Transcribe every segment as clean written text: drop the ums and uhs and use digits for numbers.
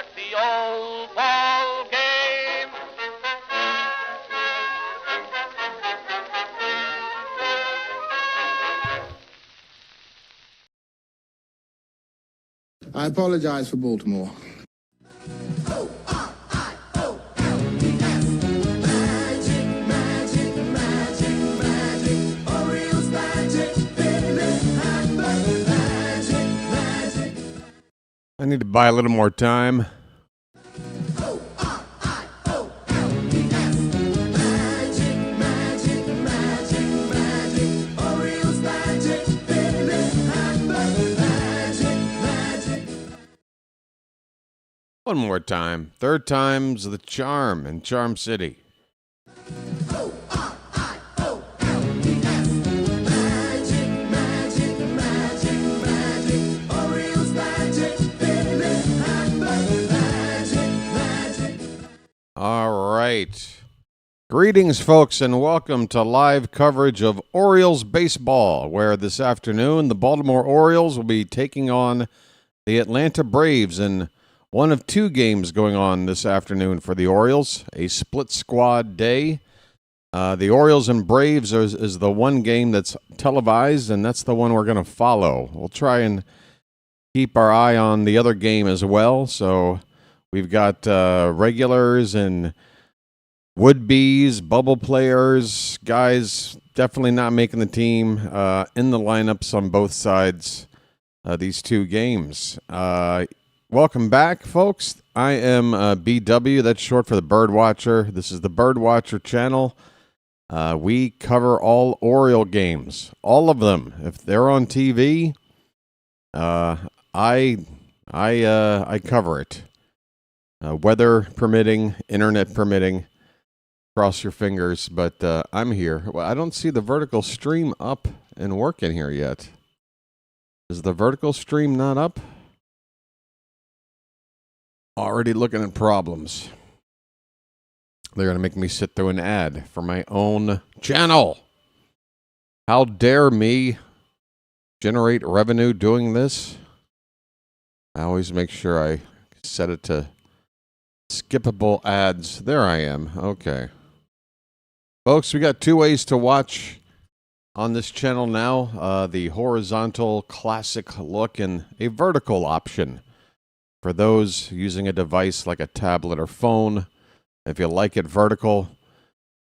at the old ball game. I apologize for Baltimore. Magic, magic, magic, magic. Orioles magic, magic, magic. I need to buy a little more time. Magic, magic, magic, magic. Orioles magic, magic. One more time. Third time's the charm in Charm City. Magic, magic, magic, magic. Orioles magic, magic. All right. Greetings, folks, and welcome to live coverage of Orioles baseball, where this afternoon the Baltimore Orioles will be taking on the Atlanta Braves in one of two games going on this afternoon for the Orioles, a split squad day. The Orioles and Braves is the one game that's televised, and that's the one we're going to follow. We'll try and keep our eye on the other game as well. So we've got regulars and would-be's, bubble players, guys definitely not making the team in the lineups on both sides these two games. Welcome back, folks. I am BW. That's short for the BirdWatcher. This is the BirdWatcher Channel. We cover all Oriole games, all of them. If they're on TV, I cover it. Weather permitting, internet permitting. Cross your fingers, but I'm here. Well, I don't see the vertical stream up and working here yet. Is the vertical stream not up? Already looking at problems. They're going to make me sit through an ad for my own channel. How dare me generate revenue doing this? I always make sure I set it to skippable ads. There I am. Okay. Folks, we got two ways to watch on this channel now. The horizontal classic look and a vertical option. For those using a device like a tablet or phone, if you like it vertical,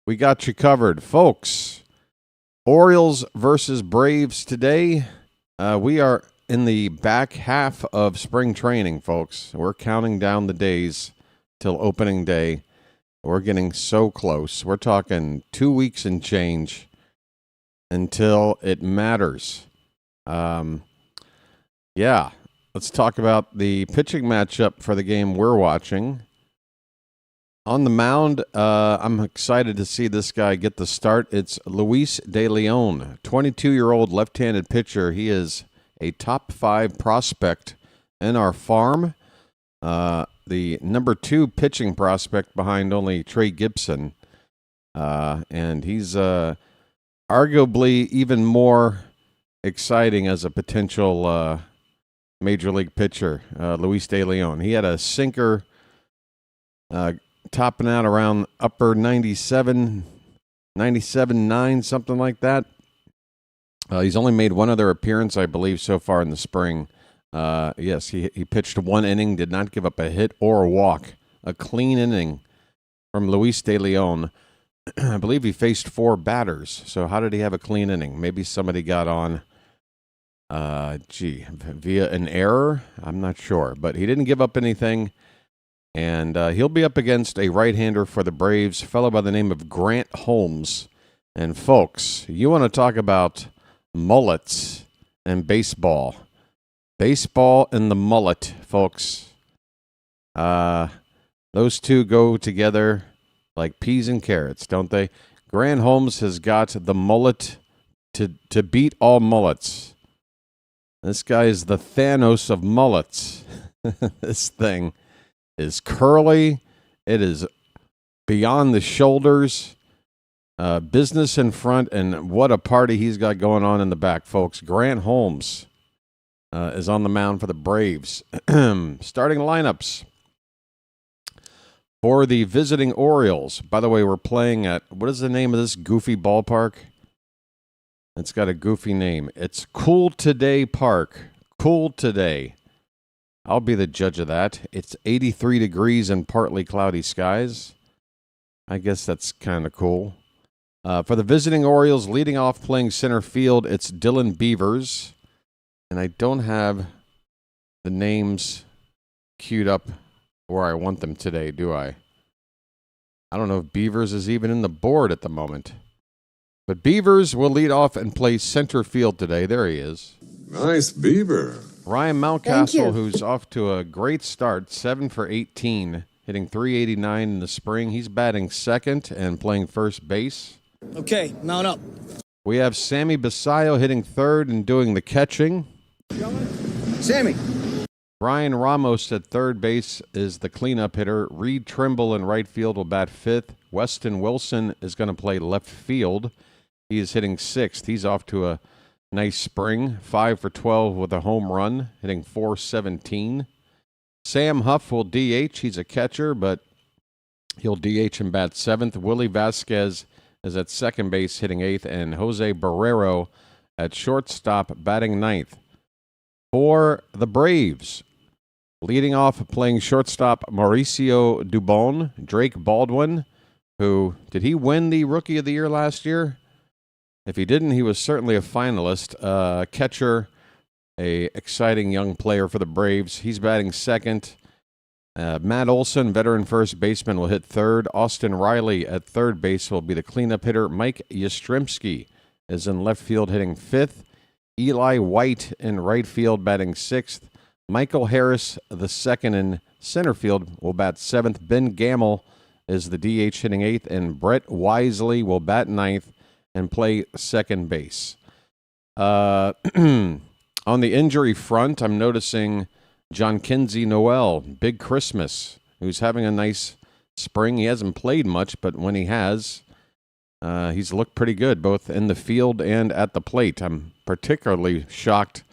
we got you covered. Folks, Orioles versus Braves today. We are in the back half of spring training, folks. We're counting down the days till opening day. We're getting so close. We're talking 2 weeks and change until it matters. Yeah. Let's talk about the pitching matchup for the game we're watching. On the mound, I'm excited to see this guy get the start. It's Luis De Leon, 22-year-old left-handed pitcher. He is a top 5 prospect in our farm. The number 2 pitching prospect behind only Trey Gibson. And he's arguably even more exciting as a potential major league pitcher, Luis De Leon. He had a sinker topping out around upper 97, 97.9, something like that. He's only made one other appearance, I believe, so far in the spring. Yes, he pitched 1 inning, did not give up a hit or a walk. A clean inning from Luis De Leon. I believe he faced 4 batters. So how did he have a clean inning? Maybe somebody got on via an error? I'm not sure. But he didn't give up anything. And he'll be up against a right-hander for the Braves, a fellow by the name of Grant Holmes. And folks, you want to talk about mullets and baseball. Baseball and the mullet, folks. Those two go together like peas and carrots, don't they? Grant Holmes has got the mullet to beat all mullets. This guy is the Thanos of mullets. This thing is curly. It is beyond the shoulders. Business in front, and what a party he's got going on in the back, folks. Grant Holmes is on the mound for the Braves. Starting lineups. For the visiting Orioles. By the way, we're playing at, what is the name of this goofy ballpark? It's got a goofy name. It's Cool Today Park. Cool Today. I'll be the judge of that. It's 83 degrees and partly cloudy skies. I guess that's kind of cool. For the visiting Orioles, leading off playing center field, it's Dylan Beavers. And I don't have the names queued up where I want them today, do I? I don't know if Beavers is even in the board at the moment. But Beavers will lead off and play center field today. There he is. Nice beaver. Ryan Mountcastle, who's off to a great start, 7 for 18, hitting .389 in the spring. He's batting second and playing first base. Okay, mount up. We have Sammy Basayo hitting third and doing the catching. Sammy. Brian Ramos at third base is the cleanup hitter. Reed Trimble in right field will bat fifth. Weston Wilson is going to play left field. He is hitting sixth. He's off to a nice spring, 5 for 12 with a home run, hitting .417. Sam Huff will DH. He's a catcher, but he'll DH and bat seventh. Willie Vasquez is at second base, hitting eighth, and Jose Barrero at shortstop, batting ninth. For the Braves, leading off playing shortstop, Mauricio Dubon. Drake Baldwin, who, did he win the Rookie of the Year last year? If he didn't, he was certainly a finalist. Catcher, a exciting young player for the Braves. He's batting second. Matt Olson, veteran first baseman, will hit third. Austin Riley at third base will be the cleanup hitter. Mike Yastrzemski is in left field, hitting fifth. Eli White in right field, batting sixth. Michael Harris, the second in center field, will bat seventh. Ben Gamble is the DH, hitting eighth. And Brett Wisely will bat ninth and play second base. On the injury front, I'm noticing John Kinsey Noel, Big Christmas, who's having a nice spring. He hasn't played much, but when he has, he's looked pretty good, both in the field and at the plate. I'm particularly shocked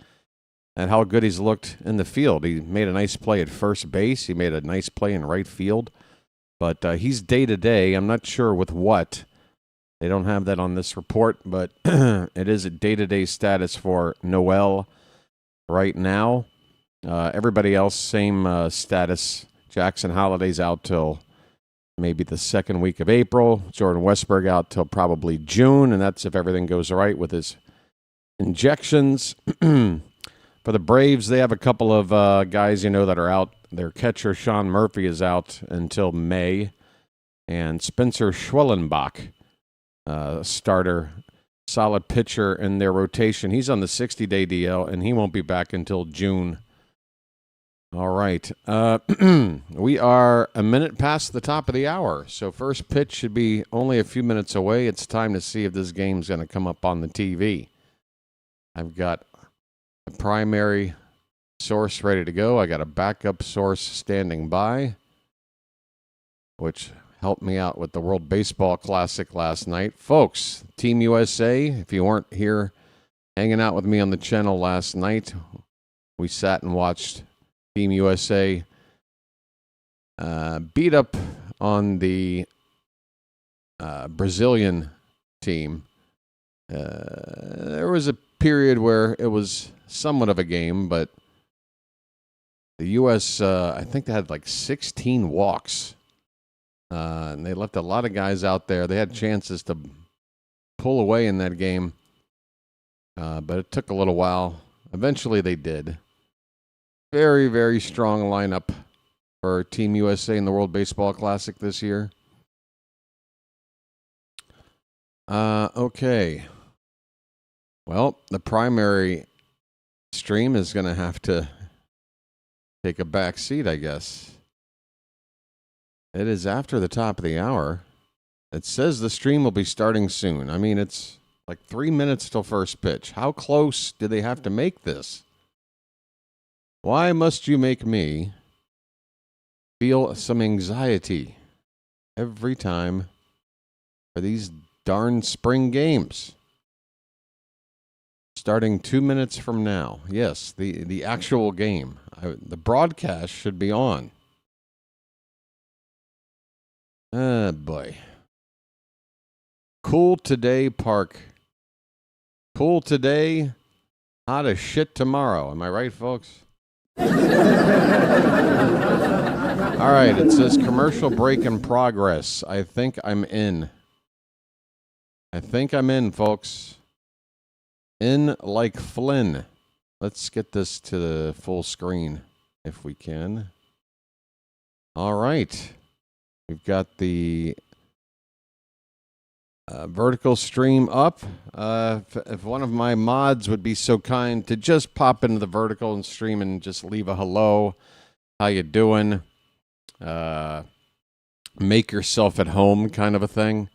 at how good he's looked in the field. He made a nice play at first base. He made a nice play in right field. But he's day-to-day. I'm not sure with what. They don't have that on this report, but it is a day-to-day status for Noel right now. Everybody else, same status. Jackson Holliday's out till maybe the second week of April. Jordan Westberg out till probably June, and that's if everything goes right with his injections. For the Braves, they have a couple of guys, that are out. Their catcher, Sean Murphy, is out until May. And Spencer Schwellenbach, starter, solid pitcher in their rotation. He's on the 60-day DL, and he won't be back until June. All right. We are a minute past the top of the hour, so first pitch should be only a few minutes away. It's time to see if this game's going to come up on the TV. I've got a primary source ready to go. I got a backup source standing by, which helped me out with the World Baseball Classic last night. Folks, Team USA, if you weren't here hanging out with me on the channel last night, we sat and watched Team USA beat up on the Brazilian team. There was a period where it was somewhat of a game, but the U.S., I think they had like 16 walks. And they left a lot of guys out there. They had chances to pull away in that game, but it took a little while. Eventually they did. Very, very strong lineup for Team USA in the World Baseball Classic this year. Okay. Well, the primary stream is going to have to take a back seat, I guess. It is after the top of the hour. It says the stream will be starting soon. I mean, it's like 3 minutes till first pitch. How close do they have to make this? Why must you make me feel some anxiety every time for these darn spring games? Starting 2 minutes from now. Yes, the actual game. The broadcast should be on. Oh, boy. Cool today, Park. Cool today, hot as shit tomorrow. Am I right, folks? All right, it says commercial break in progress. I think I'm in. I think I'm in, folks. In like Flynn. Let's get this to the full screen if we can. All right. We've got the vertical stream up. If one of my mods would be so kind to just pop into the vertical and stream and just leave a hello. How you doing? Make yourself at home kind of a thing.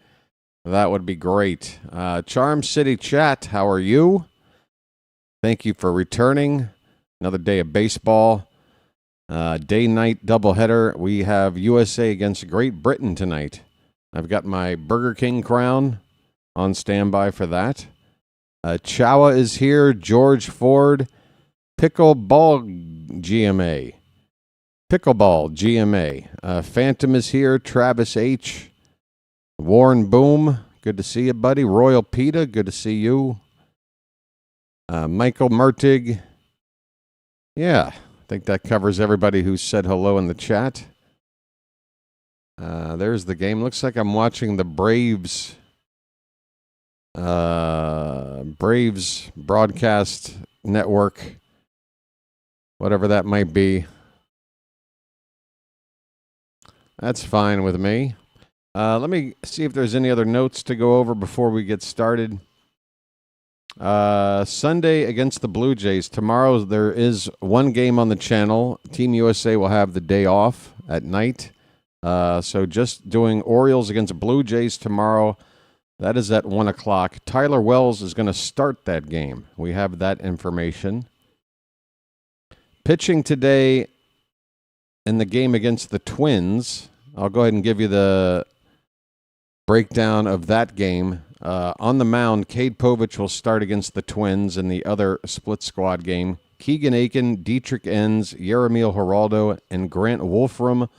That would be great. Charm City Chat, how are you? Thank you for returning. Another day of baseball. Day-night doubleheader. We have USA against Great Britain tonight. I've got my Burger King crown on standby for that. Chawa is here. George Ford. Pickleball GMA. Pickleball GMA. Phantom is here. Travis H. Warren Boom. Good to see you, buddy. Royal Pita. Good to see you. Michael Mertig. Yeah, I think that covers everybody who said hello in the chat. There's the game. Looks like I'm watching the Braves broadcast network, whatever that might be. That's fine with me. Let me see if there's any other notes to go over before we get started. Sunday against the Blue Jays. Tomorrow there is one game on the channel. Team USA will have the day off at night. So just doing Orioles against Blue Jays tomorrow. That is at 1 o'clock. Tyler Wells is going to start that game. We have that information. Pitching today in the game against the Twins. I'll go ahead and give you the breakdown of that game. On the mound, Cade Povich will start against the Twins in the other split squad game. Keegan Aiken, Dietrich Enns, Yeremil Geraldo, and Grant Wolfram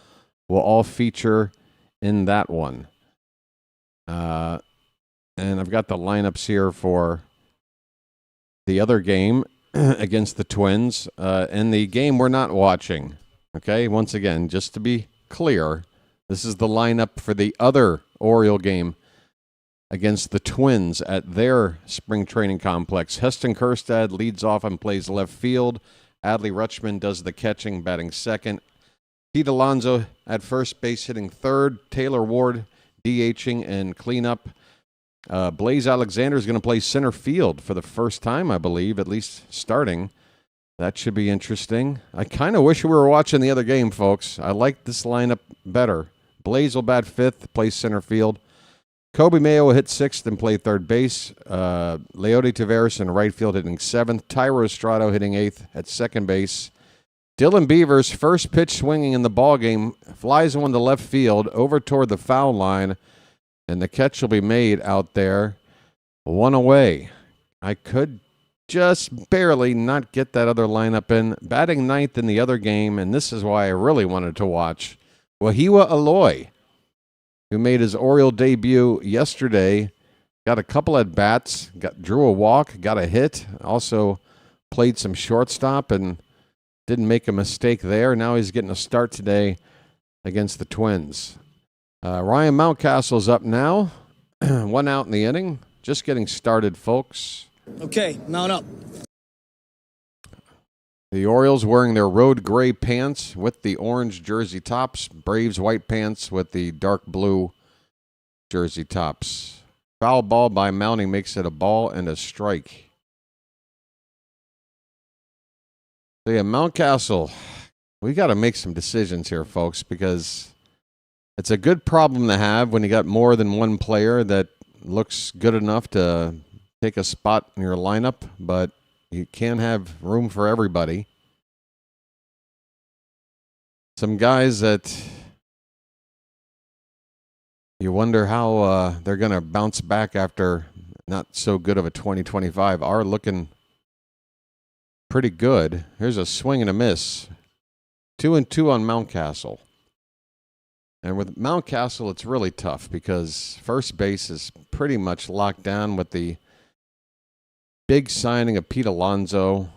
will all feature in that one. And I've got the lineups here for the other game against the Twins. And the game we're not watching. Okay, once again, just to be clear, this is the lineup for the other Oriole game against the Twins at their spring training complex. Heston Kjerstad leads off and plays left field. Adley Rutschman does the catching, batting second. Pete Alonso at first base, hitting third. Taylor Ward DHing and cleanup. Blaze Alexander is going to play center field for the first time, I believe, at least starting. That should be interesting. I kind of wish we were watching the other game, folks. I like this lineup better. Blaze will bat fifth, play center field. Kobe Mayo will hit sixth and play third base. Leody Taveras in right field hitting seventh. Tyro Estrada hitting eighth at second base. Dylan Beavers, first pitch swinging in the ballgame, flies one to left field over toward the foul line, and the catch will be made out there. One away. I could just barely not get that other lineup in. Batting ninth in the other game, and this is why I really wanted to watch, Wahiwa Aloy, who made his Oriole debut yesterday, got a couple at bats, drew a walk, got a hit, also played some shortstop and didn't make a mistake there. Now he's getting a start today against the Twins. Ryan Mountcastle's up now. 1 out in the inning. Just getting started, folks. Okay, mount up. The Orioles wearing their road gray pants with the orange jersey tops. Braves white pants with the dark blue jersey tops. Foul ball by Mounting makes it a ball and a strike. So yeah, Mountcastle, we got to make some decisions here, folks, because it's a good problem to have when you got more than one player that looks good enough to take a spot in your lineup, but you can't have room for everybody. Some guys that you wonder how they're going to bounce back after not so good of a 2025 are looking pretty good. Here's a swing and a miss. 2-2 on Mountcastle. And with Mountcastle, it's really tough because first base is pretty much locked down with the big signing of Pete Alonso.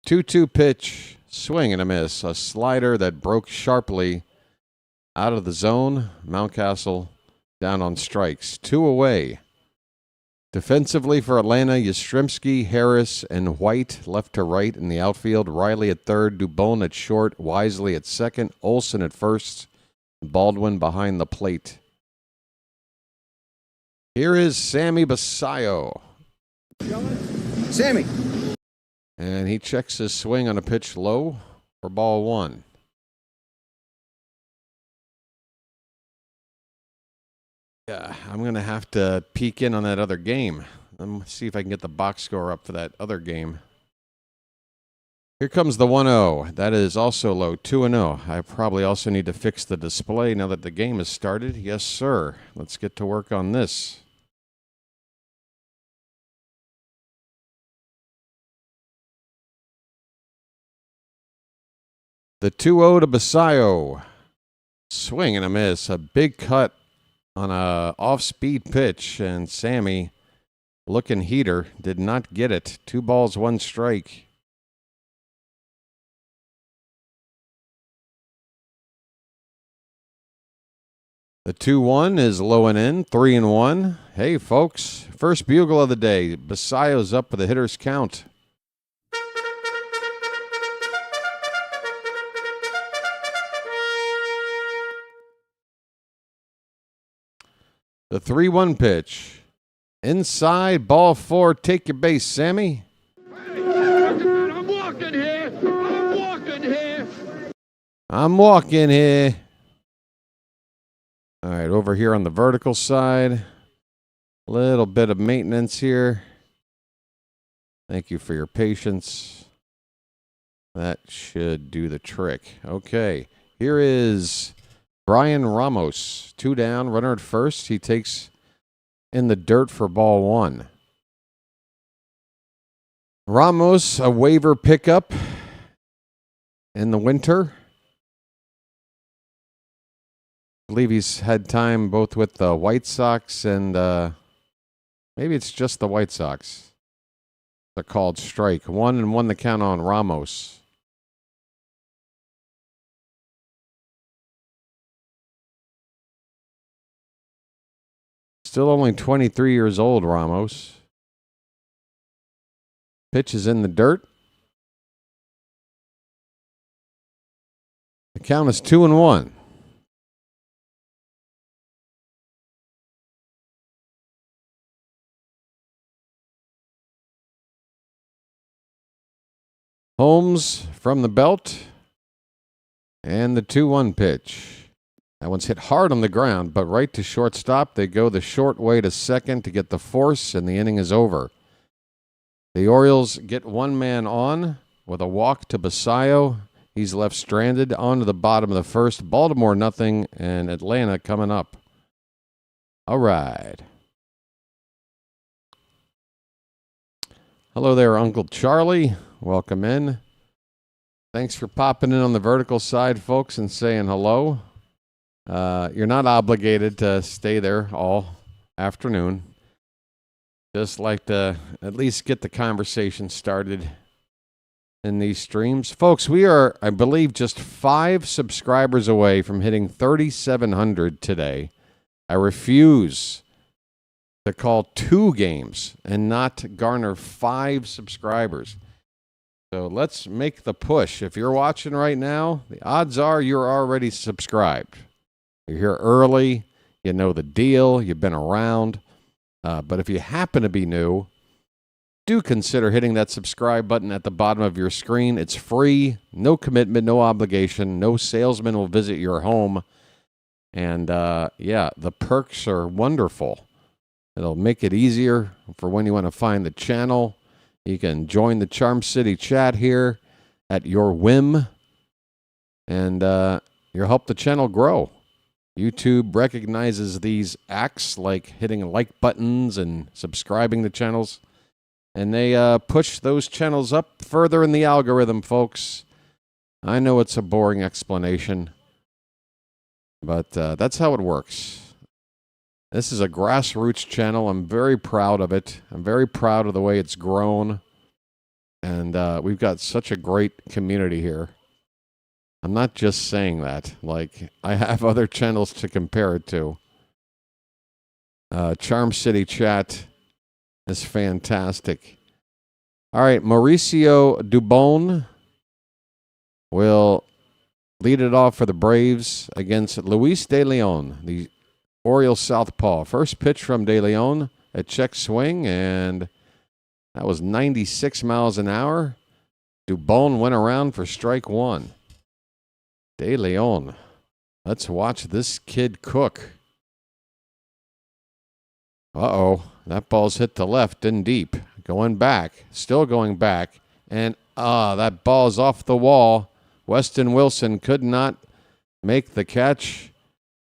2-2 pitch, swing and a miss. A slider that broke sharply out of the zone. Mountcastle down on strikes. 2 away. Defensively for Atlanta, Yastrzemski, Harris, and White left to right in the outfield. Riley at third, Dubon at short, Wisely at second, Olsen at first, Baldwin behind the plate. Here is Sammy Basayo. Sammy. And he checks his swing on a pitch low for ball 1. Yeah, I'm going to have to peek in on that other game. Let me see if I can get the box score up for that other game. Here comes the 1-0. That is also low, 2-0. I probably also need to fix the display now that the game has started. Yes, sir. Let's get to work on this. The 2-0 to Basayo. Swing and a miss. A big cut on a off-speed pitch, and Sammy, looking heater, did not get it. 2 balls, 1 strike. The 2-1 is low and in, 3-1. Hey, folks, first bugle of the day. Basayo's up with a hitter's count. The 3-1 pitch. Inside, ball 4. Take your base, Sammy. I'm walking here. I'm walking here. I'm walking here. All right, over here on the vertical side. Little bit of maintenance here. Thank you for your patience. That should do the trick. Okay, here is Brian Ramos, 2 down, runner at first. He takes in the dirt for ball 1. Ramos, a waiver pickup in the winter. I believe he's had time both with the White Sox and maybe it's just the White Sox. A called strike. 1-1 the count on Ramos. Still only 23 years old, Ramos. Pitch is in the dirt. The count is 2-1. Holmes from the belt. And the 2-1 pitch. That one's hit hard on the ground, but right to shortstop. They go the short way to second to get the force, and the inning is over. The Orioles get 1 man on with a walk to Basayo. He's left stranded onto the bottom of the first. Baltimore nothing, and Atlanta coming up. All right. Hello there, Uncle Charlie. Welcome in. Thanks for popping in on the vertical side, folks, and saying hello. You're not obligated to stay there all afternoon. Just like to at least get the conversation started in these streams. Folks, we are, I believe, just 5 subscribers away from hitting 3,700 today. I refuse to call 2 games and not garner 5 subscribers. So let's make the push. If you're watching right now, the odds are you're already subscribed. You're here early. You know the deal. You've been around. But if you happen to be new, do consider hitting that subscribe button at the bottom of your screen. It's free, no commitment, no obligation. No salesman will visit your home. And, yeah, the perks are wonderful. It'll make it easier for when you want to find the channel. You can join the Charm City chat here at your whim. And you'll help the channel grow. YouTube recognizes these acts like hitting like buttons and subscribing to channels. And they push those channels up further in the algorithm, folks. I know it's a boring explanation. But that's how it works. This is a grassroots channel. I'm very proud of it. I'm very proud of the way it's grown. And we've got such a great community here. I'm not just saying that. Like, I have other channels to compare it to. Charm City Chat is fantastic. All right, Mauricio Dubon will lead it off for the Braves against Luis De Leon, the Orioles southpaw. First pitch from De Leon, a check swing, and that was 96 miles an hour. Dubon went around for strike one. De Leon, let's watch this kid cook. Uh-oh, that ball's hit to left and deep. Going back, still going back, and that ball's off the wall. Weston Wilson could not make the catch.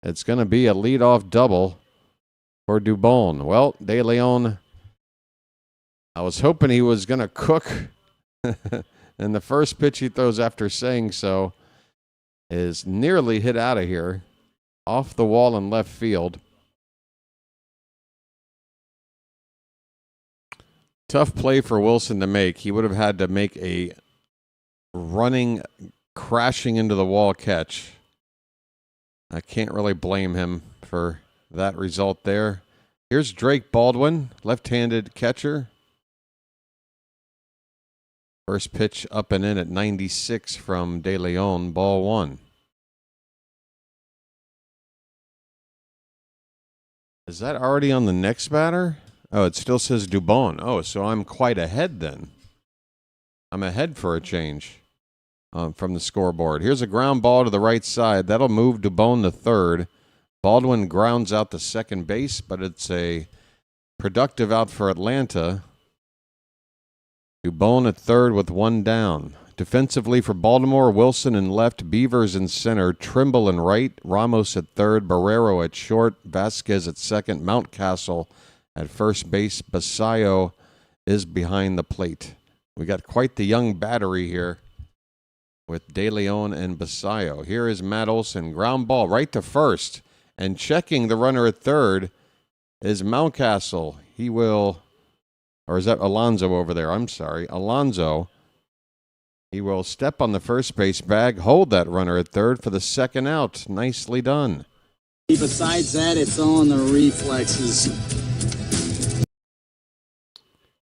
It's going to be a leadoff double for Dubon. Well, De Leon, I was hoping he was going to cook. And the first pitch he throws after saying so is nearly hit out of here, off the wall in left field. Tough play for Wilson to make. He would have had to make a running, crashing into the wall catch. I can't really blame him for that result there. Here's Drake Baldwin, left-handed catcher. First pitch up and in at 96 from De Leon, ball one. Is that already on the next batter? Oh, it still says Dubon. Oh, so I'm quite ahead then. I'm ahead for a change from the scoreboard. Here's a ground ball to the right side. That'll move Dubon to third. Baldwin grounds out to second base, but it's a productive out for Atlanta. Dubon at third with one down. Defensively for Baltimore, Wilson in left, Beavers in center, Trimble in right, Ramos at third, Barrero at short, Vasquez at second, Mountcastle at first base. Basayo is behind the plate. We got quite the young battery here with De Leon and Basayo. Here is Matt Olson, ground ball right to first, and checking the runner at third is Mountcastle. He will, or is that Alonso over there? I'm sorry, Alonso. He will step on the first base bag, hold that runner at third for the second out. Nicely done. Besides that, it's all in the reflexes.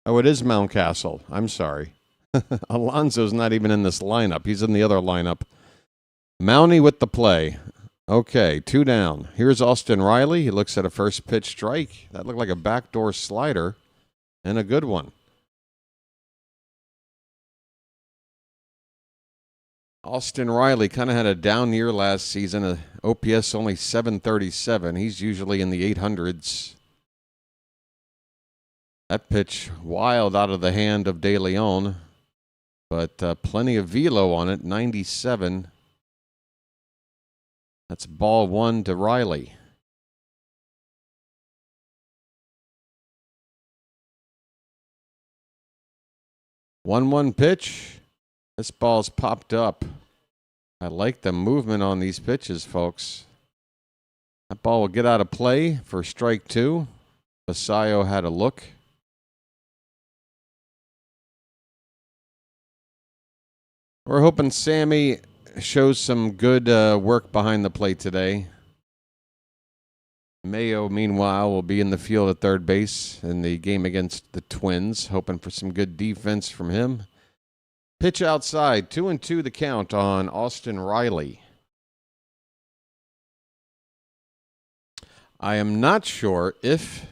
Oh, it is Mountcastle. I'm sorry. Alonso's not even in this lineup. He's in the other lineup. Mountie with the play. Okay, two down. Here's Austin Riley. He looks at a first pitch strike. That looked like a backdoor slider, and a good one. Austin Riley kind of had a down year last season. OPS only 737. He's usually in the 800s. That pitch wild out of the hand of De Leon, but plenty of velo on it, 97. That's ball one to Riley. One pitch. This ball's popped up. I like the movement on these pitches, folks. That ball will get out of play for strike two. Basayo had a look. We're hoping Sammy shows some good work behind the plate today. Mayo, meanwhile, will be in the field at third base in the game against the Twins, hoping for some good defense from him. Pitch outside, 2-2 the count on Austin Riley. I am not sure if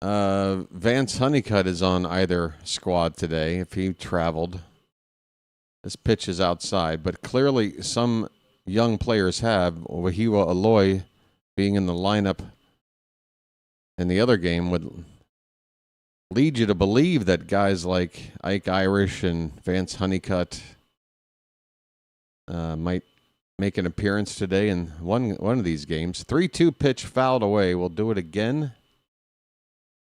Vance Honeycutt is on either squad today, if he traveled. This pitch is outside, but clearly some young players have. Wahiwa Aloy being in the lineup in the other game would lead you to believe that guys like Ike Irish and Vance Honeycutt might make an appearance today in one of these games. 3-2 pitch fouled away. We'll do it again.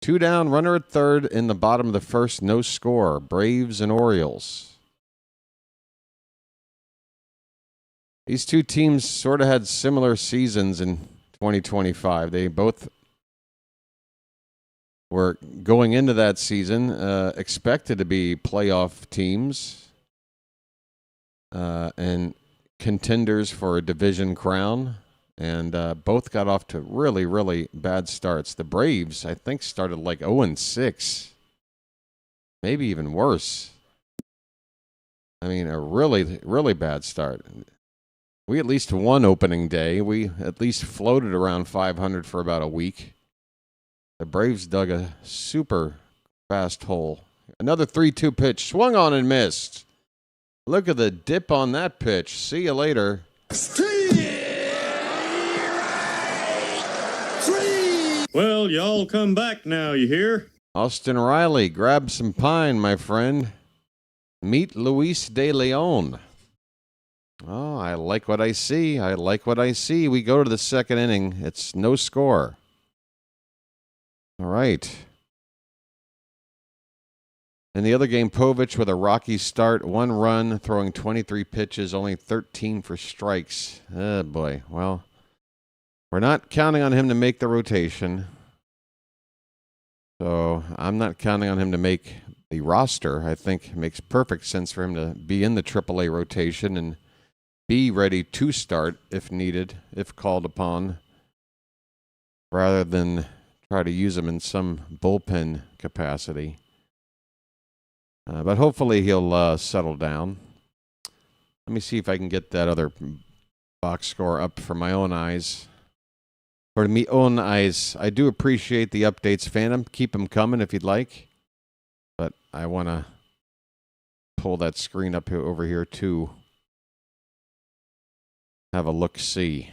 Two down, runner at third in the bottom of the first, no score. Braves and Orioles. These two teams sort of had similar seasons in 2025. They both were going into that season expected to be playoff teams and contenders for a division crown, and both got off to really, really bad starts. The Braves, I think, started like 0-6, maybe even worse. I mean, a really, really bad start. We at least won opening day. We at least floated around 500 for about a week. The Braves dug a super fast hole. Another 3-2 pitch, swung on and missed. Look at the dip on that pitch. See you later. Well, y'all come back now, you hear? Austin Riley, grab some pine, my friend. Meet Luis de Leon. Oh, I like what I see. I like what I see. We go to the second inning. It's no score. All right. In the other game, Povich with a rocky start, 1 run, throwing 23 pitches, only 13 for strikes. Oh, boy. Well, we're not counting on him to make the rotation. So I'm not counting on him to make the roster. I think it makes perfect sense for him to be in the AAA rotation and be ready to start if needed, if called upon, rather than try to use him in some bullpen capacity. But hopefully he'll settle down. Let me see if I can get that other box score up for my own eyes. For me own eyes. I do appreciate the updates, Phantom. Keep them coming if you'd like. But I want to pull that screen up here, over here too. Have a look-see.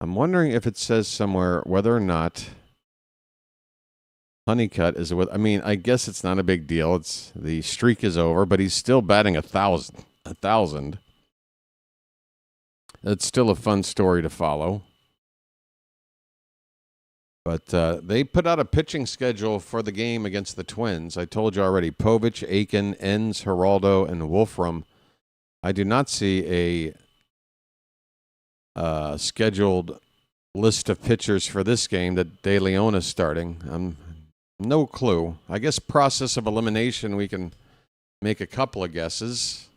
I'm wondering if it says somewhere whether or not Honeycutt is with. I mean, I guess it's not a big deal. It's the streak is over, but he's still batting 1,000. It's still a fun story to follow. But they put out a pitching schedule for the game against the Twins. I told you already, Povich, Aiken, Enns, Geraldo, and Wolfram. I do not see a scheduled list of pitchers for this game that De Leon is starting. No clue. I guess process of elimination, we can make a couple of guesses.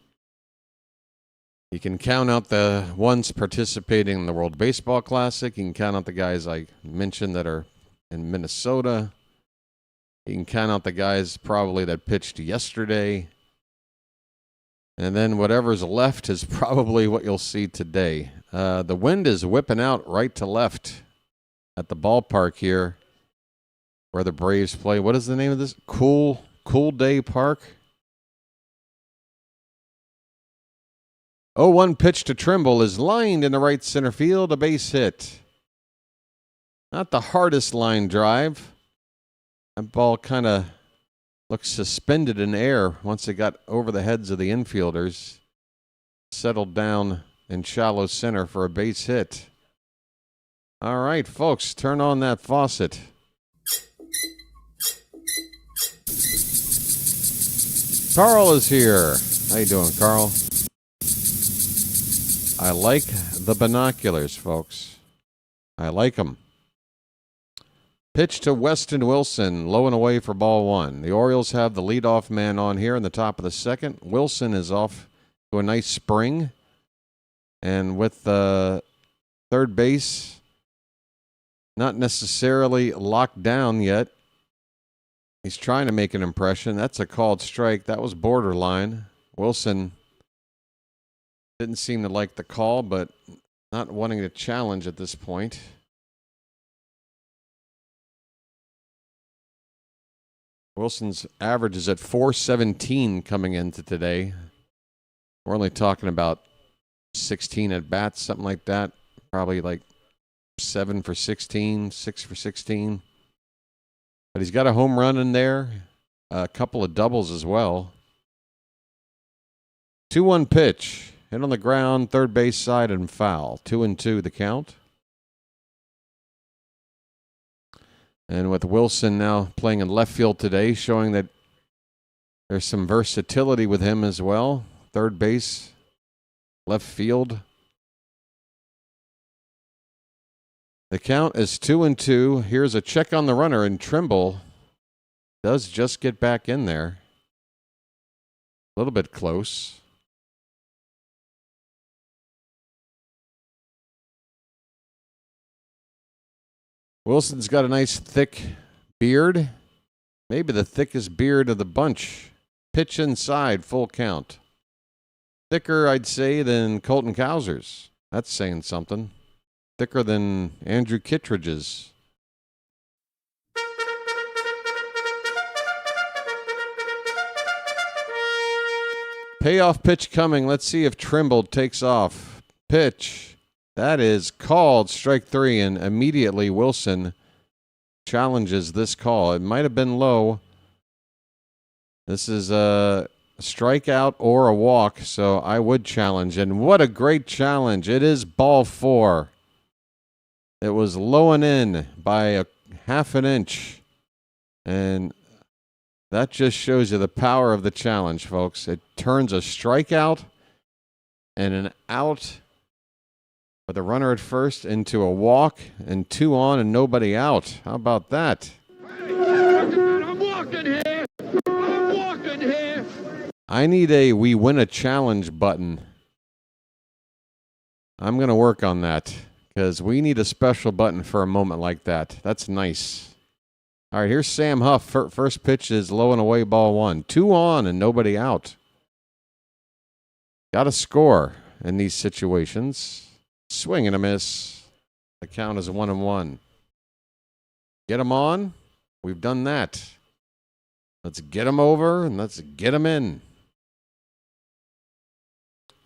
You can count out the ones participating in the World Baseball Classic. You can count out the guys I mentioned that are in Minnesota. You can count out the guys probably that pitched yesterday. And then whatever's left is probably what you'll see today. The wind is whipping out right to left at the ballpark here where the Braves play. What is the name of this? Cool Day Park? 0-1 pitch to Trimble is lined in the right center field, a base hit. Not the hardest line drive. That ball kind of looks suspended in air once it got over the heads of the infielders. Settled down in shallow center for a base hit. All right, folks, turn on that faucet. Carl is here. How you doing, Carl? I like the binoculars, folks. I like them. Pitch to Weston Wilson, low and away for ball 1. The Orioles have the leadoff man on here in the top of the second. Wilson is off to a nice spring. And with third base not necessarily locked down yet, he's trying to make an impression. That's a called strike. That was borderline. Wilson didn't seem to like the call, but not wanting to challenge at this point. Wilson's average is at 417 coming into today. We're only talking about 16 at bats, something like that. Probably like 7 for 16, 6 for 16. But he's got a home run in there, a couple of doubles as well. 2-1 pitch. Hit on the ground, third base side, and foul. 2-2 the count. And with Wilson now playing in left field today, showing that There's some versatility with him as well. Third base, left field. The count is 2-2. Here's a check on the runner, and Trimble does just get back in there. A little bit close. Wilson's got a nice thick beard. Maybe the thickest beard of the bunch. Pitch inside, full count. Thicker, I'd say, than Colton Cowser's. That's saying something. Thicker than Andrew Kittredge's. Payoff pitch coming. Let's see if Trimble takes off. Pitch. That is called strike 3, and immediately Wilson challenges this call. It might have been low. This is a strikeout or a walk, so I would challenge. And what a great challenge. It is ball 4. It was low and in by a half an inch. And that just shows you the power of the challenge, folks. It turns a strikeout and an out with a runner at first into a walk and 2 on and nobody out. How about that? I'm walking here. I'm walking here. I need a we win a challenge button. I'm going to work on that because we need a special button for a moment like that. That's nice. All right, here's Sam Huff. First pitch is low and away, ball 1. 2 on and nobody out. Got to score in these situations. Swing and a miss. The count is 1-1. Get him on. We've done that. Let's get him over and let's get him in.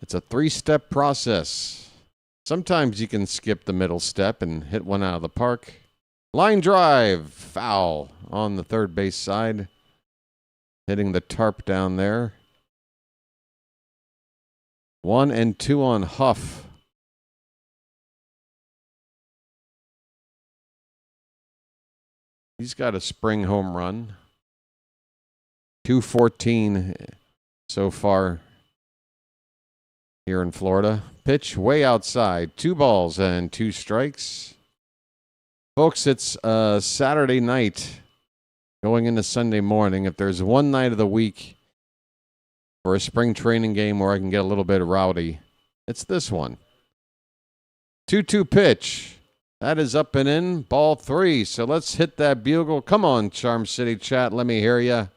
It's a 3-step process. Sometimes you can skip the middle step and hit one out of the park. Line drive. Foul on the third base side. Hitting the tarp down there. 1 and 2 on Huff. He's got a spring home run. 214 so far here in Florida. Pitch way outside. 2 balls and 2 strikes. Folks, it's Saturday night going into Sunday morning. If there's one night of the week for a spring training game where I can get a little bit rowdy, it's this one. 2-2 pitch. That is up and in. Ball 3. So let's hit that bugle. Come on, Charm City chat. Let me hear you.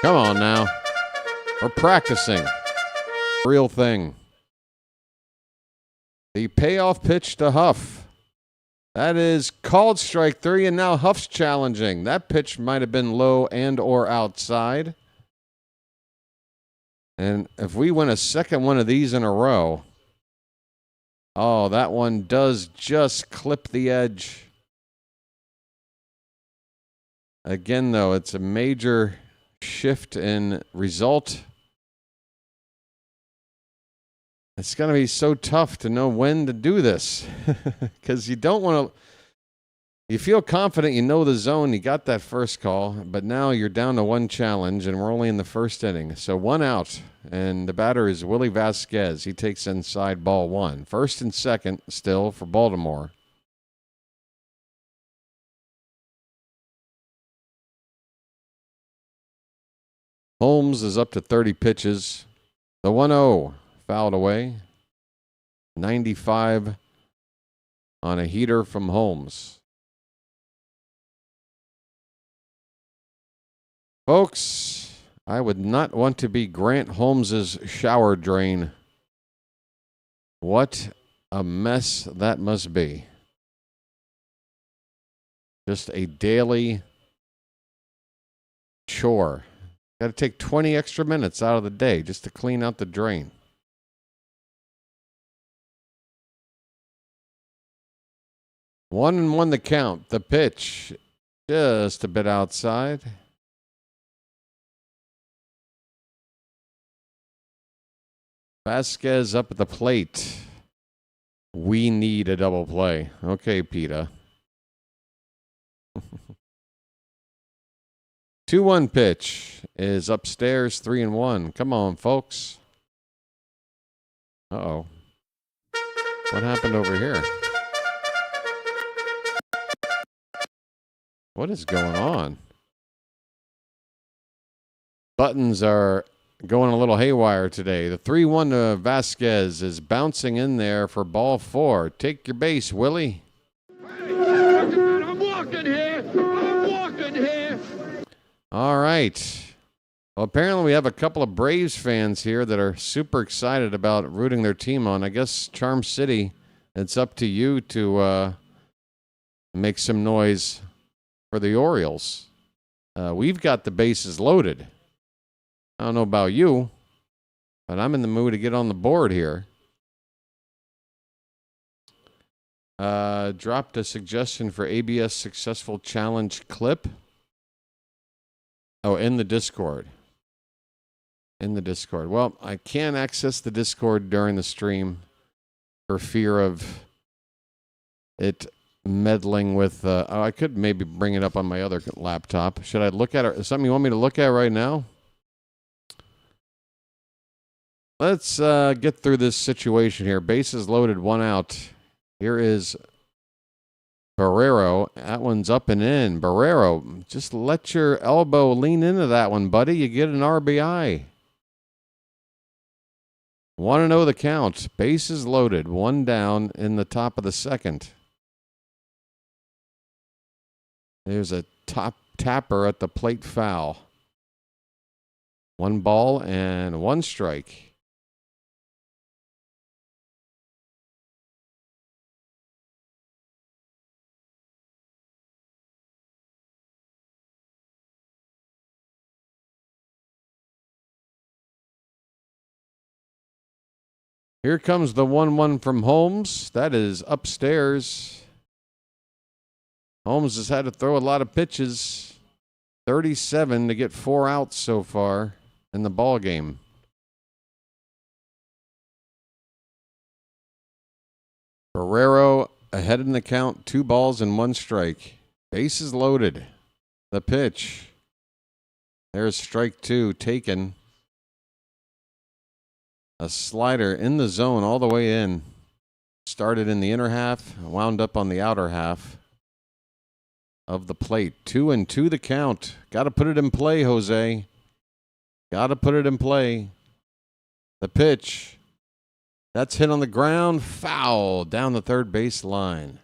Come on now. We're practicing. Real thing. The payoff pitch to Huff. That is called strike 3, and now Huff's challenging. That pitch might have been low and or outside. And if we win a second one of these in a row, oh, that one does just clip the edge. Again, though, it's a major shift in result. It's going to be so tough to know when to do this because you don't want to. You feel confident, you know the zone, you got that first call, but now you're down to 1 challenge, and we're only in the first inning. So 1 out, and the batter is Willie Vasquez. He takes inside ball 1. First and second still for Baltimore. Holmes is up to 30 pitches. The 1-0 fouled away. 95 on a heater from Holmes. Folks, I would not want to be Grant Holmes's shower drain. What a mess that must be. Just a daily chore. Got to take 20 extra minutes out of the day just to clean out the drain. One and 1 the count. The pitch just a bit outside. Vasquez up at the plate. We need a double play. Okay, PETA. 2-1 pitch is upstairs, 3-1. Come on, folks. Uh-oh. What happened over here? What is going on? Buttons are going a little haywire today. The 3-1 to Vasquez is bouncing in there for ball 4. Take your base, Willie. I'm walking here. I'm walking here. All right. Well, apparently we have a couple of Braves fans here that are super excited about rooting their team on. I guess Charm City, it's up to you to make some noise for the Orioles. We've got the bases loaded. I don't know about you, but I'm in the mood to get on the board here. Dropped a suggestion for ABS successful challenge clip. Oh, in the Discord. In the Discord. Well, I can't access the Discord during the stream for fear of it meddling with... I could maybe bring it up on my other laptop. Should I look at it? Something you want me to look at right now? Let's get through this situation here. Bases loaded, 1 out. Here is Barrero. That one's up and in. Barrero, just let your elbow lean into that one, buddy. You get an RBI. 1-0 the count. Bases loaded. 1 down in the top of the second. There's a top tapper at the plate foul. 1 ball and 1 strike. Here comes the 1-1 from Holmes. That is upstairs. Holmes has had to throw a lot of pitches. 37 to get 4 outs so far in the ball game. Barrero ahead in the count, 2 balls and 1 strike. Bases loaded. The pitch. There's strike 2 taken. A slider in the zone all the way in. Started in the inner half, wound up on the outer half of the plate. 2-2 the count. Got to put it in play, Jose. Got to put it in play. The pitch. That's hit on the ground. Foul down the third base line.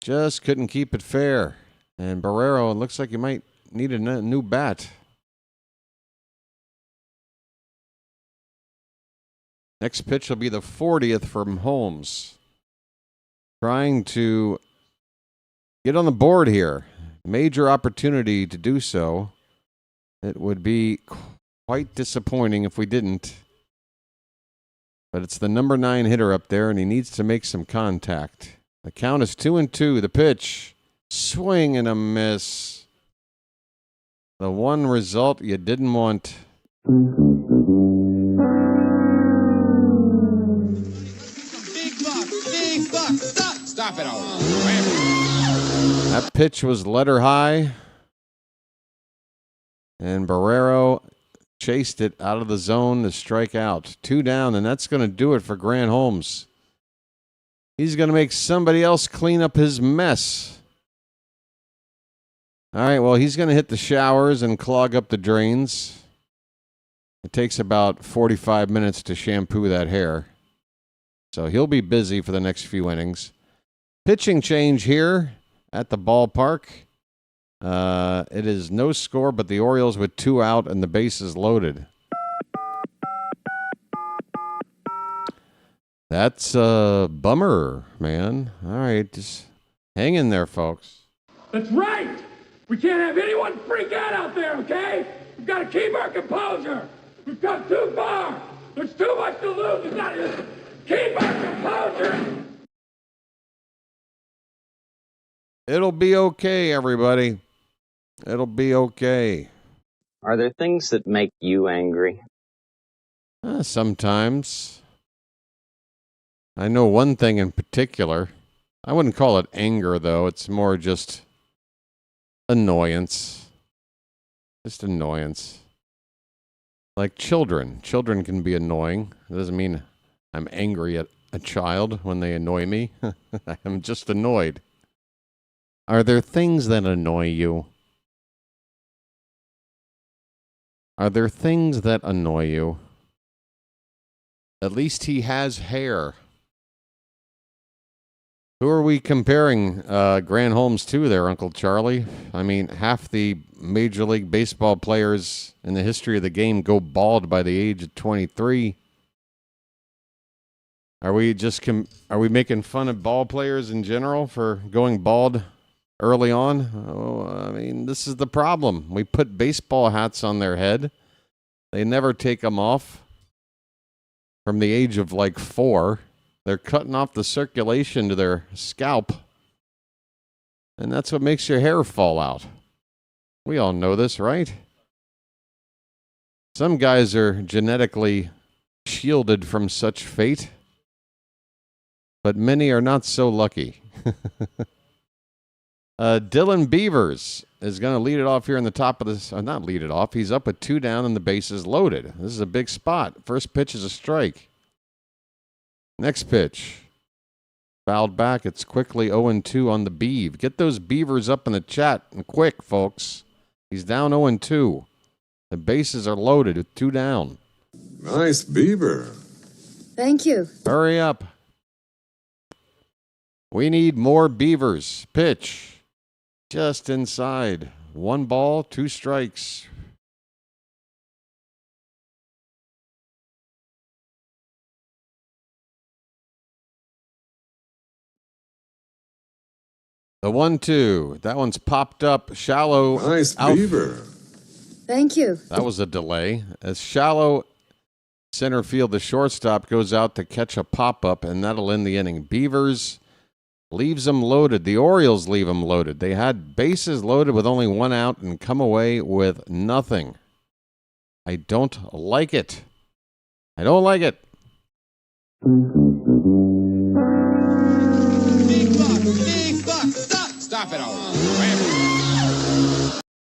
Just couldn't keep it fair. And Barrero, it looks like he might need a new bat. Next pitch will be the 40th from Holmes. Trying to get on the board here. Major opportunity to do so. It would be quite disappointing if we didn't. But it's the number 9 hitter up there, and he needs to make some contact. The count is 2-2. The pitch. Swing and a miss. The one result you didn't want. Stop it all. That pitch was letter high. And Barrero chased it out of the zone to strike out. 2 down, and that's going to do it for Grant Holmes. He's going to make somebody else clean up his mess. All right, well, he's going to hit the showers and clog up the drains. It takes about 45 minutes to shampoo that hair. So he'll be busy for the next few innings. Pitching change here at the ballpark. It is no score, but the Orioles with 2 out and the bases loaded. That's a bummer, man. All right, just hang in there, folks. That's right. We can't have anyone freak out there, okay? We've got to keep our composure. We've come too far. There's too much to lose. We've got to keep our composure. It'll be okay, everybody. It'll be okay. Are there things that make you angry? Sometimes. I know one thing in particular. I wouldn't call it anger, though. It's more just Annoyance. Just annoyance. Like children. Children can be annoying. It doesn't mean I'm angry at a child when they annoy me. I'm just annoyed. Are there things that annoy you? Are there things that annoy you? At least he has hair. Who are we comparing Grant Holmes to there, Uncle Charlie? I mean, half the Major League Baseball players in the history of the game go bald by the age of 23. Are we making fun of ball players in general for going bald early on? Oh, I mean, this is the problem. We put baseball hats on their head. They never take them off from the age of like 4. They're cutting off the circulation to their scalp. And that's what makes your hair fall out. We all know this, right? Some guys are genetically shielded from such fate, but many are not so lucky. Dylan Beavers is going to lead it off here in the top of this. Not lead it off. He's up with 2 down and the bases loaded. This is a big spot. First pitch is a strike. Next pitch. Fouled back. It's quickly 0-2 on the Beav. Get those Beavers up in the chat and quick, folks. He's down 0-2. The bases are loaded with 2 down. Nice beaver. Thank you. Hurry up. We need more Beavers. Pitch. Just inside. 1 ball, 2 strikes. The 1-2. That one's popped up. Shallow. Nice beaver. Thank you. That was a delay. As shallow center field, the shortstop goes out to catch a pop-up, and that'll end the inning. Beavers leaves them loaded. The Orioles leave them loaded. They had bases loaded with only 1 out and come away with nothing. I don't like it. I don't like it. Big buck, stop it all.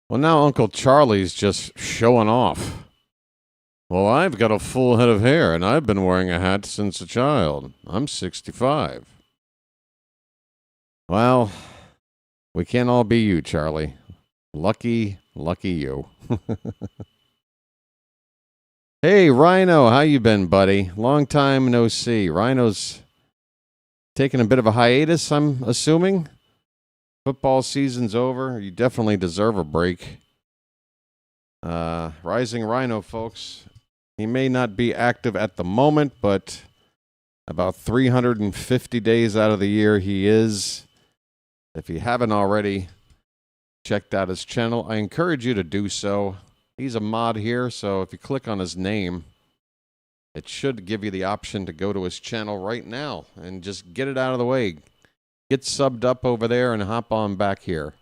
Well, now Uncle Charlie's just showing off. Well, I've got a full head of hair, and I've been wearing a hat since a child. I'm 65. Well, we can't all be you, Charlie. Lucky you. Hey, Rhino, how you been, buddy? Long time no see. Rhino's taking a bit of a hiatus, I'm assuming. Football season's over. You definitely deserve a break. Rising Rhino, folks. He may not be active at the moment, but about 350 days out of the year he is. If you haven't already checked out his channel, I encourage you to do so. He's a mod here, so if you click on his name, it should give you the option to go to his channel right now and just get it out of the way. Get subbed up over there and hop on back here.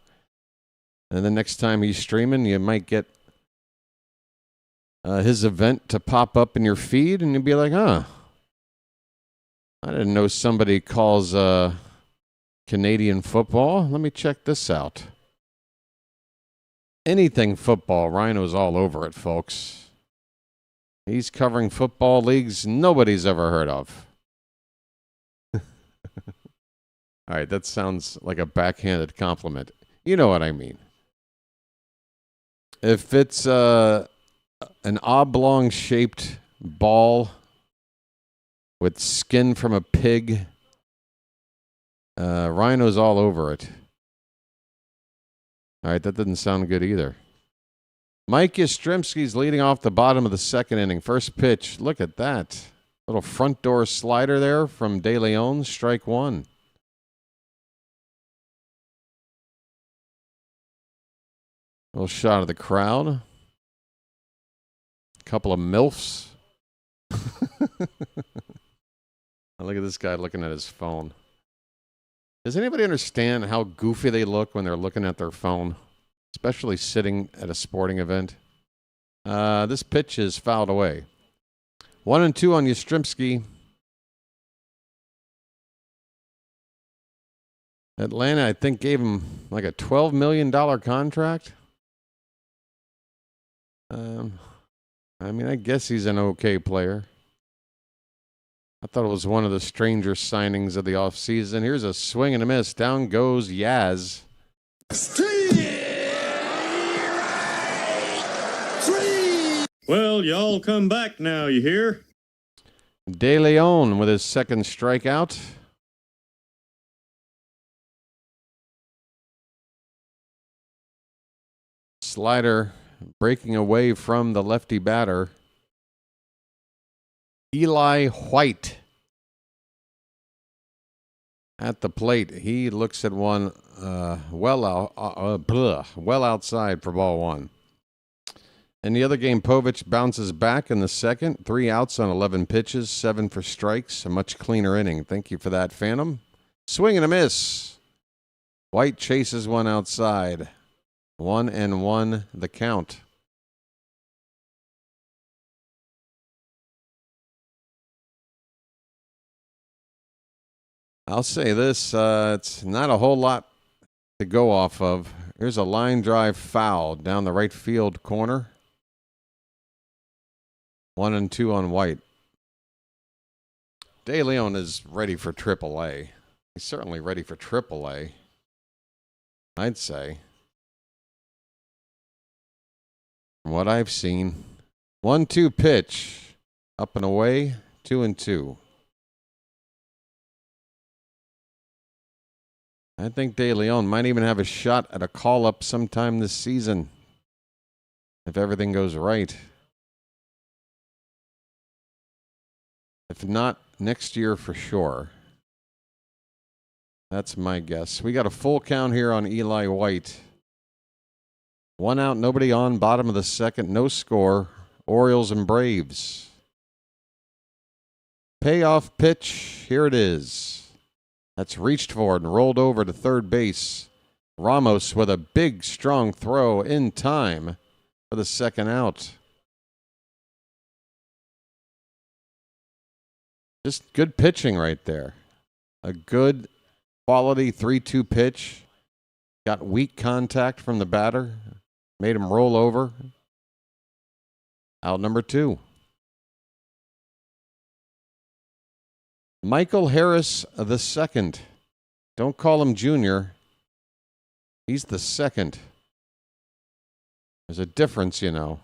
And the next time he's streaming, you might get his event to pop up in your feed, and you'll be like, huh, I didn't know somebody calls Canadian football. Let me check this out. Anything football, Rhino's all over it, folks. He's covering football leagues nobody's ever heard of. All right, that sounds like a backhanded compliment. You know what I mean. If it's an oblong-shaped ball with skin from a pig, Rhino's all over it. All right, that doesn't sound good either. Mike Yastrzemski's leading off the bottom of the second inning. First pitch, look at that. Little front door slider there from De Leon, strike 1. Little shot of the crowd. Couple of MILFs. Look at this guy looking at his phone. Does anybody understand how goofy they look when they're looking at their phone? Especially sitting at a sporting event. This pitch is fouled away. 1-2 on Yastrzemski. Atlanta, I think, gave him like a $12 million contract. I mean, I guess he's an okay player. I thought it was one of the stranger signings of the offseason. Here's a swing and a miss. Down goes Yaz. Well, y'all come back now, you hear? De Leon with his second strikeout. Slider breaking away from the lefty batter. Eli White at the plate. He looks at one well outside for ball one. In the other game, Povich bounces back in the second. 3 outs on 11 pitches, 7 for strikes. A much cleaner inning. Thank you for that, Phantom. Swing and a miss. White chases one outside. 1-1 the count. I'll say this, it's not a whole lot to go off of. Here's a line drive foul down the right field corner. 1-2 on White. De Leon is ready for AAA. He's certainly ready for AAA, I'd say. From what I've seen. 1-2 pitch. Up and away. 2-2. I think De Leon might even have a shot at a call-up sometime this season. If everything goes right. If not, next year for sure. That's my guess. We got a full count here on Eli White. 1 out, nobody on, bottom of the second, no score. Orioles and Braves. Payoff pitch, here it is. That's reached for and rolled over to third base. Ramos with a big, strong throw in time for the second out. Just good pitching right there. A good quality 3-2 pitch. Got weak contact from the batter. Made him roll over. Out number 2. Michael Harris the second. Don't call him junior. He's the second. There's a difference, you know.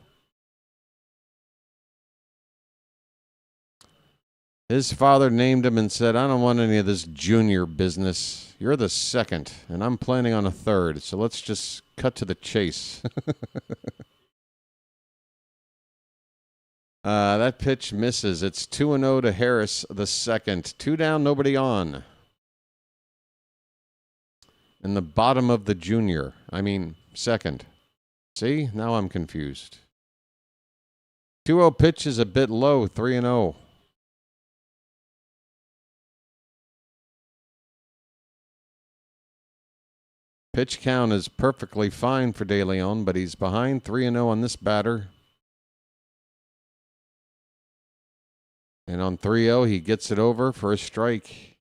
His father named him and said, I don't want any of this junior business. You're the second, and I'm planning on a third, so let's just cut to the chase. That pitch misses. It's 2-0 to Harris the second. 2 down, nobody on. In the bottom of the junior. Second. See? Now I'm confused. 2-0 pitch is a bit low. 3-0. Pitch count is perfectly fine for De Leon, but he's behind 3-0 on this batter. And on 3-0, he gets it over for a strike.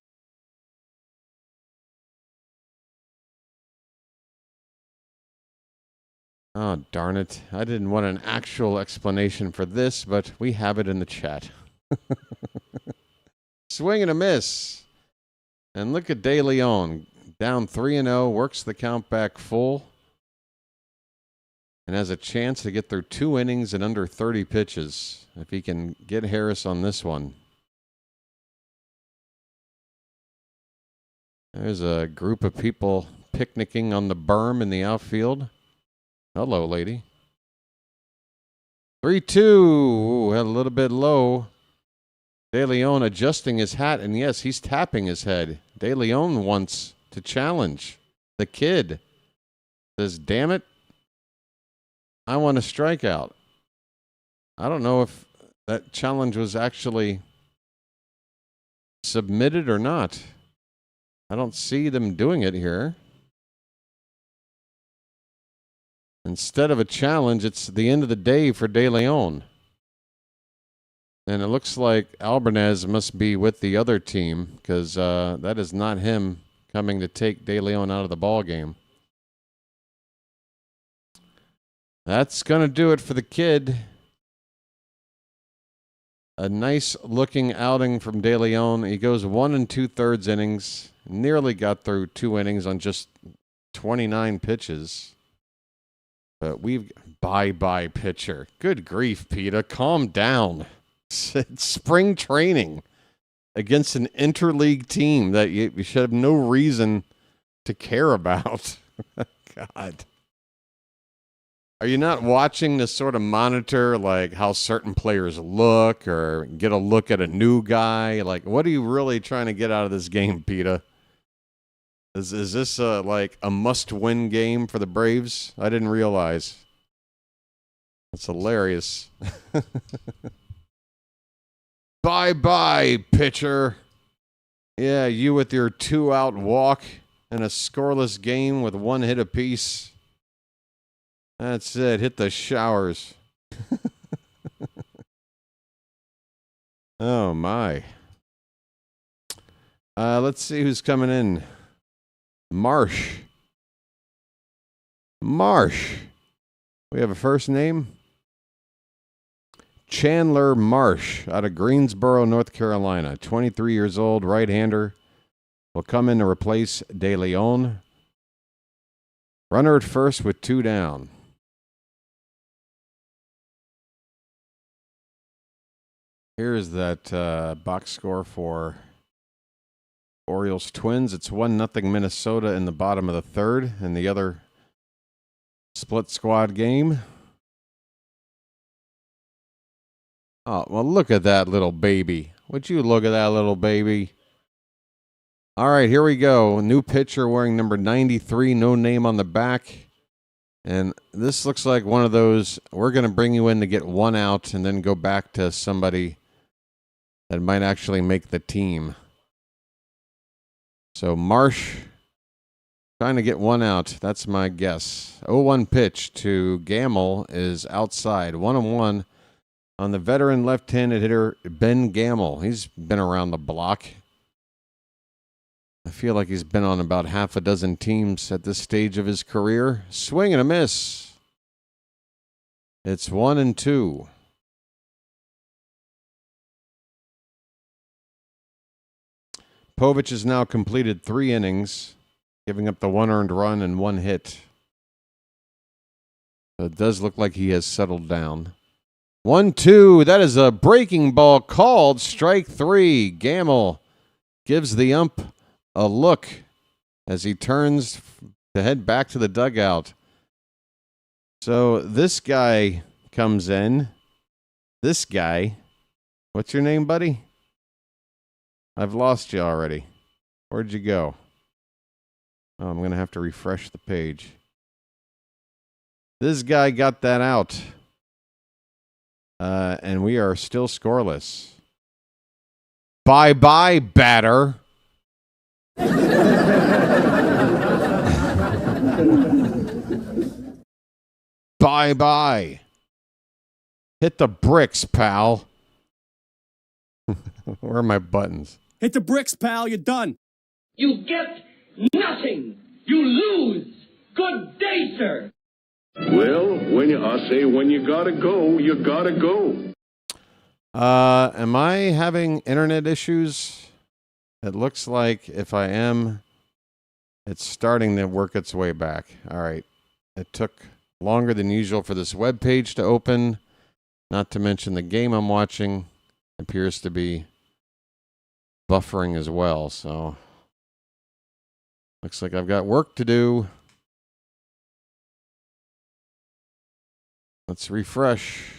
Oh, darn it. I didn't want an actual explanation for this, but we have it in the chat. Swing and a miss. And look at De Leon. Down 3-0, works the count back full, and has a chance to get through 2 innings in under 30 pitches if he can get Harris on this one. There's a group of people picnicking on the berm in the outfield. Hello, lady. 3-2. Had a little bit low. De Leon adjusting his hat, and yes, he's tapping his head. De Leon wants to challenge. The kid says, damn it, I want a strikeout. I don't know if that challenge was actually submitted or not. I don't see them doing it here. Instead of a challenge, it's the end of the day for De Leon. And it looks like Albanez must be with the other team because that is not him coming to take De Leon out of the ball game. That's going to do it for the kid. A nice looking outing from De Leon. He goes 1 2/3 innings. Nearly got through 2 innings on just 29 pitches. But we've bye pitcher. Good grief, Peter. Calm down. It's spring training against an interleague team that you should have no reason to care about. God. Are you not watching to sort of monitor like how certain players look or get a look at a new guy? Like, what are you really trying to get out of this game, Peter? Is this like a must-win game for the Braves? I didn't realize. That's hilarious. Bye, pitcher. Yeah, you with your 2-out walk and a scoreless game with 1 hit apiece. That's it. Hit the showers. Oh, my. Let's see who's coming in. Marsh. We have a first name. Chandler Marsh out of Greensboro, North Carolina. 23 years old, right-hander. Will come in to replace De Leon. Runner at first with 2 down. Here's that box score for Orioles Twins. It's 1-0 Minnesota in the bottom of the 3rd in the other split squad game. Oh, well, look at that little baby. Would you look at that little baby? All right, here we go. New pitcher wearing number 93, no name on the back. And this looks like one of those, we're going to bring you in to get 1 out and then go back to somebody that might actually make the team. So Marsh trying to get 1 out. That's my guess. 0-1 pitch to Gamble is outside. 1-1 on the veteran left-handed hitter Ben Gamble. He's been around the block. I feel like he's been on about half a dozen teams at this stage of his career. Swing and a miss. It's 1-2. Povich has now completed 3 innings, giving up the 1 earned run and 1 hit. So it does look like he has settled down. 1-2. That is a breaking ball called. Strike 3. Gamble gives the ump a look as he turns to head back to the dugout. So this guy comes in. This guy. What's your name, buddy? I've lost you already. Where'd you go? Oh, I'm going to have to refresh the page. This guy got that out. And we are still scoreless. Bye-bye, batter. Bye-bye. Hit the bricks, pal. Where are my buttons? Hit the bricks, pal. You're done. You get nothing. You lose. Good day, sir. Well, when you gotta go, you gotta go. Am I having internet issues? It looks like if I am, it's starting to work its way back. All right. It took longer than usual for this web page to open. Not to mention the game I'm watching appears to be buffering as well. So looks like I've got work to do. Let's refresh.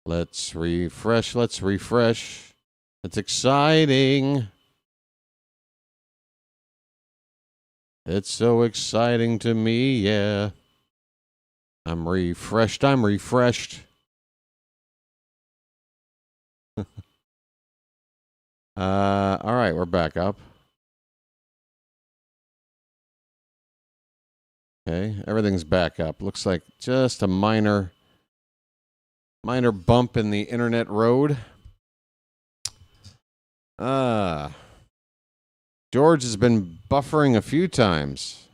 Let's refresh. It's exciting. It's so exciting to me, yeah. I'm refreshed. All right, we're back up. Okay, everything's back up. Looks like just a minor bump in the internet road. George has been buffering a few times.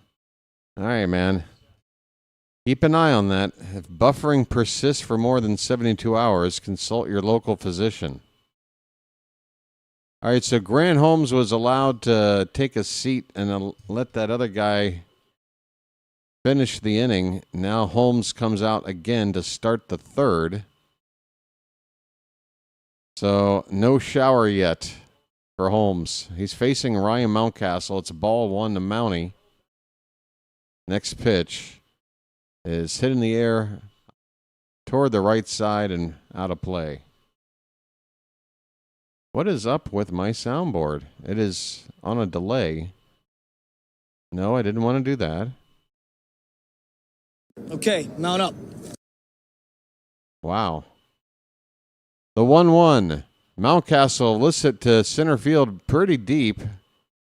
All right, man. Keep an eye on that. If buffering persists for more than 72 hours, consult your local physician. All right, so Grant Holmes was allowed to take a seat and let that other guy finish the inning. Now Holmes comes out again to start the third. So no shower yet for Holmes. He's facing Ryan Mountcastle. It's ball one to Mountie. Next pitch is hit in the air toward the right side and out of play. What is up with my soundboard? It is on a delay. No, I didn't want to do that. Okay, mount up. Wow. The 1-1. Mountcastle lifts it to center field pretty deep,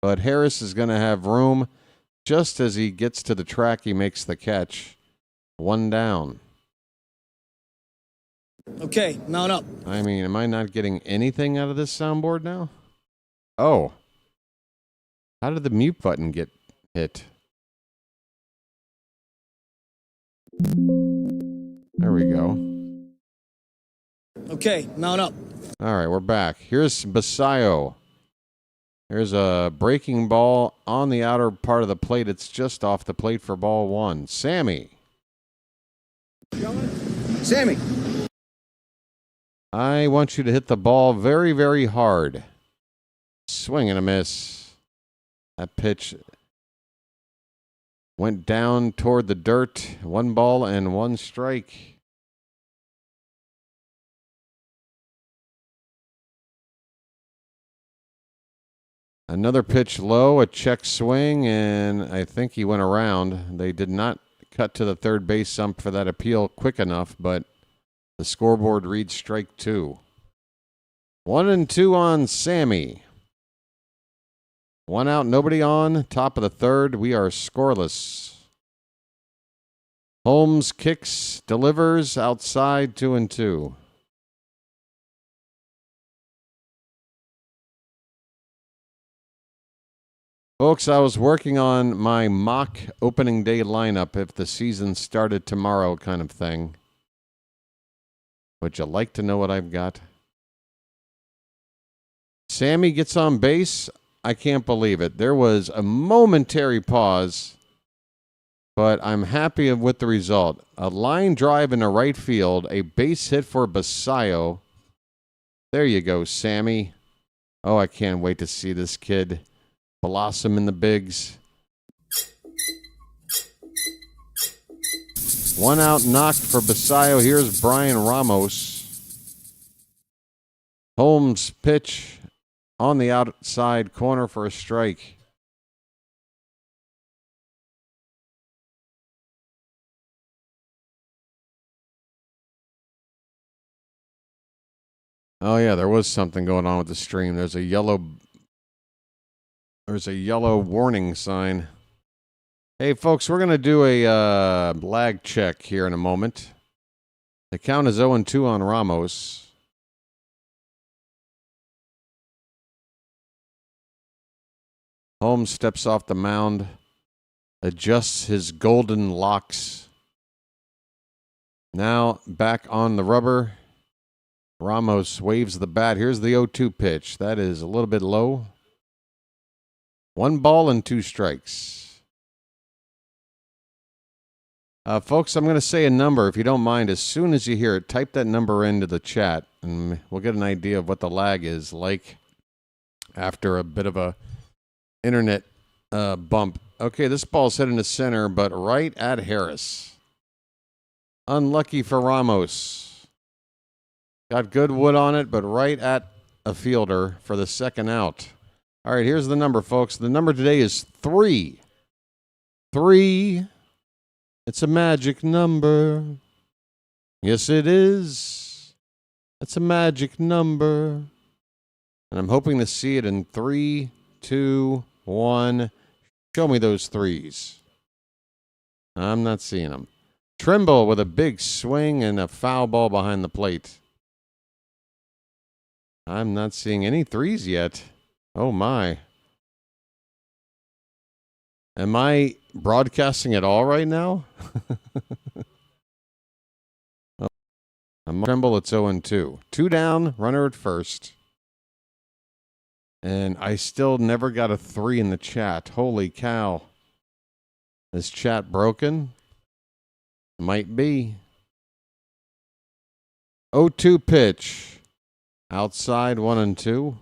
but Harris is going to have room. Just as he gets to the track, he makes the catch. One down. Okay, mount up. I mean, am I not getting anything out of this soundboard now? Oh. How did the mute button get hit? There we go. Okay, mount up. All right, we're back. Here's Basayo. Here's a breaking ball on the outer part of the plate. It's just off the plate for ball one. Sammy. Sammy. I want you to hit the ball very, very hard. Swing and a miss. That pitch went down toward the dirt. 1 ball and 1 strike. Another pitch low, a check swing, and I think he went around. They did not cut to the third base stump for that appeal quick enough, but the scoreboard reads strike 2. 1-2 on Sammy. 1 out, nobody on. Top of the third, we are scoreless. Holmes kicks, delivers, outside, 2-2. Folks, I was working on my mock opening day lineup if the season started tomorrow kind of thing. Would you like to know what I've got? Sammy gets on base. I can't believe it. There was a momentary pause, but I'm happy with the result. A line drive into right field, a base hit for Basayo. There you go, Sammy. Oh, I can't wait to see this kid blossom in the bigs. 1 out knocked for Basayo. Here's Brian Ramos. Holmes pitch on the outside corner for a strike. Oh yeah, there was something going on with the stream. There's a yellow warning sign. Hey, folks, we're going to do a lag check here in a moment. The count is 0-2 on Ramos. Holmes steps off the mound, adjusts his golden locks. Now back on the rubber. Ramos waves the bat. Here's the 0-2 pitch. That is a little bit low. 1 ball and 2 strikes. Folks, I'm going to say a number, if you don't mind. As soon as you hear it, type that number into the chat, and we'll get an idea of what the lag is like after a bit of a internet bump. Okay, this ball's hit into center, but right at Harris. Unlucky for Ramos. Got good wood on it, but right at a fielder for the second out. All right, here's the number, folks. The number today is 3. 3. It's a magic number. Yes, it is. It's a magic number. And I'm hoping to see it in 3, 2, 1. Show me those 3s. I'm not seeing them. Trimble with a big swing and a foul ball behind the plate. I'm not seeing any 3s yet. Oh, my. Am I broadcasting at all right now? Oh, I'm Tremble, it's 0-2. 2 down, runner at first. And I still never got a 3 in the chat. Holy cow. Is chat broken? Might be. 0-2 pitch. Outside 1-2.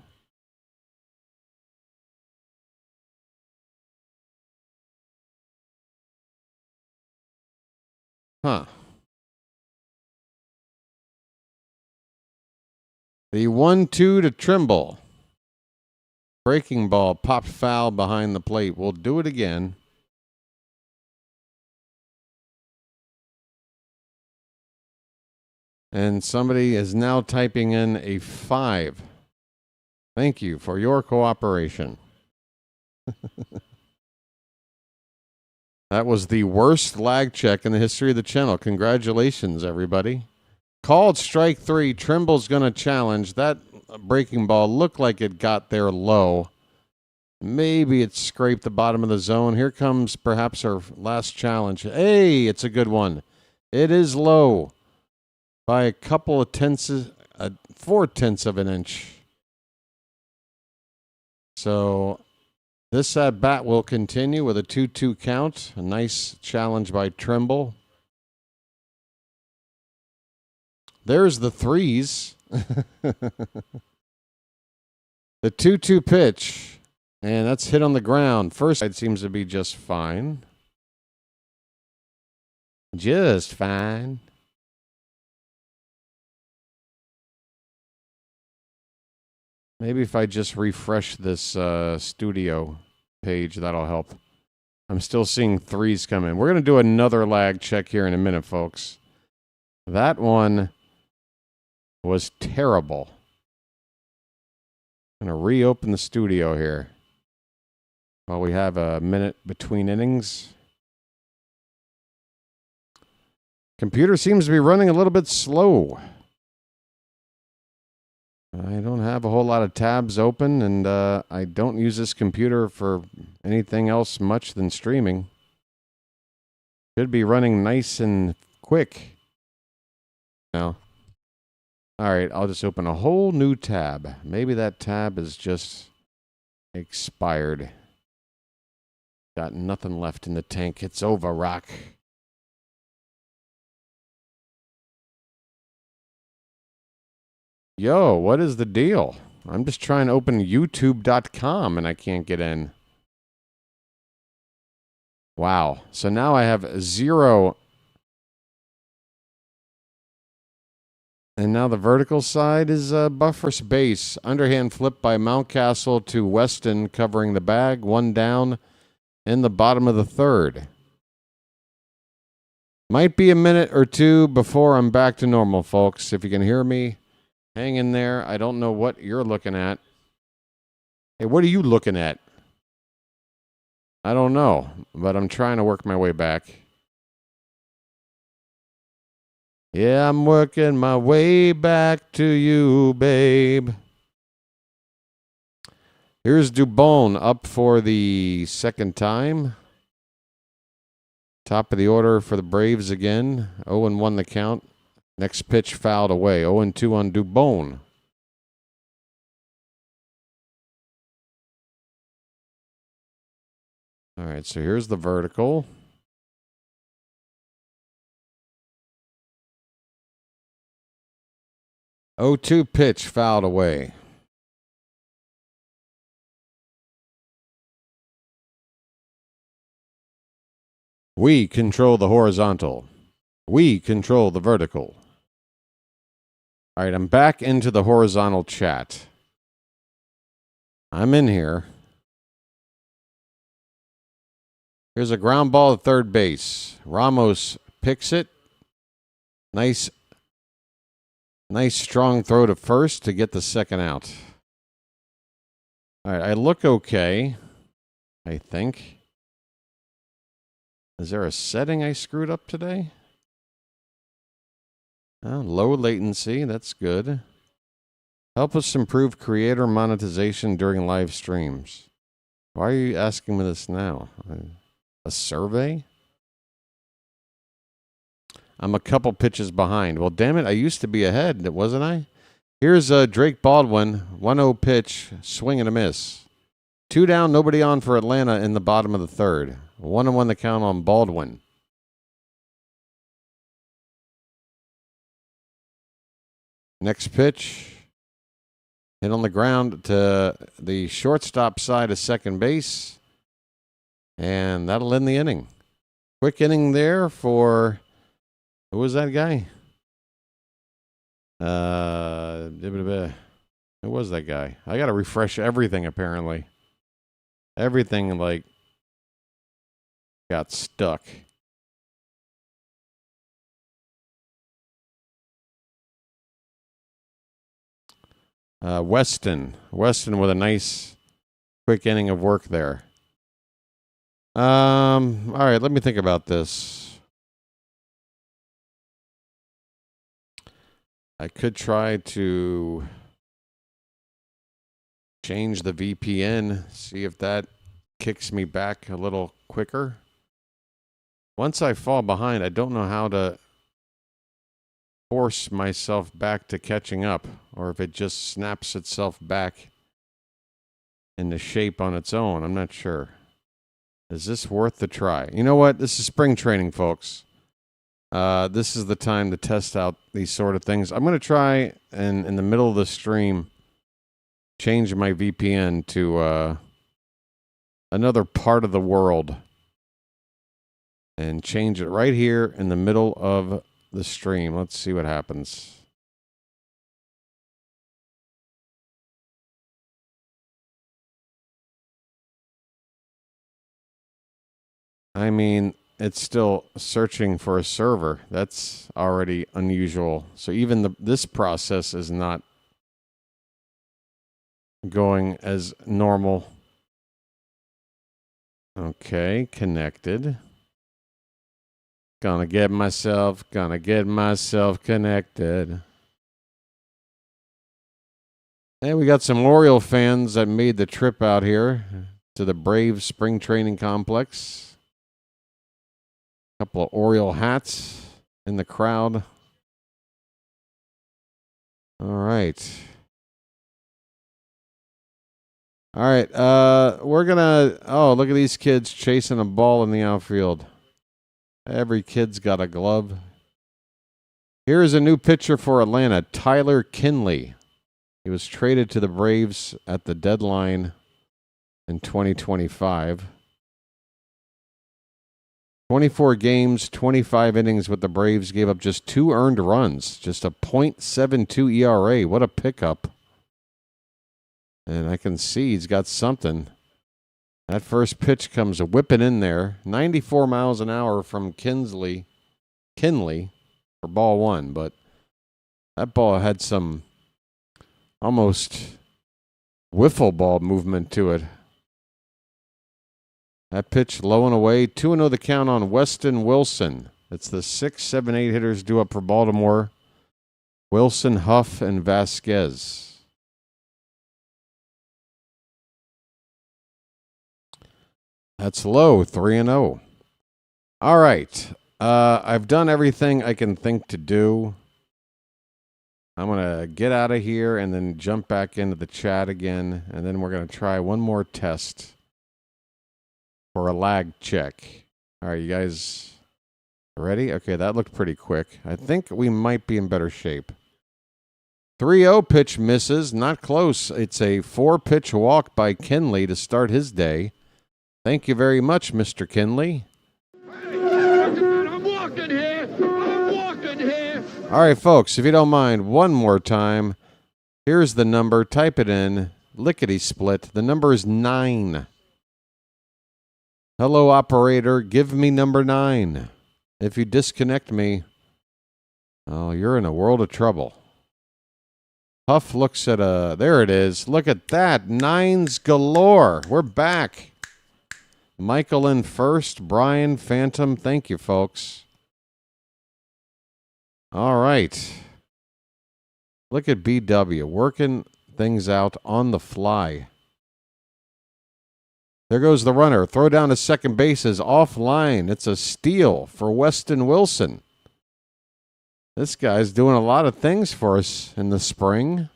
Huh. The 1-2 to Trimble. Breaking ball popped foul behind the plate. We'll do it again. And somebody is now typing in a 5. Thank you for your cooperation. That was the worst lag check in the history of the channel. Congratulations, everybody. Called strike 3. Trimble's going to challenge. That breaking ball looked like it got there low. Maybe it scraped the bottom of the zone. Here comes perhaps our last challenge. Hey, it's a good one. It is low by a couple of 4/10 of an inch. So this at bat will continue with a 2-2 count. A nice challenge by Trimble. There's the 3s. The 2-2 pitch. And that's hit on the ground. First side seems to be just fine. Just fine. Maybe if I just refresh this studio page, that'll help. I'm still seeing 3s come in. We're going to do another lag check here in a minute, folks. That one was terrible. I'm going to reopen the studio here while we have a minute between innings. Computer seems to be running a little bit slow. I don't have a whole lot of tabs open, and I don't use this computer for anything else much than streaming. Should be running nice and quick now. All right, I'll just open a whole new tab. Maybe that tab is just expired. Got nothing left in the tank. It's over, Rock. Yo, what is the deal? I'm just trying to open youtube.com and I can't get in. Wow. So now I have 0. And now the vertical side is buffer space. Underhand flip by Mountcastle to Weston covering the bag. 1 down in the bottom of the 3rd. Might be a minute or 2 before I'm back to normal, folks. If you can hear me, hang in there. I don't know what you're looking at. Hey, what are you looking at? I don't know, but I'm trying to work my way back. Yeah, I'm working my way back to you, babe. Here's Dubon up for the 2nd time. Top of the order for the Braves again. 0-1 the count. Next pitch fouled away. 0-2 on Dubon. All right, so here's the vertical. Oh, 2 pitch fouled away. We control the horizontal. We control the vertical. All right, I'm back into the horizontal chat. I'm in here. Here's a ground ball at third base. Ramos picks it. Nice strong throw to first to get the 2nd out. All right, I look okay, I think. Is there a setting I screwed up today? Oh, low latency, that's good. Help us improve creator monetization during live streams. Why are you asking me this now? A survey? I'm a couple pitches behind. Well, damn it, I used to be ahead, wasn't I? Here's Drake Baldwin, 1-0 pitch, swing and a miss. 2 down, nobody on for Atlanta in the bottom of the third. 1-1 the count on Baldwin. Next pitch, hit on the ground to the shortstop side of second base, and that'll end the inning. Quick inning there for, who was that guy? Who was that guy? I got to refresh everything, apparently. Everything, like, got stuck. Weston with a nice quick inning of work there. All right, let me think about this. I could try to change the VPN, see if that kicks me back a little quicker. Once I fall behind, I don't know how to force myself back to catching up, or if it just snaps itself back into shape on its own. I'm not sure. Is this worth the try? You know what? This is spring training, folks. This is the time to test out these sort of things. I'm going to try, and in the middle of the stream, change my VPN to another part of the world and change it right here in the middle of the stream. Let's see what happens. I mean, it's still searching for a server. That's already unusual. So even this process is not going as normal. Okay, connected. Gonna get myself connected. Hey, we got some Oriole fans that made the trip out here to the Braves spring training complex. A couple of Oriole hats in the crowd. All right. All right, we're gonna, oh, look at these kids chasing a ball in the outfield. Every kid's got a glove. Here's a new pitcher for Atlanta, Tyler Kinley. He was traded to the Braves at the deadline in 2025. 24 games, 25 innings with the Braves, gave up just 2 earned runs, just a .72 ERA. What a pickup. And I can see he's got something. That first pitch comes whipping in there. 94 miles an hour from Kinley for ball 1. But that ball had some almost wiffle ball movement to it. That pitch low and away. 2-0 the count on Weston Wilson. It's the 6, 7, 8 hitters due up for Baltimore. Wilson, Huff, and Vasquez. That's low, 3-0. All right. I've done everything I can think to do. I'm going to get out of here and then jump back into the chat again. And then we're going to try one more test for a lag check. All right, you guys ready? Okay, that looked pretty quick. I think we might be in better shape. 3-0 pitch misses. Not close. It's a 4-pitch walk by Kinley to start his day. Thank you very much, Mr. Kinley. I'm walking here. All right, folks, if you don't mind, one more time. Here's the number. Type it in. Lickety-split. The number is 9. Hello, operator. Give me number 9. If you disconnect me, oh, you're in a world of trouble. Huff looks at there it is. Look at that. 9s galore. We're back. Michael in first. Brian, Phantom. Thank you, folks. All right. Look at BW working things out on the fly. There goes the runner. Throw down to second base is offline. It's a steal for Weston Wilson. This guy's doing a lot of things for us in the spring.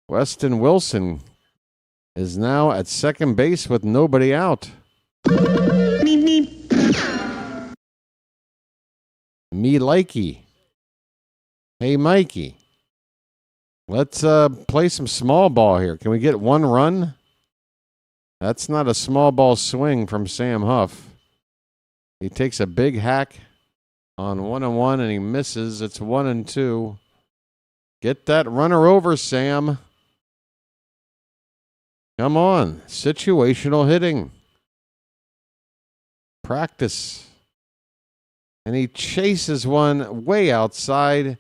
Weston Wilson is now at second base with nobody out. Me likey. Hey, Mikey. Let's play some small ball here. Can we get one run? That's not a small ball swing from Sam Huff. He takes a big hack on 1-1 and he misses. It's 1-2. Get that runner over, Sam. Come on. Situational hitting. Practice. And he chases one way outside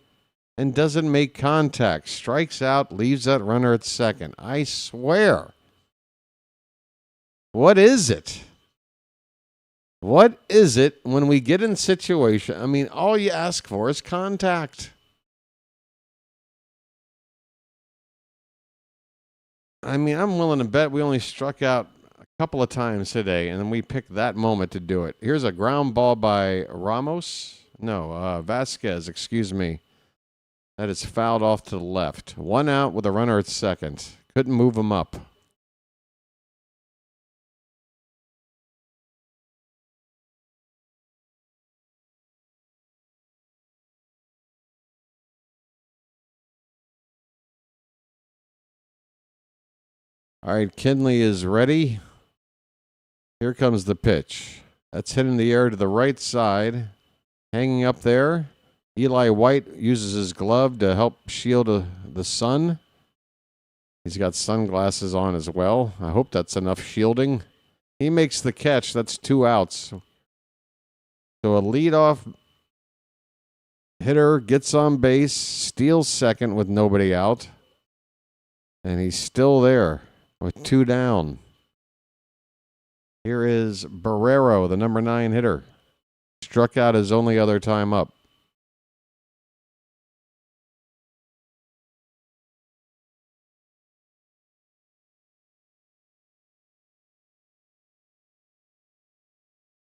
and doesn't make contact. Strikes out, leaves that runner at second. I swear. What is it? What is it when we get in situation? I mean, all you ask for is contact. I mean, I'm willing to bet we only struck out a couple of times today, and then we picked that moment to do it. Here's a ground ball by Vasquez, excuse me. That is fouled off to the left. One out with a runner at second. Couldn't move him up. All right, Kinley is ready. Here comes the pitch. That's hit in the air to the right side. Hanging up there. Eli White uses his glove to help shield the sun. He's got sunglasses on as well. I hope that's enough shielding. He makes the catch. That's 2 outs. So a leadoff hitter gets on base, steals second with nobody out. And he's still there with 2 down. Here is Barrero, the number 9 hitter. Struck out his only other time up.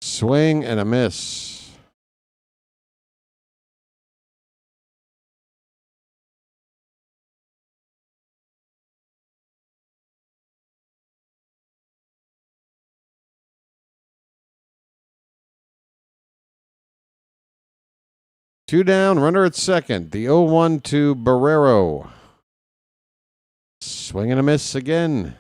Swing and a miss. Two down, runner at second. The 0-1 to Barrero. Swing and a miss again.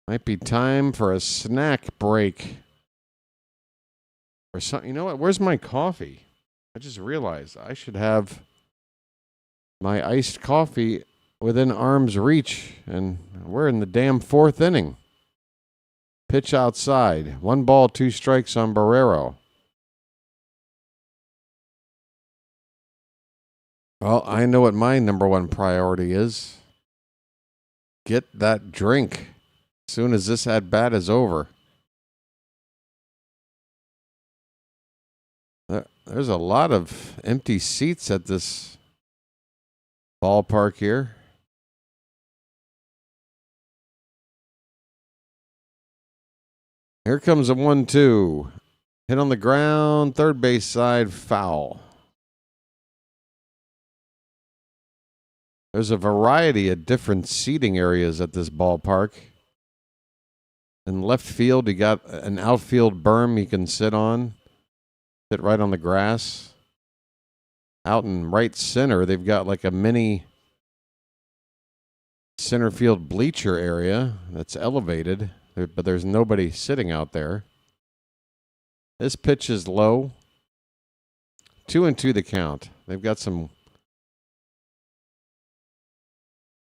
Might be time for a snack break. Or something. You know what? Where's my coffee? I just realized I should have my iced coffee within arm's reach. And we're in the damn 4th inning. Pitch outside. 1 ball, 2 strikes on Barrero. Well, I know what my number 1 priority is. Get that drink as soon as this at-bat is over. There's a lot of empty seats at this ballpark here. Here comes a 1-2. Hit on the ground, third base side, foul. There's a variety of different seating areas at this ballpark. In left field, you got an outfield berm you can sit on. Sit right on the grass. Out in right center, they've got like a mini center field bleacher area that's elevated, but there's nobody sitting out there. This pitch is low. 2-2 the count. They've got some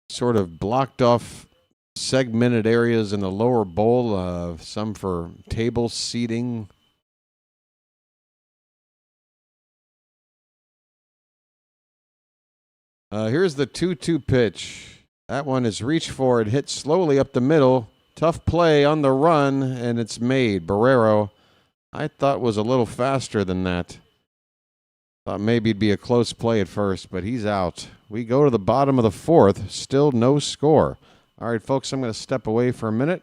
sort of blocked off segmented areas in the lower bowl, some for table seating. Here's the 2-2 pitch. That one is reached for. It hits slowly up the middle. Tough play on the run, and it's made. Barrero, I thought, was a little faster than that. Thought maybe it'd be a close play at first, but he's out. We go to the bottom of the fourth. Still no score. All right, folks, I'm going to step away for a minute.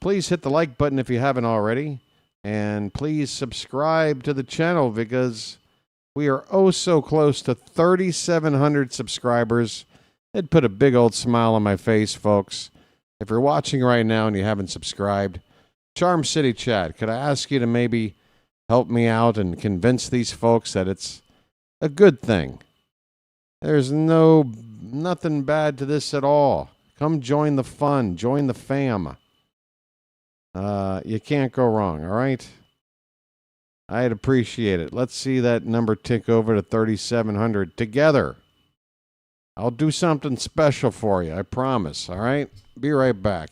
Please hit the like button if you haven't already. And please subscribe to the channel because we are oh so close to 3,700 subscribers. It'd put a big old smile on my face, folks. If you're watching right now and you haven't subscribed, Charm City Chat, could I ask you to maybe help me out and convince these folks that it's a good thing? There's nothing bad to this at all. Come join the fun. Join the fam. You can't go wrong, all right? I'd appreciate it. Let's see that number tick over to 3,700 together. I'll do something special for you, I promise, all right? Be right back.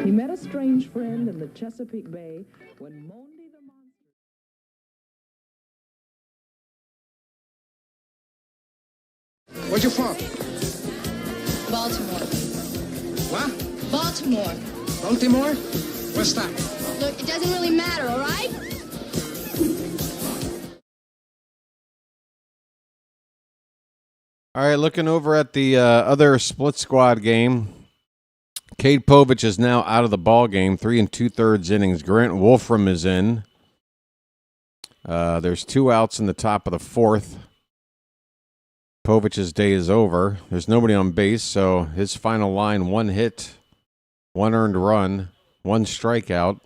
He met a strange friend in the Chesapeake Bay when Monday the Monster... Where's your from? Baltimore. What? Baltimore. Baltimore? Where's that? Look, it doesn't really matter, all right? All right, looking over at the other split squad game. Cade Povich is now out of the ball game. 3 2/3 innings. Grant Wolfram is in. There's 2 outs in the top of the fourth. Povich's day is over. There's nobody on base, so his final line: 1 hit, 1 earned run, 1 strikeout.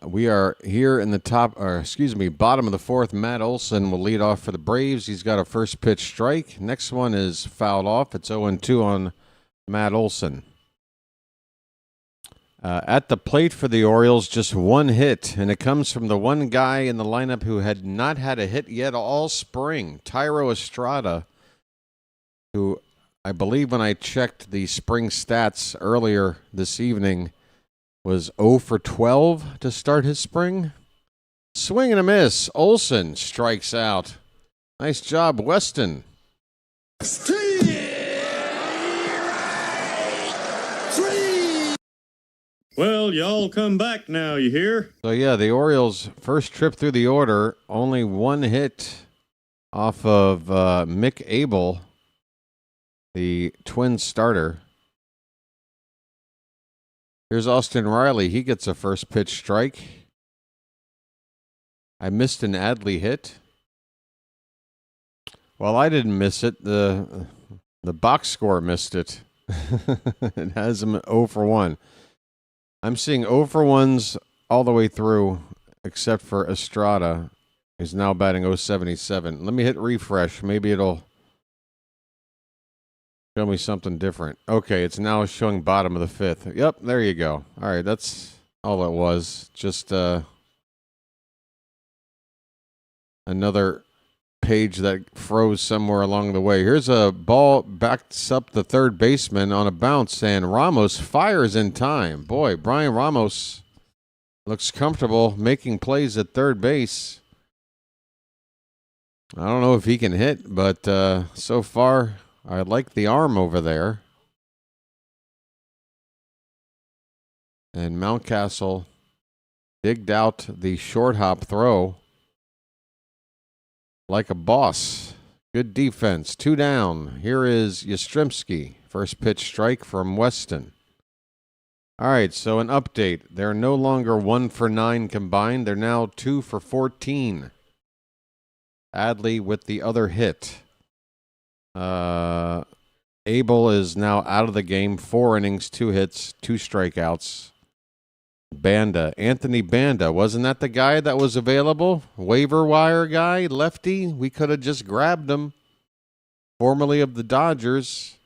We are here in the bottom of the fourth. Matt Olson will lead off for the Braves. He's got a first pitch strike. Next one is fouled off. It's 0-2 on Matt Olson. At the plate for the Orioles, just 1 hit, and it comes from the one guy in the lineup who had not had a hit yet all spring, Tyro Estrada, who I believe when I checked the spring stats earlier this evening was 0 for 12 to start his spring. Swing and a miss. Olson strikes out. Nice job, Weston. Well, y'all come back now, you hear? So, yeah, the Orioles' first trip through the order, only 1 hit off of Mick Abel, the Twins starter. Here's Austin Riley. He gets a first pitch strike. I missed an Adley hit. Well, I didn't miss it. The box score missed it. It has him 0 for 1. I'm seeing 0 for 1s all the way through, except for Estrada, who's now batting 077. Let me hit refresh. Maybe it'll show me something different. Okay, it's now showing bottom of the fifth. Yep, there you go. All right, that's all it was. Just another page that froze somewhere along the way. Here's a ball, backs up the third baseman on a bounce, and Ramos fires in time. Boy, Brian Ramos looks comfortable making plays at third base. I don't know if he can hit, but so far I like the arm over there. And Mountcastle digged out the short hop throw like a boss. Good defense. 2 down. Here is Yastrzemski. First pitch strike from Weston. All right, so an update. They're no longer 1 for 9 combined. They're now 2 for 14. Adley with the other hit. Abel is now out of the game. 4 innings, 2 hits, 2 strikeouts. Banda, Anthony Banda, wasn't that the guy that was available? Waiver wire guy, lefty. We could have just grabbed him. Formerly of the Dodgers.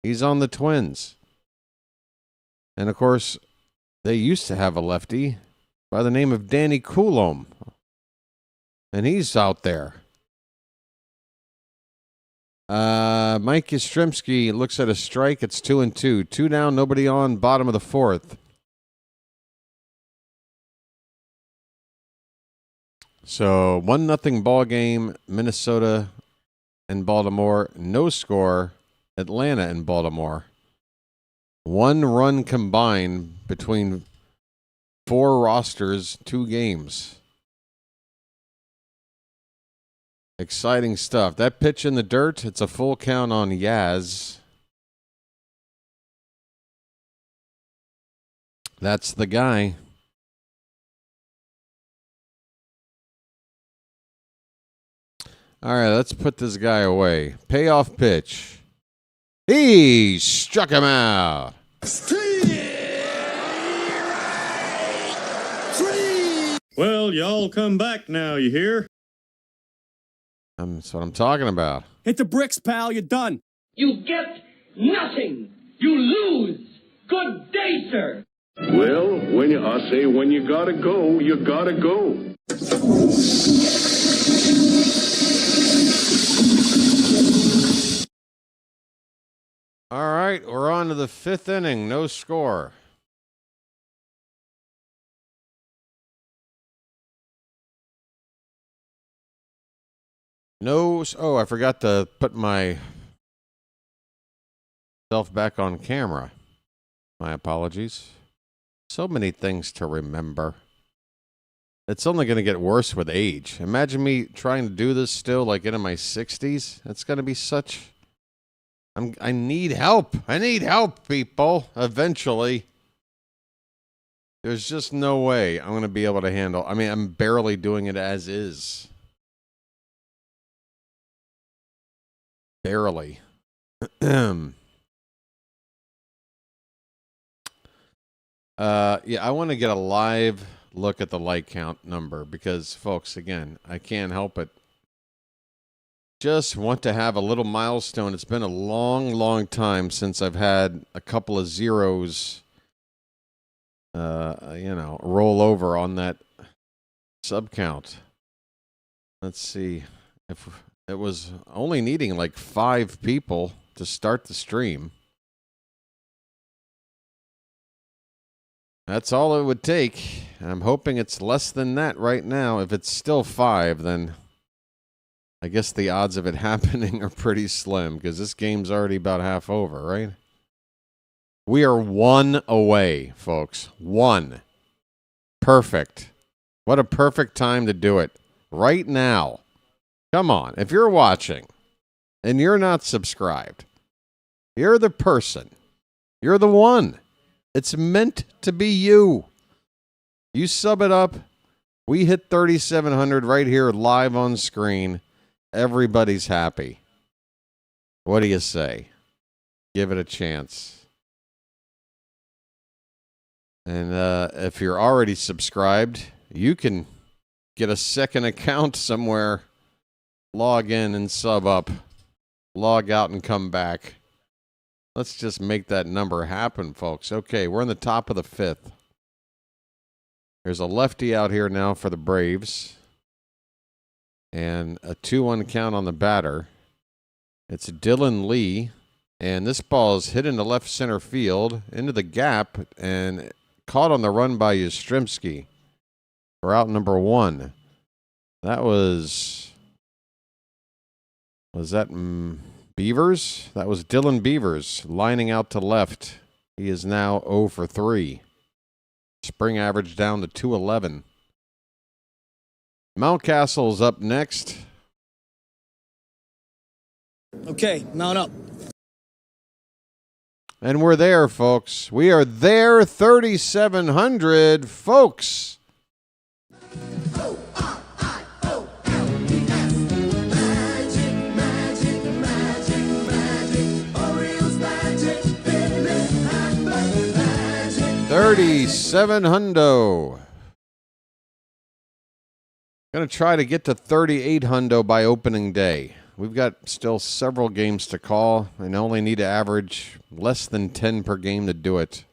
He's on the Twins. And of course, they used to have a lefty by the name of Danny Coulombe. And he's out there. Mike Yastrzemski looks at a strike. It's 2-2. 2 down, nobody on, bottom of the fourth. So 1-0 ball game, Minnesota and Baltimore. No score, Atlanta and Baltimore. 1 run combined between 4 rosters, 2 games. Exciting stuff. That pitch in the dirt, it's a full count on Yaz. That's the guy. All right, let's put this guy away. Payoff pitch. He struck him out. Well, y'all come back now, you hear? That's what I'm talking about. Hit the bricks, pal. You're done. You get nothing. You lose. Good day, sir. Well, I say when you gotta go, you gotta go. All right, we're on to the 5th inning. No score. Oh, I forgot to put myself back on camera. My apologies. So many things to remember. It's only going to get worse with age. Imagine me trying to do this still, like into my 60s. It's going to be such... I need help. I need help, people. Eventually. There's just no way I'm going to be able to handle... I mean, I'm barely doing it as is. Barely. Yeah, I want to get a live look at the light count number because, folks, again, I can't help it. Just want to have a little milestone. It's been a long, long time since I've had a couple of zeros, roll over on that sub count. Let's see if it was only needing like 5 people to start the stream. That's all it would take. I'm hoping it's less than that right now. If it's still 5, then I guess the odds of it happening are pretty slim because this game's already about half over, right? We are 1 away, folks. 1. Perfect. What a perfect time to do it. Right now. Come on. If you're watching and you're not subscribed, you're the person. You're the one. It's meant to be you. You sub it up. We hit 3,700 right here live on screen. Everybody's happy. What do you say? Give it a chance. And if you're already subscribed, you can get a second account somewhere. Log in and sub up. Log out and come back. Let's just make that number happen, folks. Okay, we're in the top of the 5th. There's a lefty out here now for the Braves. And a 2-1 count on the batter. It's Dylan Lee. And this ball is hit into left center field, into the gap, and caught on the run by Yastrzemski. We're out number 1. That was that Beavers? That was Dylan Beavers lining out to left. He is now 0 for 3. Spring average down to 211. Mountcastle's up next. Okay, mount up. And we're there, folks. We are there, 3,700, folks. $3,700. Going to try to get to 3,800 by opening day. We've got still several games to call and only need to average less than 10 per game to do it.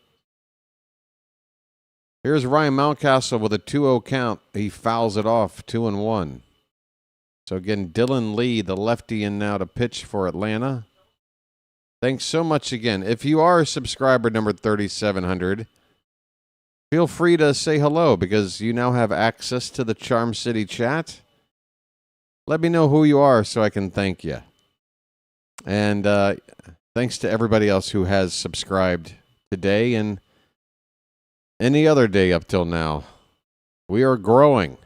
Here's Ryan Mountcastle with a 2-0 count. He fouls it off, 2-1. So again, Dylan Lee, the lefty, in now to pitch for Atlanta. Thanks so much again. If you are subscriber number 3700, feel free to say hello because you now have access to the Charm City chat. Let me know who you are so I can thank you. And thanks to everybody else who has subscribed today and any other day up till now. We are growing.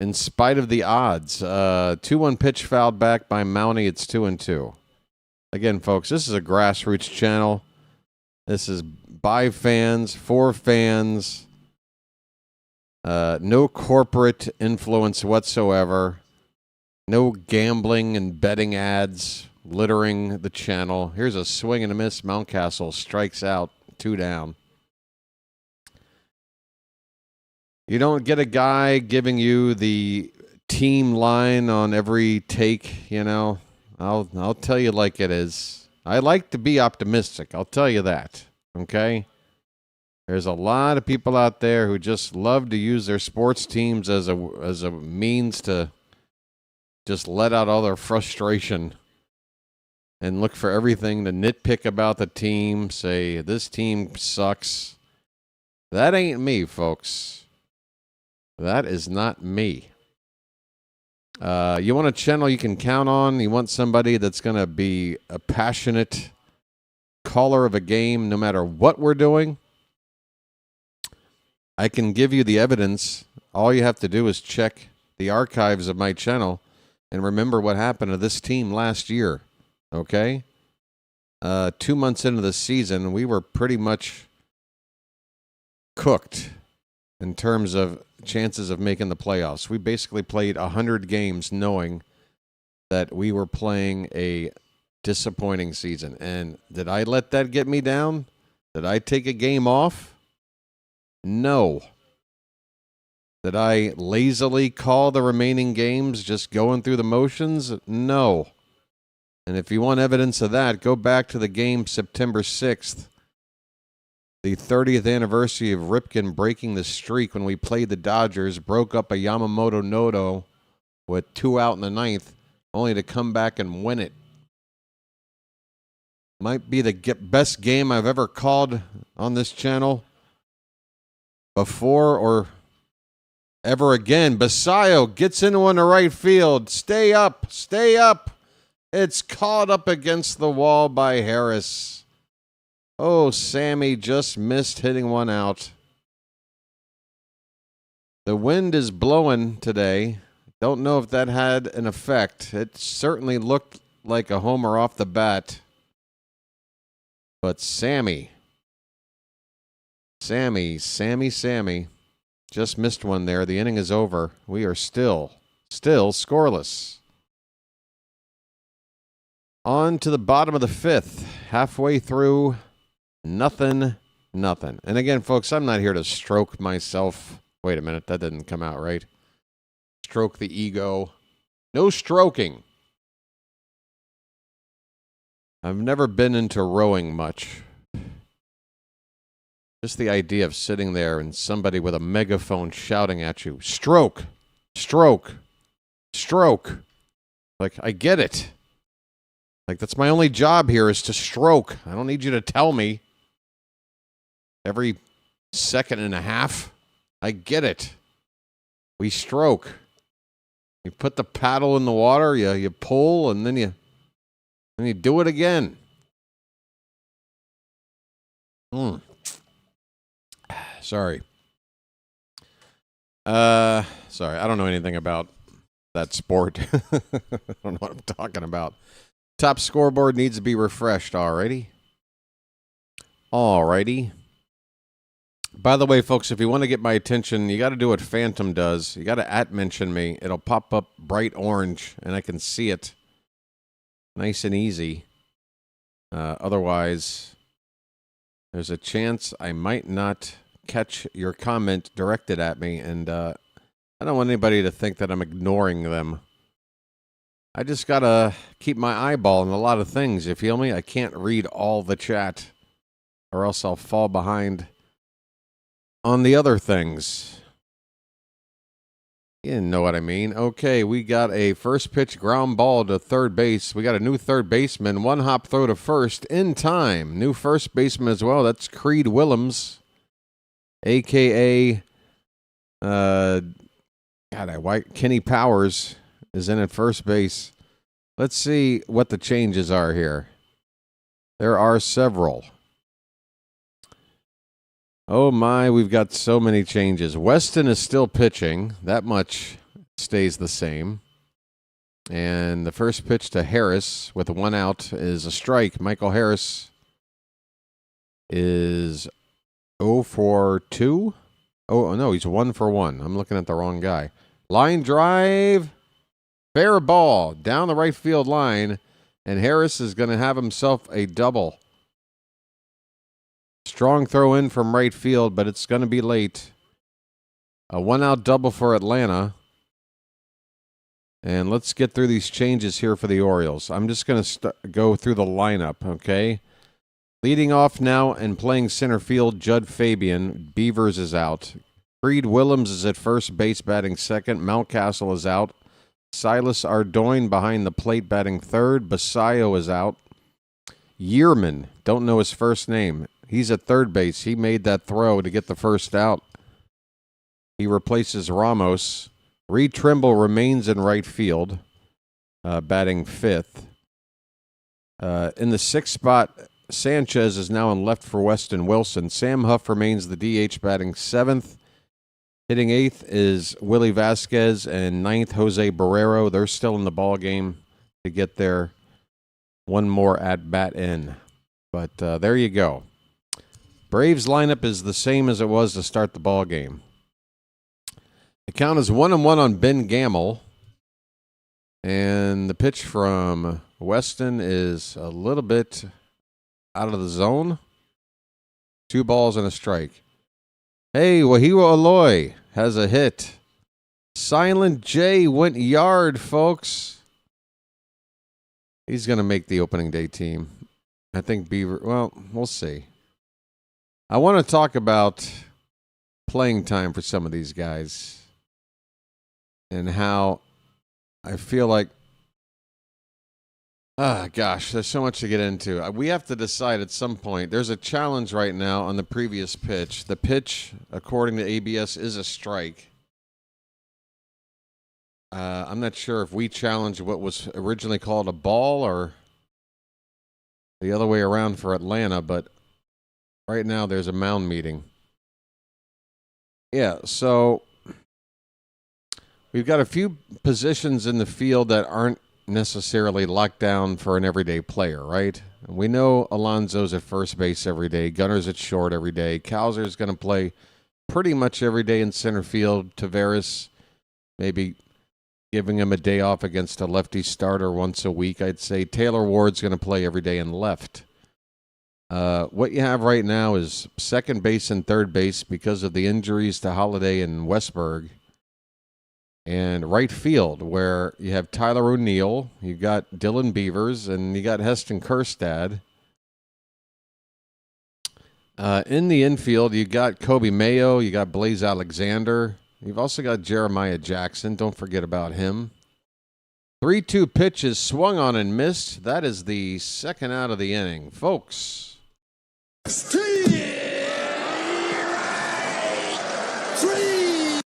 In spite of the odds, 2-1 pitch fouled back by Mountie. It's 2-2. Again, folks, this is a grassroots channel. This is by fans, for fans. No corporate influence whatsoever. No gambling and betting ads littering the channel. Here's a swing and a miss. Mountcastle strikes out, 2 down. You don't get a guy giving you the team line on every take, you know. I'll tell you like it is. I like to be optimistic. I'll tell you that. Okay? There's a lot of people out there who just love to use their sports teams as a means to just let out all their frustration and look for everything to nitpick about the team, say this team sucks. That ain't me, folks. That is not me. You want a channel you can count on. You want somebody that's going to be a passionate caller of a game no matter what we're doing. I can give you the evidence. All you have to do is check the archives of my channel and remember what happened to this team last year. Okay? 2 months into the season, we were pretty much cooked in terms of chances of making the playoffs. We basically played 100 games knowing that we were playing a disappointing season. And did I let that get me down? Did I take a game off? No. Did I lazily call the remaining games just going through the motions? No. And if you want evidence of that, go back to the game September 6th. The 30th anniversary of Ripken breaking the streak when we played the Dodgers, broke up a Yamamoto Noto with 2 out in the 9th, only to come back and win it. Might be the best game I've ever called on this channel before or ever again. Basayo gets into one to right field. Stay up, stay up. It's caught up against the wall by Harris. Oh, Sammy just missed hitting one out. The wind is blowing today. Don't know if that had an effect. It certainly looked like a homer off the bat. But Sammy just missed one there. The inning is over. We are still scoreless. On to the bottom of the 5th. Halfway through. Nothing. And again, folks, I'm not here to stroke myself. Wait a minute, that didn't come out right. Stroke the ego. No stroking. I've never been into rowing much. Just the idea of sitting there and somebody with a megaphone shouting at you, stroke, stroke, stroke. Like, I get it. Like, that's my only job here is to stroke. I don't need you to tell me. Every second and a half. I get it. We stroke. You put the paddle in the water, you pull, and then you do it again. Sorry. Sorry, I don't know anything about that sport. I don't know what I'm talking about. Top scoreboard needs to be refreshed, alrighty? Alrighty. By the way, folks, if you want to get my attention, you got to do what Phantom does. You got to @mention me. It'll pop up bright orange, and I can see it. Nice and easy. Otherwise, there's a chance I might not catch your comment directed at me, and I don't want anybody to think that I'm ignoring them. I just got to keep my eyeball on a lot of things, you feel me? I can't read all the chat, or else I'll fall behind on the other things. You didn't know what I mean. Okay, we got a first pitch ground ball to third base. We got a new third baseman. One hop throw to first in time. New first baseman as well. That's Creed Willems, a.k.a. Kenny Powers is in at first base. Let's see what the changes are here. There are several. Oh my, we've got so many changes. Weston is still pitching. That much stays the same. And the first pitch to Harris with 1 out is a strike. Michael Harris is 0 for 2. Oh, no, he's 1 for 1. I'm looking at the wrong guy. Line drive. Fair ball down the right field line. And Harris is going to have himself a double. Strong throw in from right field, but it's going to be late. A 1-out double for Atlanta. And let's get through these changes here for the Orioles. I'm just going to go through the lineup, okay? Leading off now and playing center field, Judd Fabian. Beavers is out. Creed Willems is at first base batting second. Mountcastle is out. Silas Ardoin behind the plate batting third. Basayo is out. Yearman, don't know his first name. He's at third base. He made that throw to get the first out. He replaces Ramos. Reed Trimble remains in right field, batting fifth. In the sixth spot, Sanchez is now in left for Weston Wilson. Sam Huff remains the DH, batting seventh. Hitting eighth is Willie Vasquez, and ninth, Jose Barrero. They're still in the ball game to get their one more at-bat in. But there you go. Braves lineup is the same as it was to start the ball game. The count is 1-1 on Ben Gamel. And the pitch from Weston is a little bit out of the zone. 2 balls and a strike. Hey, Wahiwa Aloy has a hit. Silent J went yard, folks. He's going to make the opening day team. I think Beaver, well, we'll see. I want to talk about playing time for some of these guys and how I feel like, gosh, there's so much to get into. We have to decide at some point. There's a challenge right now on the previous pitch. The pitch, according to ABS, is a strike. I'm not sure if we challenge what was originally called a ball or the other way around for Atlanta, but right now there's a mound meeting. Yeah, so we've got a few positions in the field that aren't necessarily locked down for an everyday player, right? We know Alonso's at first base every day. Gunner's at short every day. Cowser's going to play pretty much every day in center field. Taveras maybe giving him a day off against a lefty starter once a week, I'd say. Taylor Ward's going to play every day in left. What you have right now is second base and third base because of the injuries to Holiday and Westberg. And right field, where you have Tyler O'Neill, you got Dylan Beavers, and you got Heston Kjerstad. In the infield, you got Kobe Mayo, you got Blaze Alexander. You've also got Jeremiah Jackson. Don't forget about him. 3-2 pitches swung on and missed. That is the second out of the inning. Folks.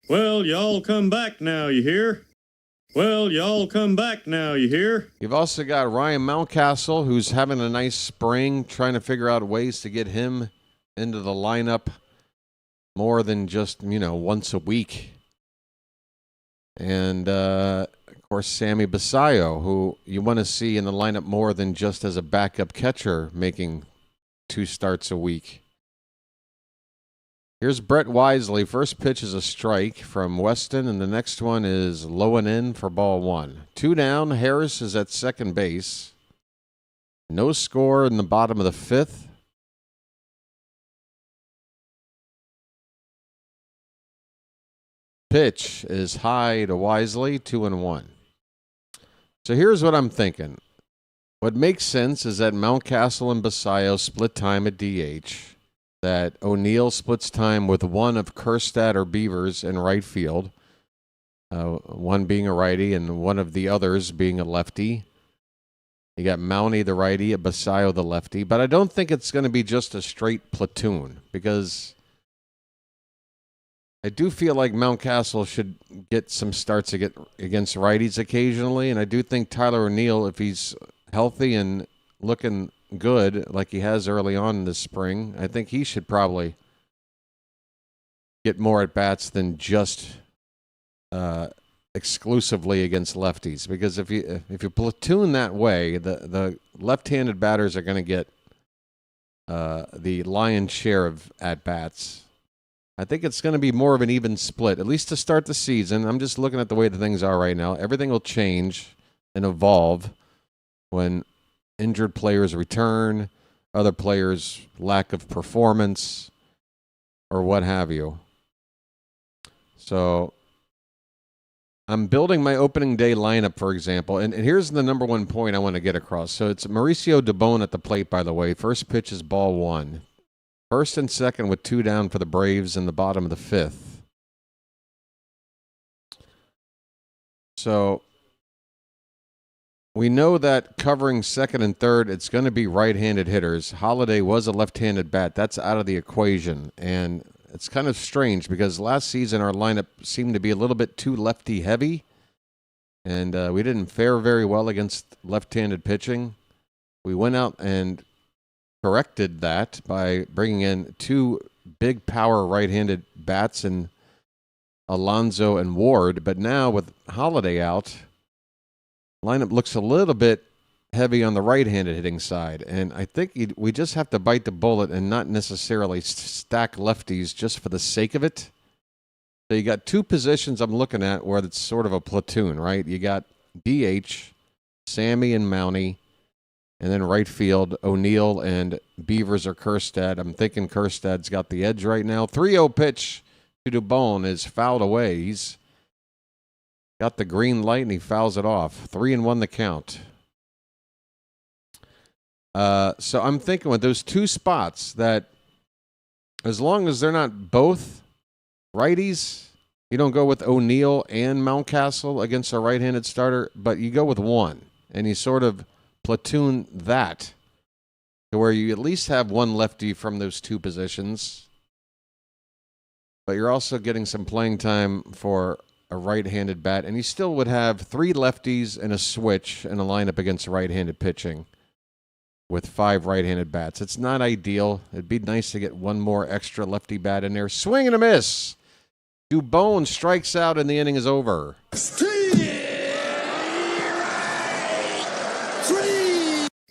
Well, y'all come back now, you hear? Well, y'all come back now, you hear? You've also got Ryan Mountcastle, who's having a nice spring, trying to figure out ways to get him into the lineup more than just, once a week. And, of course, Sammy Basayo, who you want to see in the lineup more than just as a backup catcher making 2 starts a week. Here's Brett Wisely. First pitch is a strike from Weston, and the next one is low and in for ball 1. 2 down. Harris is at second base. No score in the bottom of the 5th. Pitch is high to Wisely, 2-1. So here's what I'm thinking. What makes sense is that Mountcastle and Basayo split time at DH. That O'Neill splits time with one of Kjerstad or Beavers in right field. one being a righty and one of the others being a lefty. You got Mounty the righty, Basayo the lefty. But I don't think it's going to be just a straight platoon because I do feel like Mountcastle should get some starts against righties occasionally. And I do think Tyler O'Neill, if he's healthy and looking good like he has early on this spring, I think he should probably get more at-bats than just exclusively against lefties, because if you platoon that way, the left-handed batters are going to get the lion's share of at-bats. I think it's going to be more of an even split, at least to start the season. I'm just looking at the way the things are right now. Everything will change and evolve when injured players return, other players' lack of performance, or what have you. So I'm building my opening day lineup, for example, and here's the number one point I want to get across. So it's Mauricio Dubon at the plate, by the way. First pitch is ball one. First and second with 2 down for the Braves in the bottom of the 5th. So we know that covering second and third, it's going to be right-handed hitters. Holiday was a left-handed bat. That's out of the equation, and it's kind of strange because last season our lineup seemed to be a little bit too lefty heavy, and we didn't fare very well against left-handed pitching. We went out and corrected that by bringing in 2 big power right-handed bats in Alonso and Ward, but now with Holiday out, lineup looks a little bit heavy on the right-handed hitting side, and I think we just have to bite the bullet and not necessarily stack lefties just for the sake of it. So you got 2 positions I'm looking at where it's sort of a platoon, right? You got DH, Sammy and Mounty, and then right field, O'Neill and Beavers or Kerstad. I'm thinking Kerstad's got the edge right now. 3-0 pitch to Dubon is fouled away. He's got the green light and he fouls it off. 3-1 the count. So I'm thinking with those 2 spots that as long as they're not both righties, you don't go with O'Neill and Mountcastle against a right-handed starter, but you go with one, and you sort of platoon that to where you at least have one lefty from those 2 positions, but you're also getting some playing time for a right-handed bat, and you still would have 3 lefties and a switch in a lineup against right-handed pitching with 5 right-handed bats. It's not ideal. It'd be nice to get one more extra lefty bat in there. Swing and a miss. Dubon strikes out and the inning is over.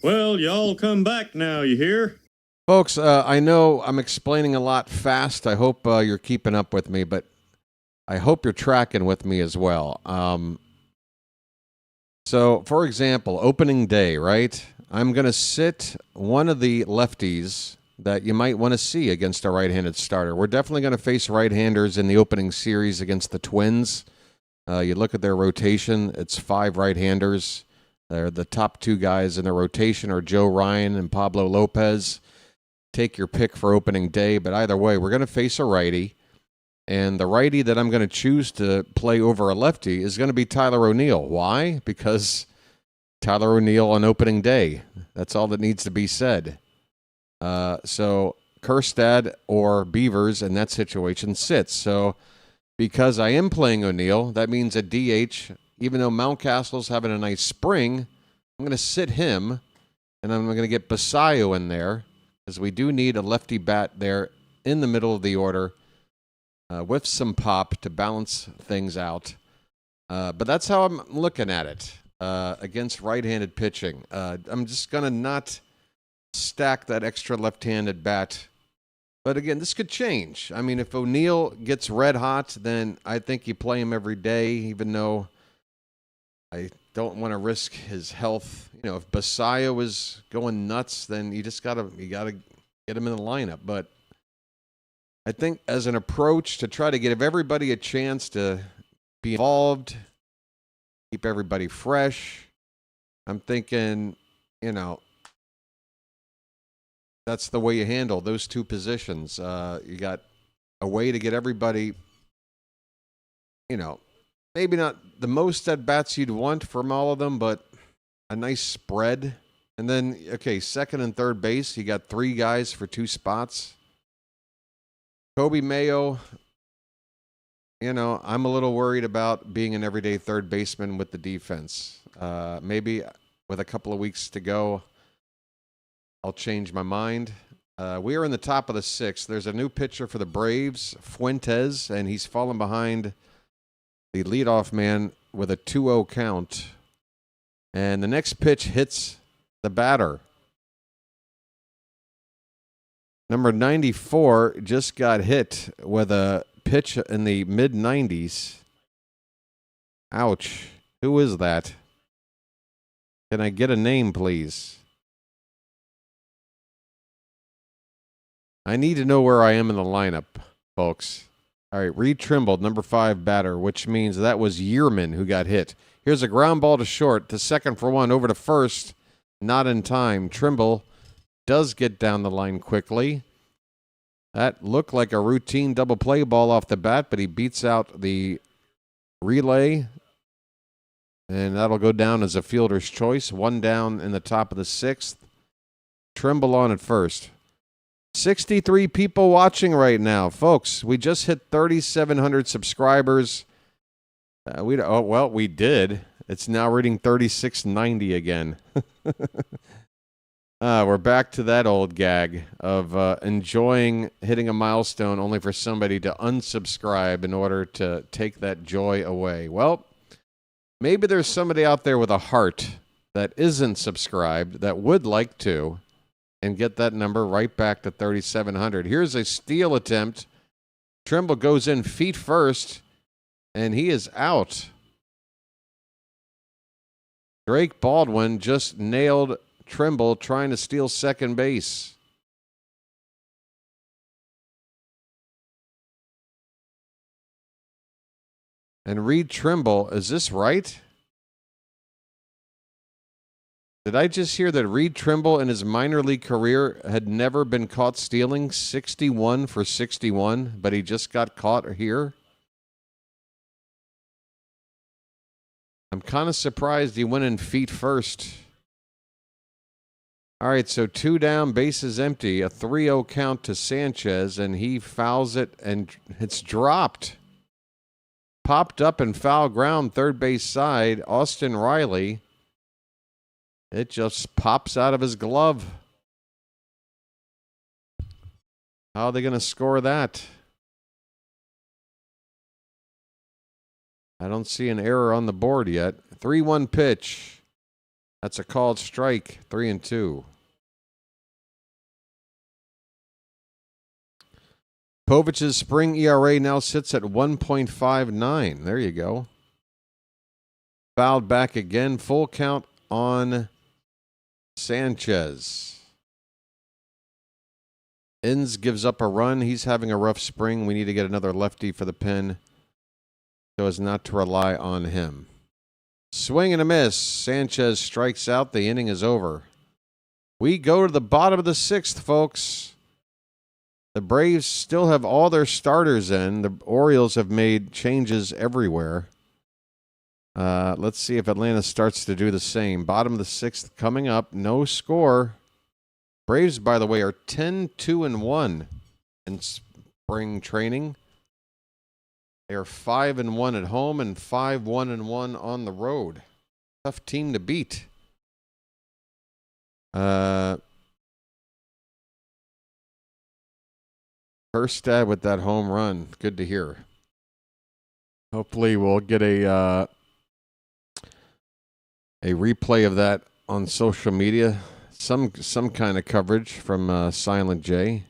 Well, y'all come back now, you hear? Folks, I know I'm explaining a lot fast. I hope you're keeping up with me, but I hope you're tracking with me as well. So, for example, opening day, right? I'm going to sit one of the lefties that you might want to see against a right-handed starter. We're definitely going to face right-handers in the opening series against the Twins. You look at their rotation, it's 5 right-handers. They're the top 2 guys in their rotation are Joe Ryan and Pablo Lopez. Take your pick for opening day, but either way, we're going to face a righty. And the righty that I'm going to choose to play over a lefty is going to be Tyler O'Neill. Why? Because Tyler O'Neill on opening day. That's all that needs to be said. So Kerstad or Beavers in that situation sits. So because I am playing O'Neill, that means at DH, even though Mountcastle's having a nice spring, I'm going to sit him, and I'm going to get Basayo in there, because we do need a lefty bat there in the middle of the order with some pop to balance things out. But that's how I'm looking at it against right-handed pitching. I'm just going to not stack that extra left-handed bat. But again, this could change. I mean, if O'Neill gets red hot, then I think you play him every day, even though I don't want to risk his health. You know, if Basayo is going nuts, then you gotta get him in the lineup. But I think as an approach to try to give everybody a chance to be involved, keep everybody fresh, I'm thinking, that's the way you handle those 2 positions. You got a way to get everybody, maybe not the most at-bats you'd want from all of them, but a nice spread. And then, okay, second and third base, you got 3 guys for 2 spots. Kobe Mayo, I'm a little worried about being an everyday third baseman with the defense. Maybe with a couple of weeks to go, I'll change my mind. We are in the top of the 6th. There's a new pitcher for the Braves, Fuentes, and he's fallen behind the leadoff man with a 2-0 count. And the next pitch hits the batter. Number 94 just got hit with a pitch in the mid-90s. Ouch. Who is that? Can I get a name, please? I need to know where I am in the lineup, folks. All right, Reed Trimble, number 5 batter, which means that was Yearman who got hit. Here's a ground ball to short, to second for 1, over to first. Not in time. Trimble does get down the line quickly. That looked like a routine double play ball off the bat, but he beats out the relay. And that'll go down as a fielder's choice. 1 down in the top of the 6th. Trimble on at first. 63 people watching right now. Folks, we just hit 3,700 subscribers. We did. It's now reading 3,690 again. We're back to that old gag of enjoying hitting a milestone only for somebody to unsubscribe in order to take that joy away. Well, maybe there's somebody out there with a heart that isn't subscribed that would like to and get that number right back to 3,700. Here's a steal attempt. Trimble goes in feet first, and he is out. Drake Baldwin just nailed Trimble trying to steal second base. And Reed Trimble, is this right? Did I just hear that Reed Trimble in his minor league career had never been caught stealing? 61 for 61, but he just got caught here? I'm kind of surprised he went in feet first. All right, so 2 down, bases empty, a 3-0 count to Sanchez, and he fouls it, and it's dropped. Popped up in foul ground, third base side, Austin Riley. It just pops out of his glove. How are they going to score that? I don't see an error on the board yet. 3-1 pitch. That's a called strike. 3-2. Povic's spring ERA now sits at 1.59. There you go. Fouled back again. Full count on Sanchez. Inns gives up a run. He's having a rough spring. We need to get another lefty for the pin so as not to rely on him. Swing and a miss. Sanchez strikes out. The inning is over. We go to the bottom of the 6th, folks. The Braves still have all their starters in. The Orioles have made changes everywhere. Let's see if Atlanta starts to do the same. Bottom of the 6th coming up. No score. Braves, by the way, are 10-2-1 in spring training. They are 5-1 at home and 5-1-1 on the road. Tough team to beat. Herstad with that home run. Good to hear. Hopefully we'll get a replay of that on social media. Some kind of coverage from Silent J.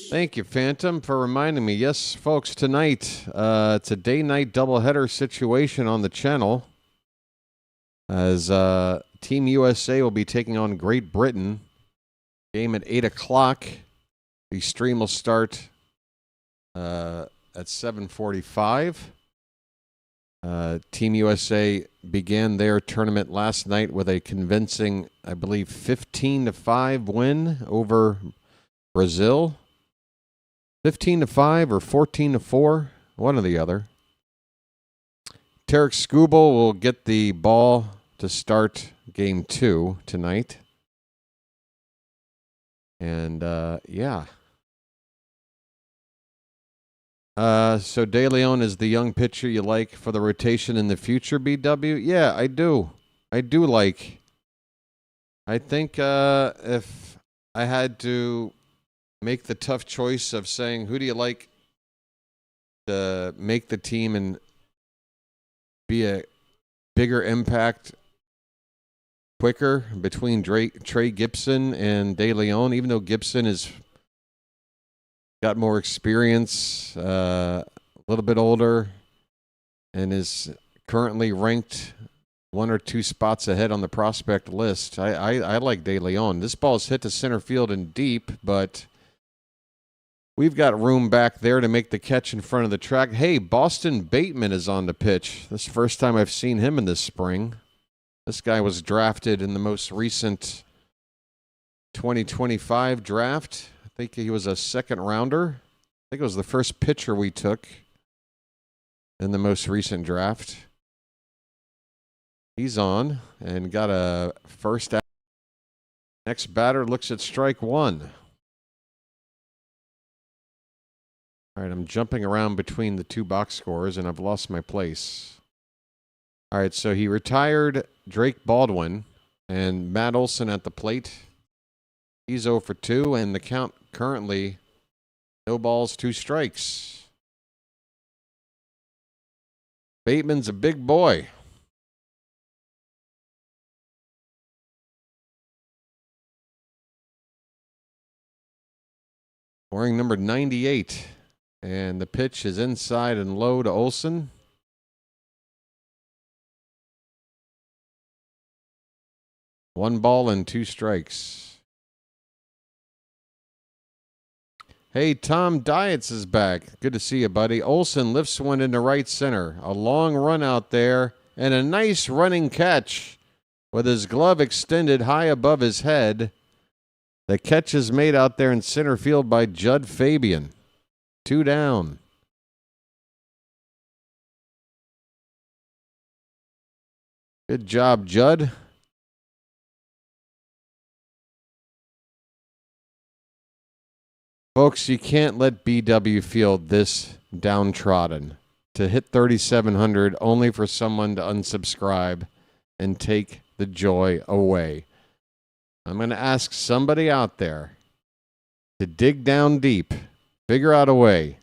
Thank you, Phantom, for reminding me. Yes, folks, tonight it's a day-night doubleheader situation on the channel as Team USA will be taking on Great Britain. Game at 8 o'clock. The stream will start at 7:45. Team USA began their tournament last night with a convincing, I believe, 15-5 win over Brazil. 15-5 or 14-4, one or the other. Tarek Skubal will get the ball to start game 2 tonight. And, yeah. So De Leon is the young pitcher you like for the rotation in the future, BW? Yeah, I do. I do like. I think if I had to make the tough choice of saying who do you like to make the team and be a bigger impact quicker between Trey Gibson and De Leon, even though Gibson is got more experience, a little bit older, and is currently ranked 1 or 2 spots ahead on the prospect list. I like De Leon. This ball's hit to center field and deep, but we've got room back there to make the catch in front of the track. Hey, Boston Bateman is on the pitch. This is the first time I've seen him in this spring. This guy was drafted in the most recent 2025 draft. I think he was a second rounder. I think it was the first pitcher we took in the most recent draft. He's on and got a first out. Next batter looks at strike 1. All right, I'm jumping around between the 2 box scores, and I've lost my place. All right, so he retired Drake Baldwin and Matt Olson at the plate. He's 0 for 2, and the count currently, no balls, 2 strikes. Bateman's a big boy. Wearing number 98. And the pitch is inside and low to Olson. One ball and 2 strikes. Hey, Tom Dietz is back. Good to see you, buddy. Olson lifts one into right center. A long run out there and a nice running catch with his glove extended high above his head. The catch is made out there in center field by Judd Fabian. 2 down. Good job, Judd. Folks, you can't let BW feel this downtrodden to hit 3,700 only for someone to unsubscribe and take the joy away. I'm going to ask somebody out there to dig down deep, figure out a way,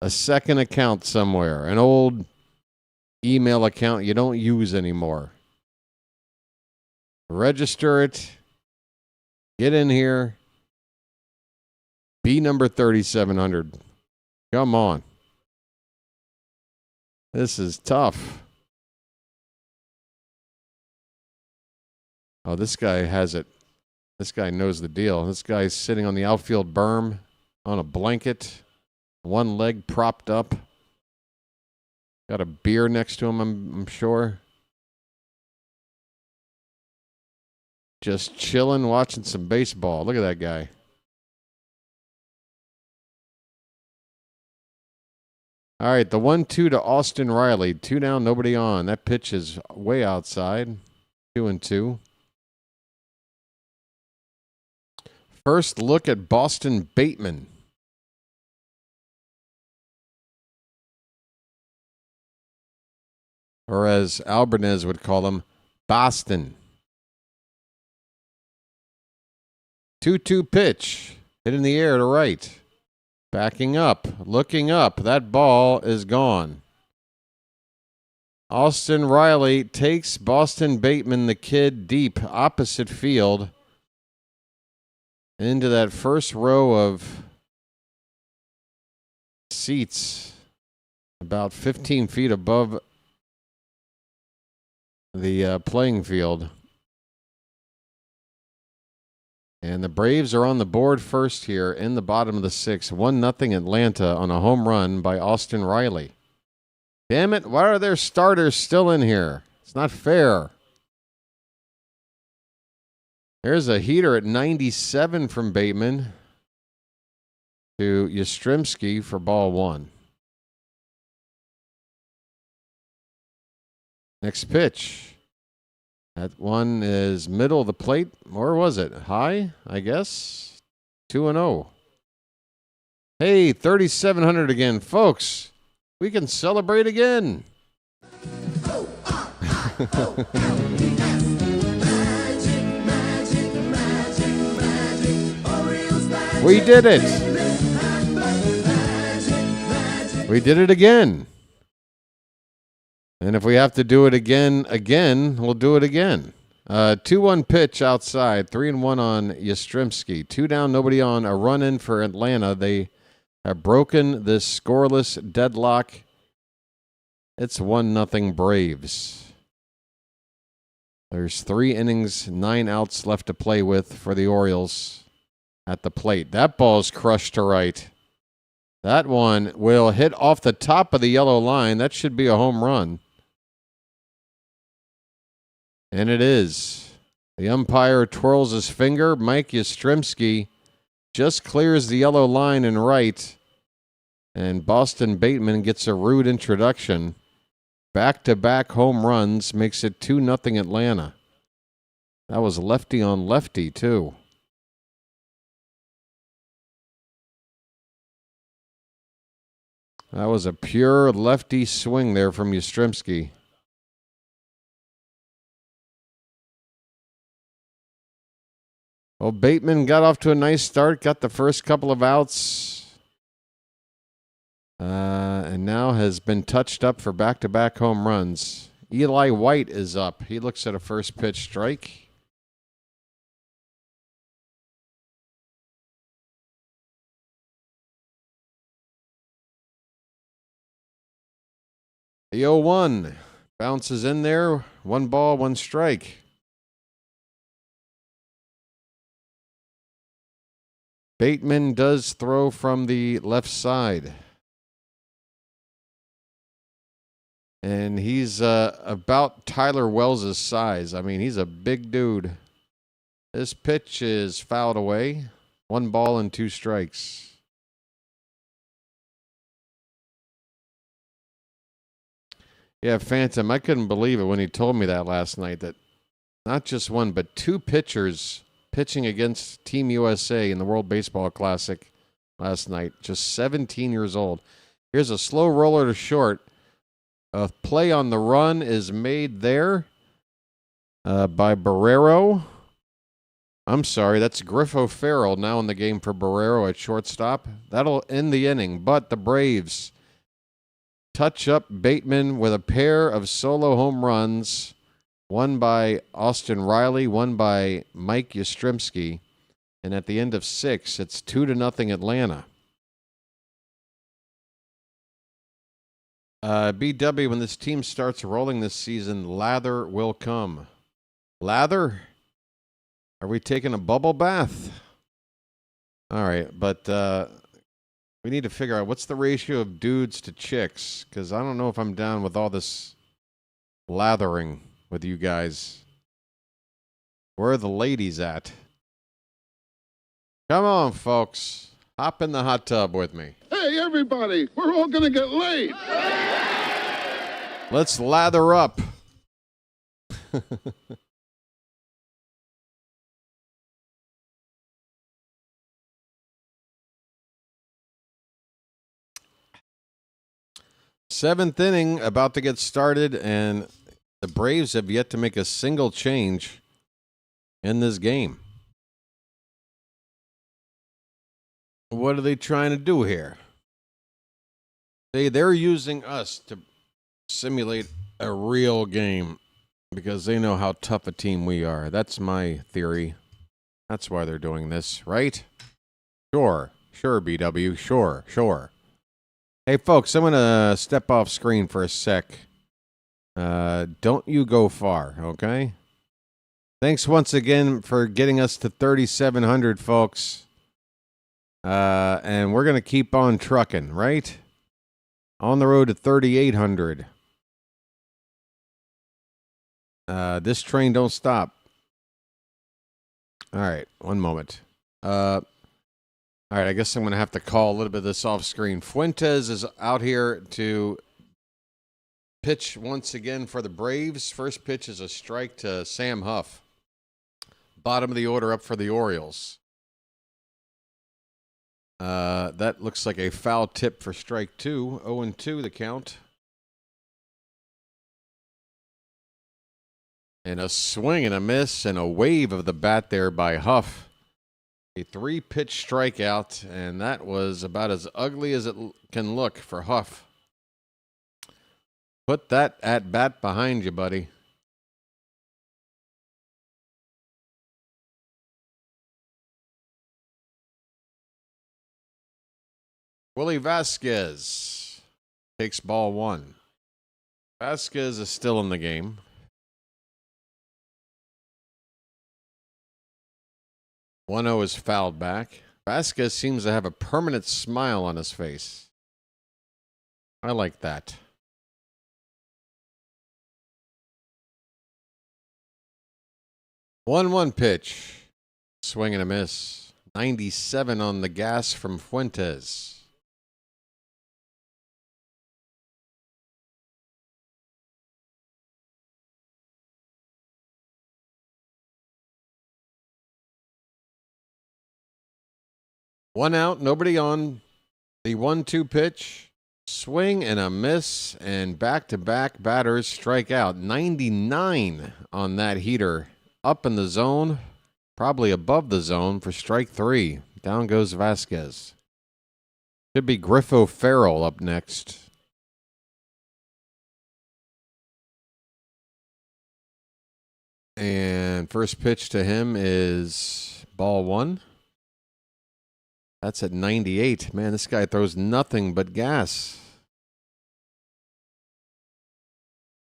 a second account somewhere, an old email account you don't use anymore. Register it, get in here, be number 3,700. Come on. This is tough. Oh, this guy has it. This guy knows the deal. This guy's sitting on the outfield berm on a blanket, one leg propped up. Got a beer next to him, I'm sure. Just chilling, watching some baseball. Look at that guy. All right, the 1-2 to Austin Riley. 2 down, nobody on. That pitch is way outside. 2-2. First look at Boston Bateman. Or as Albanese would call him, Boston. 2-2 pitch. Hit in the air to right. Backing up, looking up. That ball is gone. Austin Riley takes Boston Bateman, the kid, deep opposite field into that first row of seats about 15 feet above the playing field. And the Braves are on the board first here in the bottom of the 6th. 1-0 Atlanta on a home run by Austin Riley. Damn it, why are their starters still in here? It's not fair. There's a heater at 97 from Bateman. to Yastrzemski for ball 1. Next pitch. That one is middle of the plate. Or was it high, I guess? 2-0. Hey, 3,700 again. Folks, we can celebrate again. We did it. We did it again. And if we have to do it again, we'll do it again. 2-1 pitch outside, 3-1 on Yastrzemski. 2 down, nobody on. A run in for Atlanta. They have broken this scoreless deadlock. It's 1-0 Braves. There's 3 innings, 9 outs left to play with for the Orioles at the plate. That ball's crushed to right. That one will hit off the top of the yellow line. That should be a home run. And it is. The umpire twirls his finger. Mike Yastrzemski just clears the yellow line and right. And Boston Bateman gets a rude introduction. Back-to-back home runs makes it 2-0 Atlanta. That was lefty on lefty, too. That was a pure lefty swing there from Yastrzemski. Well, Bateman got off to a nice start, got the first couple of outs, and now has been touched up for back-to-back home runs. Eli White is up. He looks at a first pitch strike. The 0-1 bounces in there. 1 ball, 1 strike. Bateman does throw from the left side. And he's about Tyler Wells' size. I mean, he's a big dude. This pitch is fouled away. 1 ball and 2 strikes. Yeah, Phantom, I couldn't believe it when he told me that last night, that not just 1, but 2 pitchers pitching against Team USA in the World Baseball Classic last night. Just 17 years old. Here's a slow roller to short. A play on the run is made there by Barrero. I'm sorry, that's Griffo Farrell now in the game for Barrero at shortstop. That'll end the inning, but the Braves touch up Bateman with a pair of solo home runs. 1 by Austin Riley, 1 by Mike Yastrzemski. And at the end of 6, it's 2-0 Atlanta. BW, when this team starts rolling this season, lather will come. Lather? Are we taking a bubble bath? All right, but we need to figure out what's the ratio of dudes to chicks, because I don't know if I'm down with all this lathering with you guys. Where are the ladies at? Come on, folks. Hop in the hot tub with me. Hey, everybody, we're all going to get laid. Let's lather up. Seventh inning about to get started, and the Braves have yet to make a single change in this game. What are they trying to do here? They're using us to simulate a real game because they know how tough a team we are. That's my theory. That's why they're doing this, right? Sure, BW, sure. Hey, folks, I'm going to step off screen for a sec. Don't you go far, okay? Thanks once again for getting us to 3,700, folks. And we're going to keep on trucking, right? On the road to 3,800. This train don't stop. All right, one moment. All right, I guess I'm going to have to call a little bit of this off screen. Fuentes is out here to pitch once again for the Braves. First pitch is a strike to Sam Huff. Bottom of the order up for the Orioles. That looks like a foul tip for strike 2. 0-2 the count. And a swing and a miss and a wave of the bat there by Huff. A 3-pitch strikeout, and that was about as ugly as it can look for Huff. Put that at bat behind you, buddy. Willie Vasquez takes ball 1. Vasquez is still in the game. One-0 is fouled back. Vasquez seems to have a permanent smile on his face. I like that. 1-1 pitch. Swing and a miss. 97 on the gas from Fuentes. One out, nobody on. The 1-2 pitch. Swing and a miss, and back-to-back batters strike out. 99 on that heater. Up in the zone, probably above the zone for strike 3. Down goes Vasquez. Should be Griffo Farrell up next. And first pitch to him is ball 1. That's at 98. Man, this guy throws nothing but gas.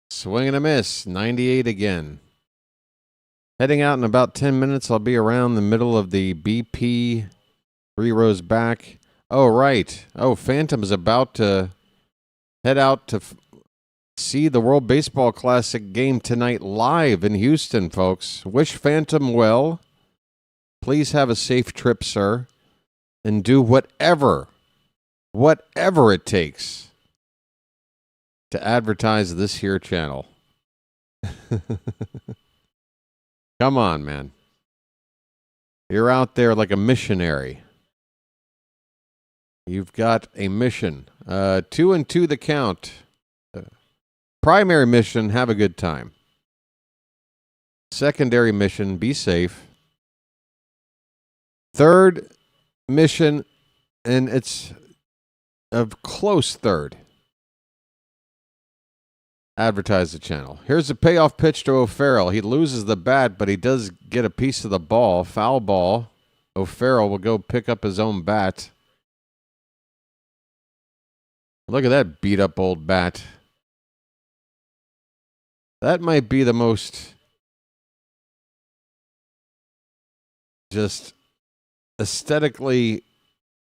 Swing and a miss. 98 again. Heading out in about 10 minutes. I'll be around the middle of the BP. 3 rows back. Oh, right. Oh, Phantom's about to head out to see the World Baseball Classic game tonight live in Houston, folks. Wish Phantom well. Please have a safe trip, sir. And do whatever it takes to advertise this here channel. Come on, man. You're out there like a missionary. You've got a mission. 2-2 the count. Primary mission, have a good time. Secondary mission, be safe. Third mission, and it's a close third. Advertise the channel. Here's a payoff pitch to O'Farrell. He loses the bat, but he does get a piece of the ball. Foul ball. O'Farrell will go pick up his own bat. Look at that beat up old bat. That might be the most just aesthetically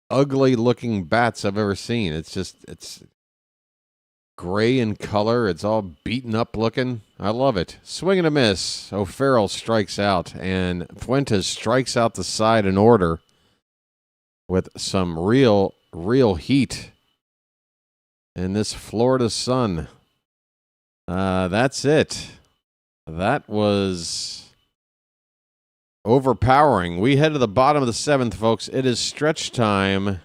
ugly looking bats I've ever seen. It's gray in color. It's all beaten up looking. I love it. Swing and a miss. O'Farrell strikes out, and Fuentes strikes out the side in order with some real heat in this Florida sun. That's it. That was overpowering. We head to the bottom of the 7th, folks. It is stretch time.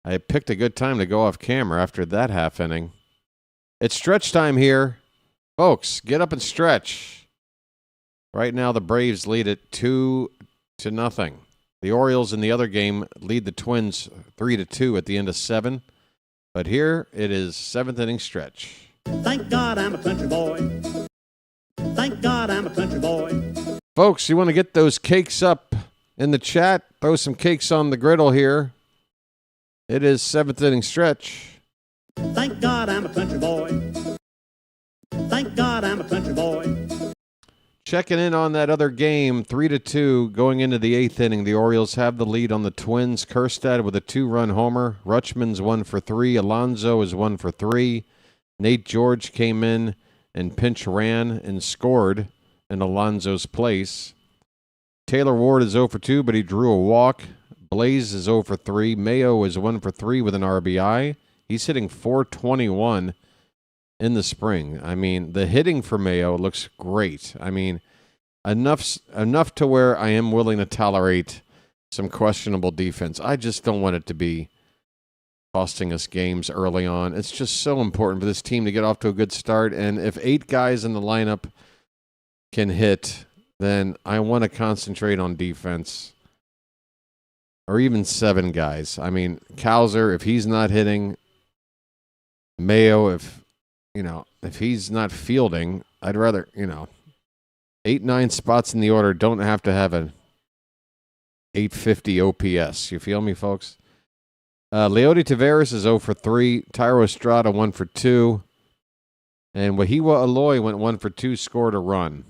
I picked a good time to go off camera after that half inning. It's stretch time here. Folks, get up and stretch. Right now, the Braves lead it 2-0. The Orioles in the other game lead the Twins 3-2 at the end of 7. But here it is 7th inning stretch. Thank God I'm a country boy. Thank God I'm a country boy. Folks, you want to get those cakes up in the chat? Throw some cakes on the griddle here. It is 7th inning stretch. Thank God I'm a country boy. Thank God I'm a country boy. Checking in on that other game, 3-2 going into the 8th inning. The Orioles have the lead on the Twins. Kjerstad with a 2-run homer. Rutschman's 1 for 3. Alonso is 1 for 3. Nate George came in and pinch ran and scored in Alonso's place. Taylor Ward is 0 for 2, but he drew a walk. Blaze is 0 for 3. Mayo is 1 for 3 with an RBI. He's hitting .421 in the spring. I mean, the hitting for Mayo looks great. I mean, enough to where I am willing to tolerate some questionable defense. I just don't want it to be costing us games early on. It's just so important for this team to get off to a good start. And if 8 guys in the lineup can hit, then I want to concentrate on defense. Or even 7 guys. I mean, Cowser, if he's not hitting, Mayo, if he's not fielding, I'd rather, 8, 9 spots in the order don't have to have an 850 OPS. You feel me, folks? Leody Taveras is 0 for 3. Tyro Estrada 1 for 2. And Wahiwa Aloy went 1 for 2, scored a run.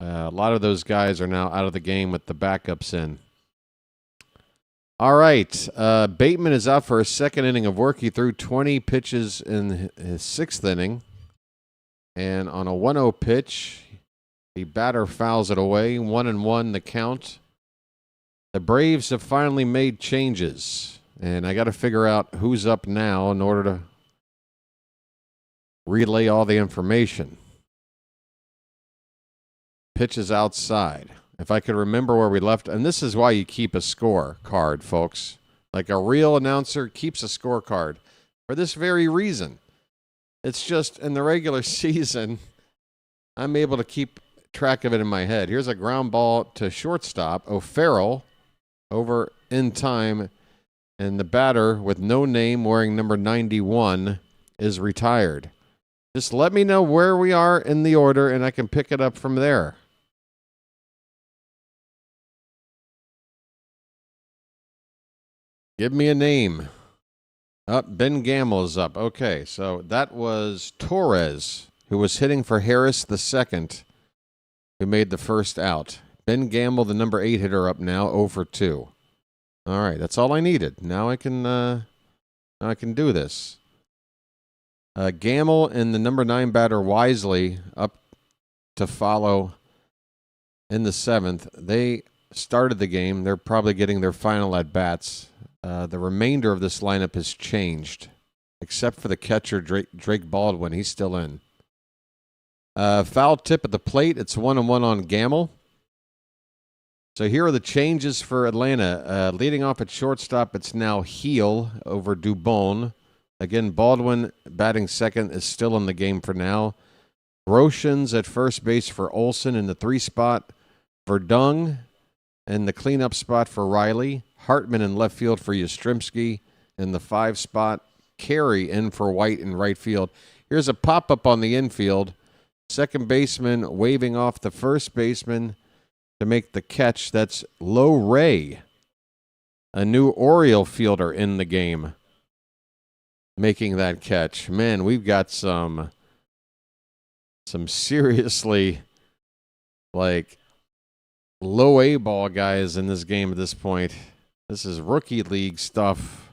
A lot of those guys are now out of the game with the backups in. All right. Bateman is out for a second inning of work. He threw 20 pitches in his 6th inning. And on a 1-0 pitch, the batter fouls it away. 1-1 the count. The Braves have finally made changes. And I got to figure out who's up now in order to relay all the information. Pitch is outside. If I could remember where we left, and this is why you keep a score card, folks. Like a real announcer keeps a scorecard for this very reason. It's just in the regular season, I'm able to keep track of it in my head. Here's a ground ball to shortstop. O'Farrell over in time, and the batter with no name wearing number 91 is retired. Just let me know where we are in the order, and I can pick it up from there. Give me a name. Ben Gamble is up. Okay, so that was Torres, who was hitting for Harris the second, who made the first out. Ben Gamble, the number 8 hitter, up now, 0 for 2. All right, that's all I needed. Now I can do this. Gamble and the number 9 batter Wisely up to follow in the 7th. They started the game. They're probably getting their final at-bats. The remainder of this lineup has changed, except for the catcher, Drake Baldwin. He's still in. Foul tip at the plate. It's 1-1 on Gamble. So here are the changes for Atlanta. Leading off at shortstop, it's now Heel over Dubon. Again, Baldwin batting second is still in the game for now. Groshans at first base for Olsen in the 3 spot. Verdung in the cleanup spot for Riley. Hartman in left field for Yastrzemski in the 5 spot. Carey in for White in right field. Here's a pop-up on the infield. Second baseman waving off the first baseman to make the catch. That's Lo Ray, a new Oriole fielder in the game, making that catch. Man, we've got some seriously, low A ball guys in this game at this point. This is rookie league stuff.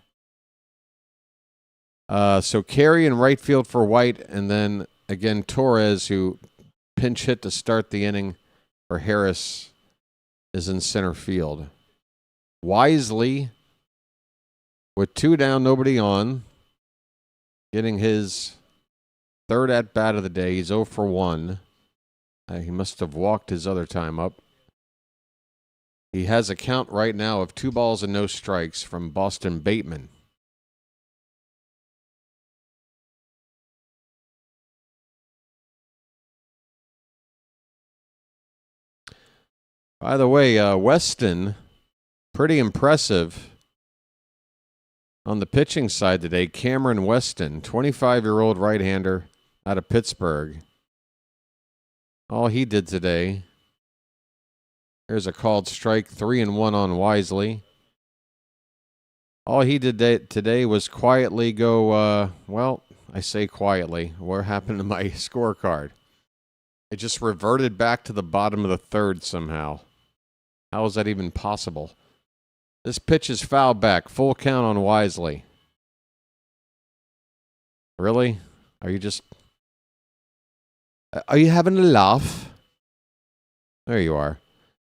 So Carey in right field for White, and then again Torres, who pinch hit to start the inning for Harris, is in center field. Wisely, with 2 down, nobody on, getting his 3rd at-bat of the day. He's 0 for 1. He must have walked his other time up. He has a count right now of 2 balls and no strikes from Boston Bateman. By the way, Weston, pretty impressive on the pitching side today. Cameron Weston, 25-year-old right-hander out of Pittsburgh. All he did today, there's a called strike, 3-1 on Wisely. All he did today was quietly go, I say quietly. What happened to my scorecard? It just reverted back to the bottom of the 3rd somehow. How is that even possible? This pitch is fouled back. Full count on Wisely. Really? Are you having a laugh? There you are.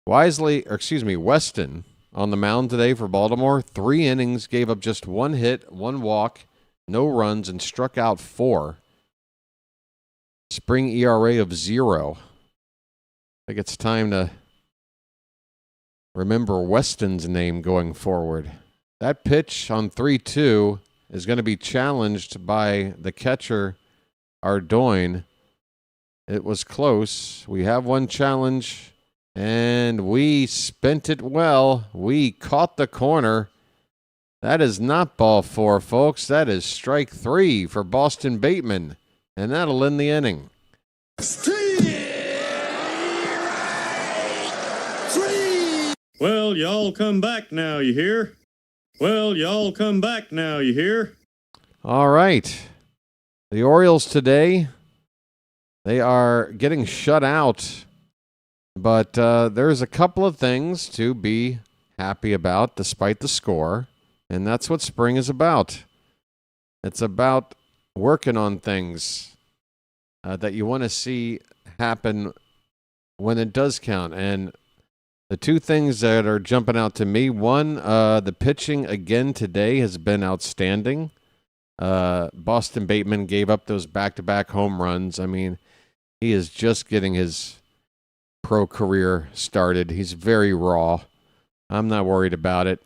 Weston on the mound today for Baltimore. 3 innings, gave up just 1 hit, 1 walk, no runs, and struck out 4. Spring ERA of 0. I think it's time to remember Weston's name going forward. That pitch on 3-2 is going to be challenged by the catcher, Ardoin. It was close. We have one challenge, and we spent it well. We caught the corner. That is not ball 4, folks. That is strike 3 for Boston Bateman, and that'll end the inning. Well, y'all come back now, you hear? Well, y'all come back now, you hear? All right. The Orioles today, they are getting shut out, but there's a couple of things to be happy about despite the score, and that's what spring is about. It's about working on things that you want to see happen when it does count, and the 2 things that are jumping out to me, one, the pitching again today has been outstanding. Boston Bateman gave up those back-to-back home runs. I mean, he is just getting his pro career started. He's very raw. I'm not worried about it.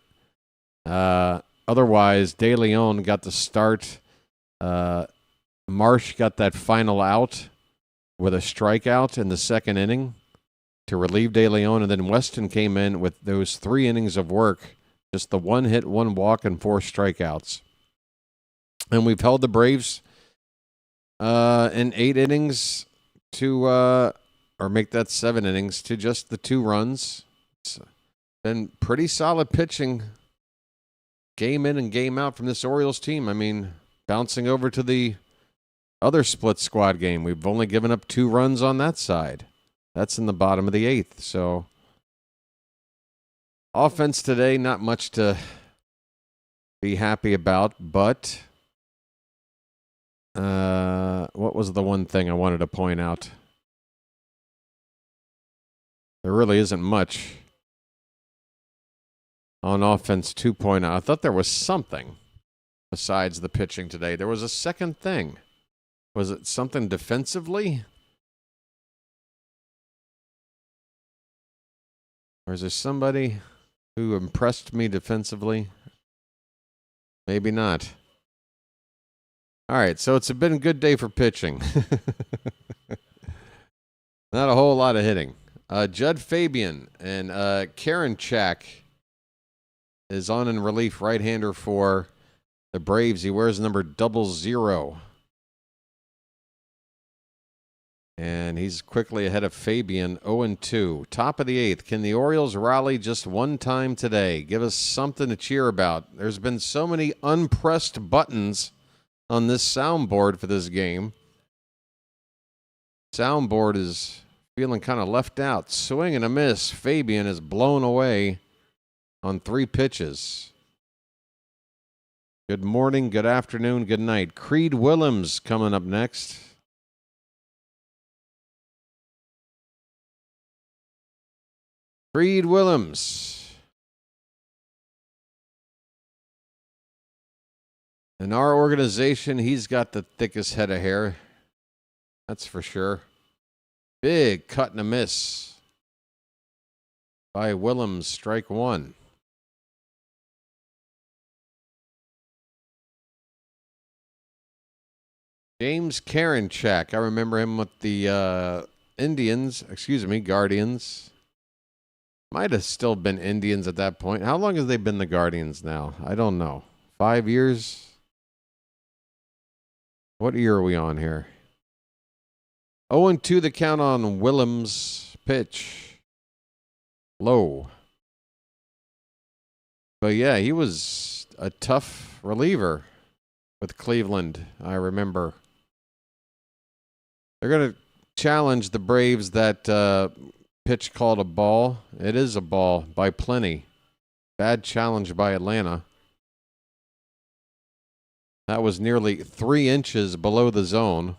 Otherwise, De Leon got the start. Marsh got that final out with a strikeout in the 2nd inning to relieve De Leon, and then Weston came in with those 3 innings of work, just the 1 hit, 1 walk, and 4 strikeouts. And we've held the Braves in 8 innings to, or make that 7 innings, to just the 2 runs. It's been pretty solid pitching game in and game out from this Orioles team. I mean, bouncing over to the other split squad game, we've only given up 2 runs on that side. That's in the bottom of the 8th. So offense today, not much to be happy about, but what was the one thing I wanted to point out? There really isn't much on offense 2.0. I thought there was something besides the pitching today. There was a second thing. Was it something defensively? Or is there somebody who impressed me defensively? Maybe not. All right, so it's been a good day for pitching. Not a whole lot of hitting. Judd Fabian and Karen Chak is on in relief, right-hander for the Braves. He wears number 00. And he's quickly ahead of Fabian, 0-2. Top of the 8th. Can the Orioles rally just one time today? Give us something to cheer about. There's been so many unpressed buttons on this soundboard for this game. Soundboard is feeling kind of left out. Swing and a miss. Fabian is blown away on 3 pitches. Good morning, good afternoon, good night. Creed Willems coming up next. Creed Willems. In our organization, he's got the thickest head of hair. That's for sure. Big cut and a miss by Willems, strike 1. James Karinchak. I remember him with the Guardians. Might have still been Indians at that point. How long have they been the Guardians now? I don't know. 5 years? What year are we on here? 0-2 the count on Willems' pitch. Low. But yeah, he was a tough reliever with Cleveland, I remember. They're going to challenge the Braves that pitch called a ball. It is a ball by plenty. Bad challenge by Atlanta. That was nearly 3 inches below the zone.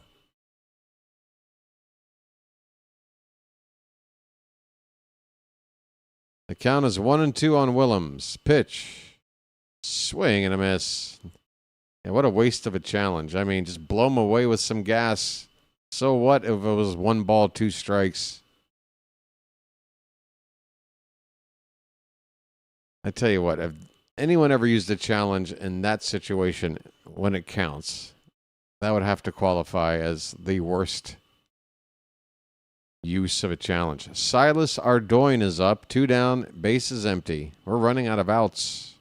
The count is 1-2 on Willems. Pitch. Swing and a miss. Yeah, what a waste of a challenge. I mean, just blow him away with some gas. So what if it was 1 ball, 2 strikes? I tell you what, if anyone ever used a challenge in that situation when it counts, that would have to qualify as the worst use of a challenge. Silas Ardoin is up. 2 down, base is empty. We're running out of outs.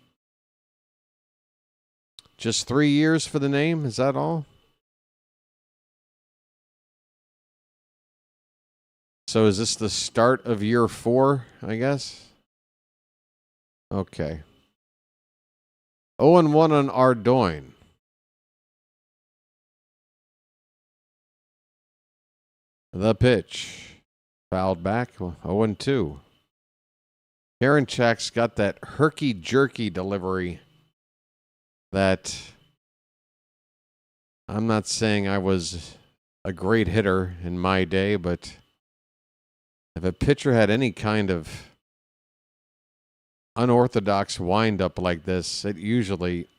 Just 3 years for the name? Is that all? So is this the start of year 4, I guess? Okay. 0-1 on Ardoin. The pitch. Fouled back. 0-2. Karinchak's got that herky-jerky delivery that I'm not saying I was a great hitter in my day, but if a pitcher had any kind of unorthodox windup like this, it usually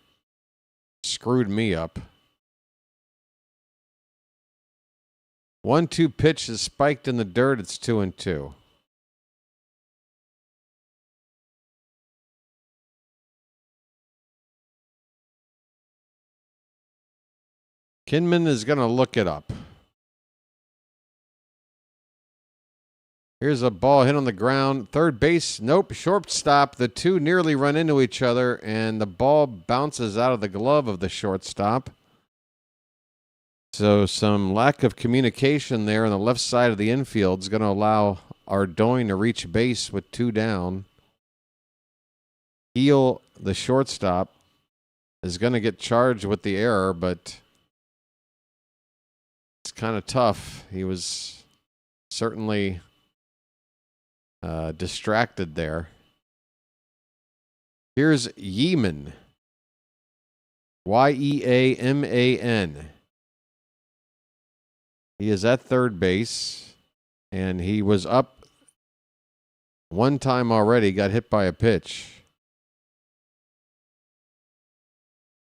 screwed me up. 1-2 pitch is spiked in the dirt. It's 2-2. Kinman is going to look it up. Here's a ball hit on the ground. Third base, nope. Shortstop. The two nearly run into each other, and the ball bounces out of the glove of the shortstop. So some lack of communication there on the left side of the infield is going to allow Ardoin to reach base with 2 down. Heel, the shortstop, is going to get charged with the error, but it's kind of tough. He was certainly distracted there. Here's Yeaman. Yeaman. He is at third base, and he was up 1 time already, got hit by a pitch.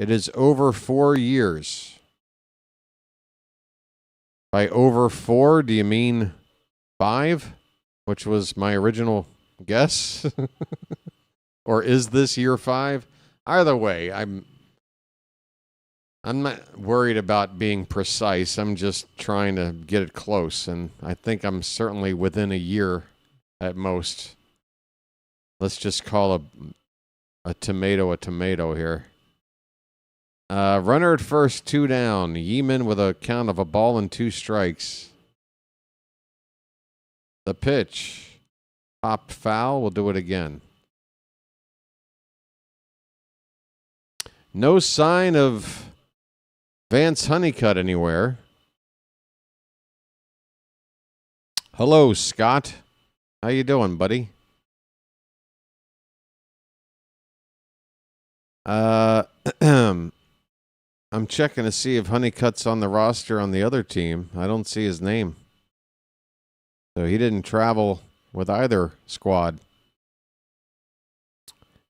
It is over 4 years. By over 4, do you mean 5? Which was my original guess? Or is this year 5? Either way, I'm not worried about being precise. I'm just trying to get it close, and I think I'm certainly within a year at most. Let's just call a tomato here. Runner at first, 2 down. Yeaman with a count of 1 ball and 2 strikes. The pitch. Popped foul. We'll do it again. No sign of Vance Honeycutt anywhere. Hello, Scott. How you doing, buddy? I'm checking to see if Honeycutt's on the roster on the other team. I don't see his name. So he didn't travel with either squad.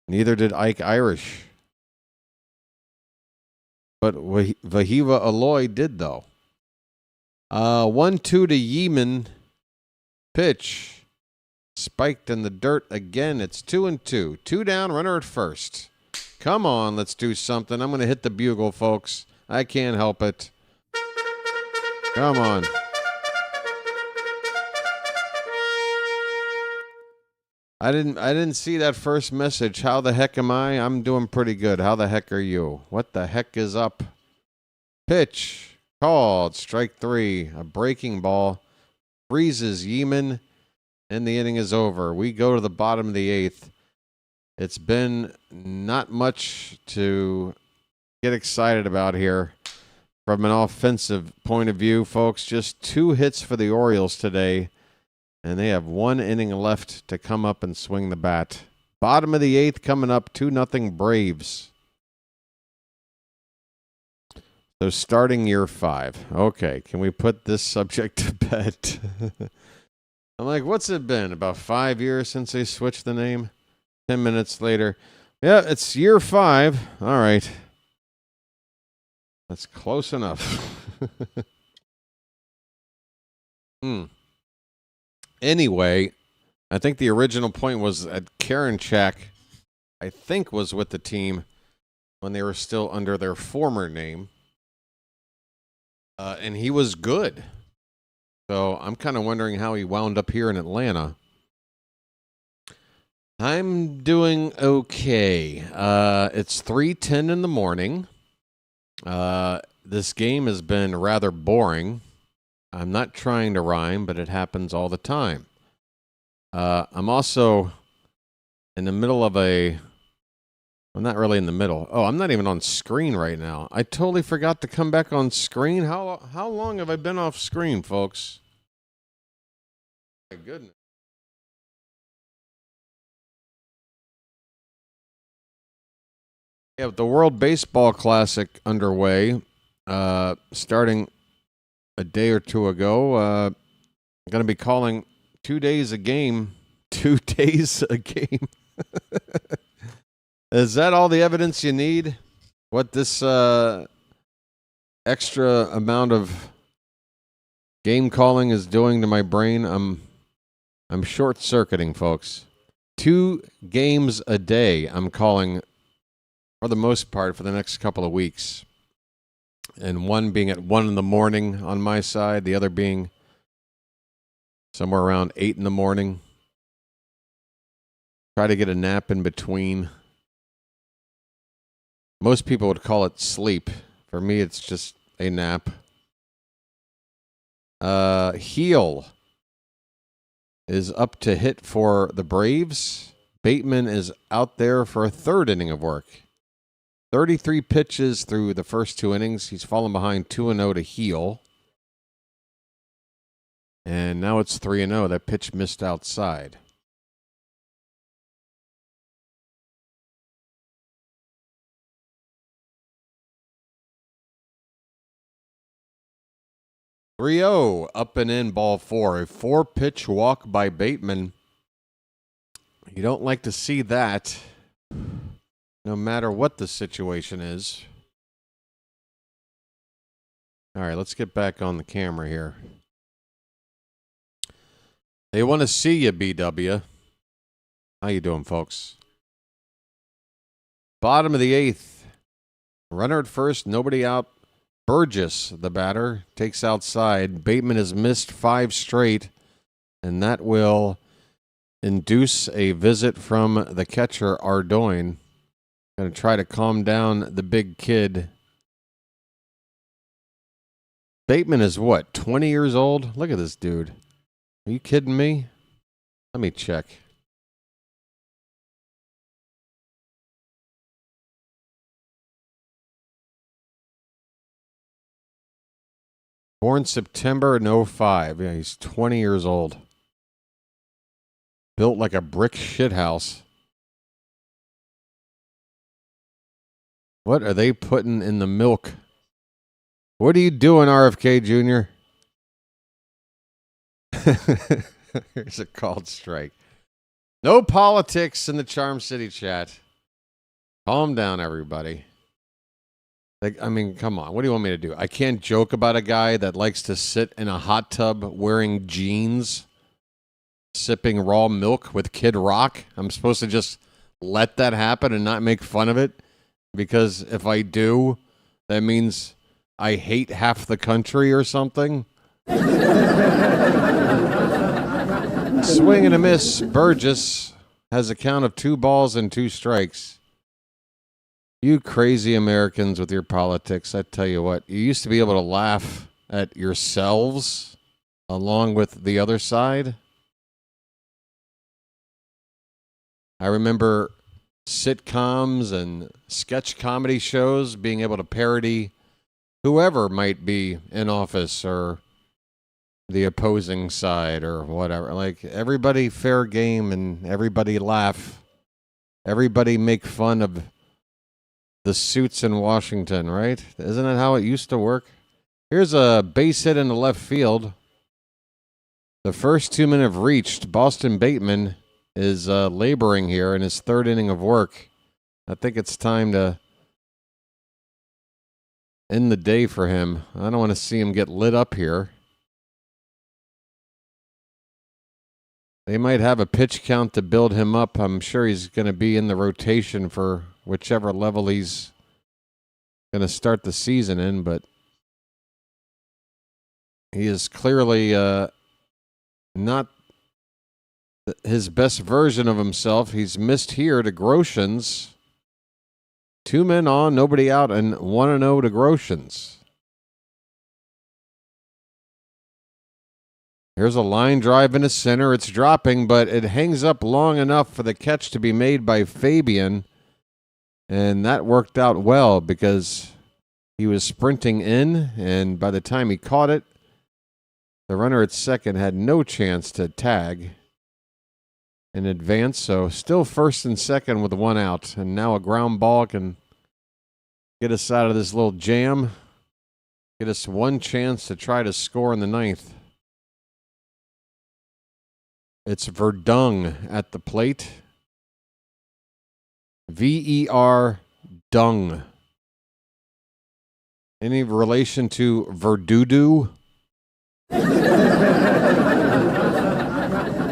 Neither did Ike Irish. But Vahiva Aloy did, though. 1-2 to Yeaman. Pitch. Spiked in the dirt again. It's 2-2. 2 down, runner at first. Come on, let's do something. I'm going to hit the bugle, folks. I can't help it. Come on. I didn't see that first message. How the heck am I? I'm doing pretty good. How the heck are you? What the heck is up? Pitch. Called. Strike 3. A breaking ball. Freezes Yeaman. And the inning is over. We go to the bottom of the 8th. It's been not much to get excited about here from an offensive point of view, folks. Just 2 hits for the Orioles today. And they have 1 inning left to come up and swing the bat. Bottom of the 8th coming up, 2-0 Braves. So starting year 5. Okay, can we put this subject to bed? I'm like, what's it been? About 5 years since they switched the name? 10 minutes later. Yeah, it's year 5. All right. That's close enough. Anyway, I think the original point was that Karinchak, I think, was with the team when they were still under their former name. And he was good. So I'm kind of wondering how he wound up here in Atlanta. I'm doing okay. It's 3:10 in the morning. This game has been rather boring. I'm not trying to rhyme, but it happens all the time. I'm also in the middle of I'm not really in the middle. Oh, I'm not even on screen right now. I totally forgot to come back on screen. How long have I been off screen, folks? My goodness. Yeah, the World Baseball Classic underway, starting a day or two ago. I'm going to be calling 2 days a game. 2 days a game. Is that all the evidence you need? What this extra amount of game calling is doing to my brain? I'm short-circuiting, folks. 2 games a day I'm calling, for the most part, for the next couple of weeks. And one being at 1 in the morning on my side, the other being somewhere around 8 in the morning. Try to get a nap in between. Most people would call it sleep. For me, it's just a nap. Heel is up to hit for the Braves. Bateman is out there for a 3rd inning of work. 33 pitches through the first 2 innings. He's fallen behind 2-0 to Heel. And now it's 3-0. That pitch missed outside. Rio up and in, ball 4. A 4-pitch walk by Bateman. You don't like to see that, no matter what the situation is. All right, let's get back on the camera here. They want to see you, BW. How you doing, folks? Bottom of the 8th. Runner at first, nobody out. Burgess, the batter, takes outside. Bateman has missed 5 straight, and that will induce a visit from the catcher, Ardoin. Going to try to calm down the big kid. Bateman is what, 20 years old? Look at this dude. Are you kidding me? Let me check. Born September in 05. Yeah, he's 20 years old. Built like a brick shithouse. What are they putting in the milk? What are you doing, RFK Jr.? Here's a called strike. No politics in the Charm City chat. Calm down, everybody. Like, I mean, come on. What do you want me to do? I can't joke about a guy that likes to sit in a hot tub wearing jeans, sipping raw milk with Kid Rock. I'm supposed to just let that happen and not make fun of it? Because if I do, that means I hate half the country or something? Swing and a miss. Burgess has a count of 2 balls and 2 strikes. You crazy Americans with your politics, I tell you what, you used to be able to laugh at yourselves along with the other side. I remember sitcoms and sketch comedy shows being able to parody whoever might be in office or the opposing side or whatever. Like, everybody fair game and everybody laugh. Everybody make fun of the suits in Washington, right? Isn't that how it used to work? Here's a base hit in the left field. The first 2 men have reached. Boston Bateman is laboring here in his third inning of work. I think it's time to end the day for him. I don't want to see him get lit up here. They might have a pitch count to build him up. I'm sure he's going to be in the rotation for whichever level he's going to start the season in, but he is clearly not his best version of himself. He's missed here to Groshans. 2 men on, nobody out, and 1-0 to Groshans. Here's a line drive into center. It's dropping, but it hangs up long enough for the catch to be made by Fabian. And that worked out well because he was sprinting in, and by the time he caught it, the runner at second had no chance to tag in advance. So still first and second with 1 out. And now a ground ball can get us out of this little jam. Get us 1 chance to try to score in the 9th. It's Verdung at the plate. V-E-R Dung. Any relation to Verdudu?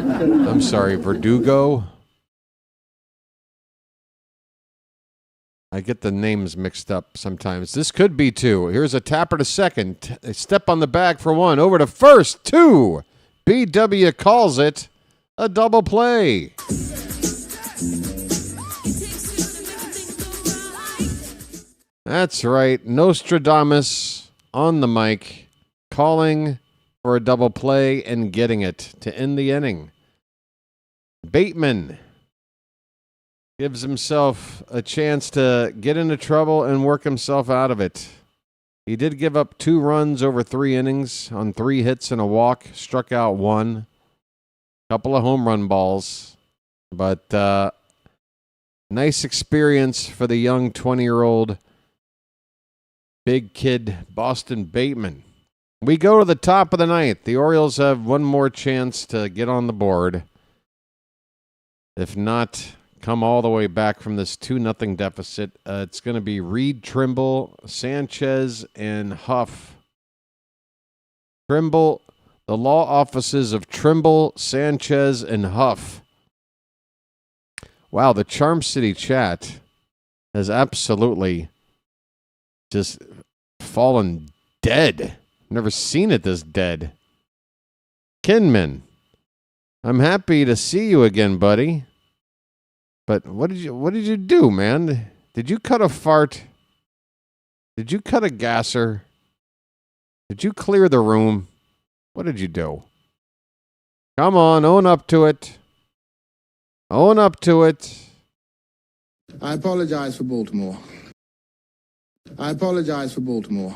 I'm sorry, Verdugo? I get the names mixed up sometimes. This could be 2. Here's a tapper to second. A step on the bag for 1. Over to first. 2. BW calls it a double play. That's right. Nostradamus on the mic, calling for a double play and getting it to end the inning. Bateman gives himself a chance to get into trouble and work himself out of it. He did give up 2 runs over 3 innings on 3 hits and a walk, struck out 1. Couple of home run balls, but nice experience for the young 20-year-old big kid Boston Bateman. We go to the top of the 9th. The Orioles have 1 more chance to get on the board. If not, come all the way back from this 2-0 deficit. It's going to be Reed, Trimble, Sanchez, and Huff. Trimble. The law offices of Trimble, Sanchez, and Huff. Wow, the Charm City chat has absolutely just fallen dead. Never seen it this dead. Kinman, I'm happy to see you again, buddy. But what did you do, man? Did you cut a fart? Did you cut a gasser? Did you clear the room? What did you do? Come on, own up to it. Own up to it. I apologize for Baltimore. I apologize for Baltimore.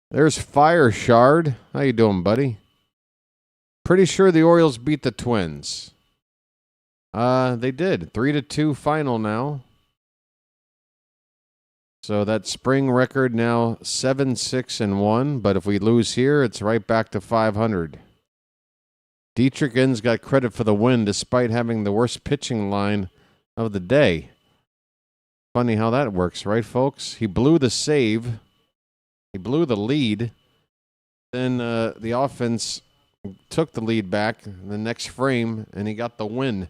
There's Fire Shard. How you doing, buddy? Pretty sure the Orioles beat the Twins. They did. 3-2 final now. So that spring record now 7-6-1, but if we lose here, it's right back to 500. Dietrichens got credit for the win despite having the worst pitching line of the day. Funny how that works, right, folks? He blew the save. He blew the lead. Then the offense took the lead back in the next frame, and he got the win.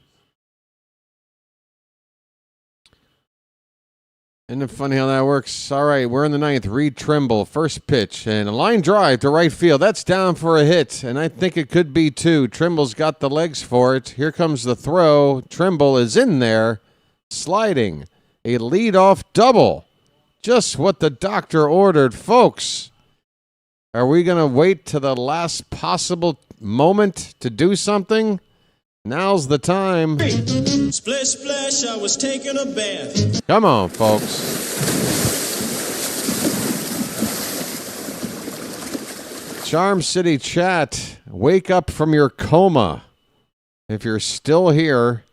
Isn't it funny how that works? All right, we're in the 9th. Reed Trimble, first pitch, and a line drive to right field. That's down for a hit, and I think it could be 2. Trimble's got the legs for it. Here comes the throw. Trimble is in there, sliding. A leadoff double. Just what the doctor ordered, folks. Are we going to wait to the last possible moment to do something? Now's the time. Splish, splash, I was taking a bath. Come on, folks. Charm City chat, wake up from your coma. If you're still here,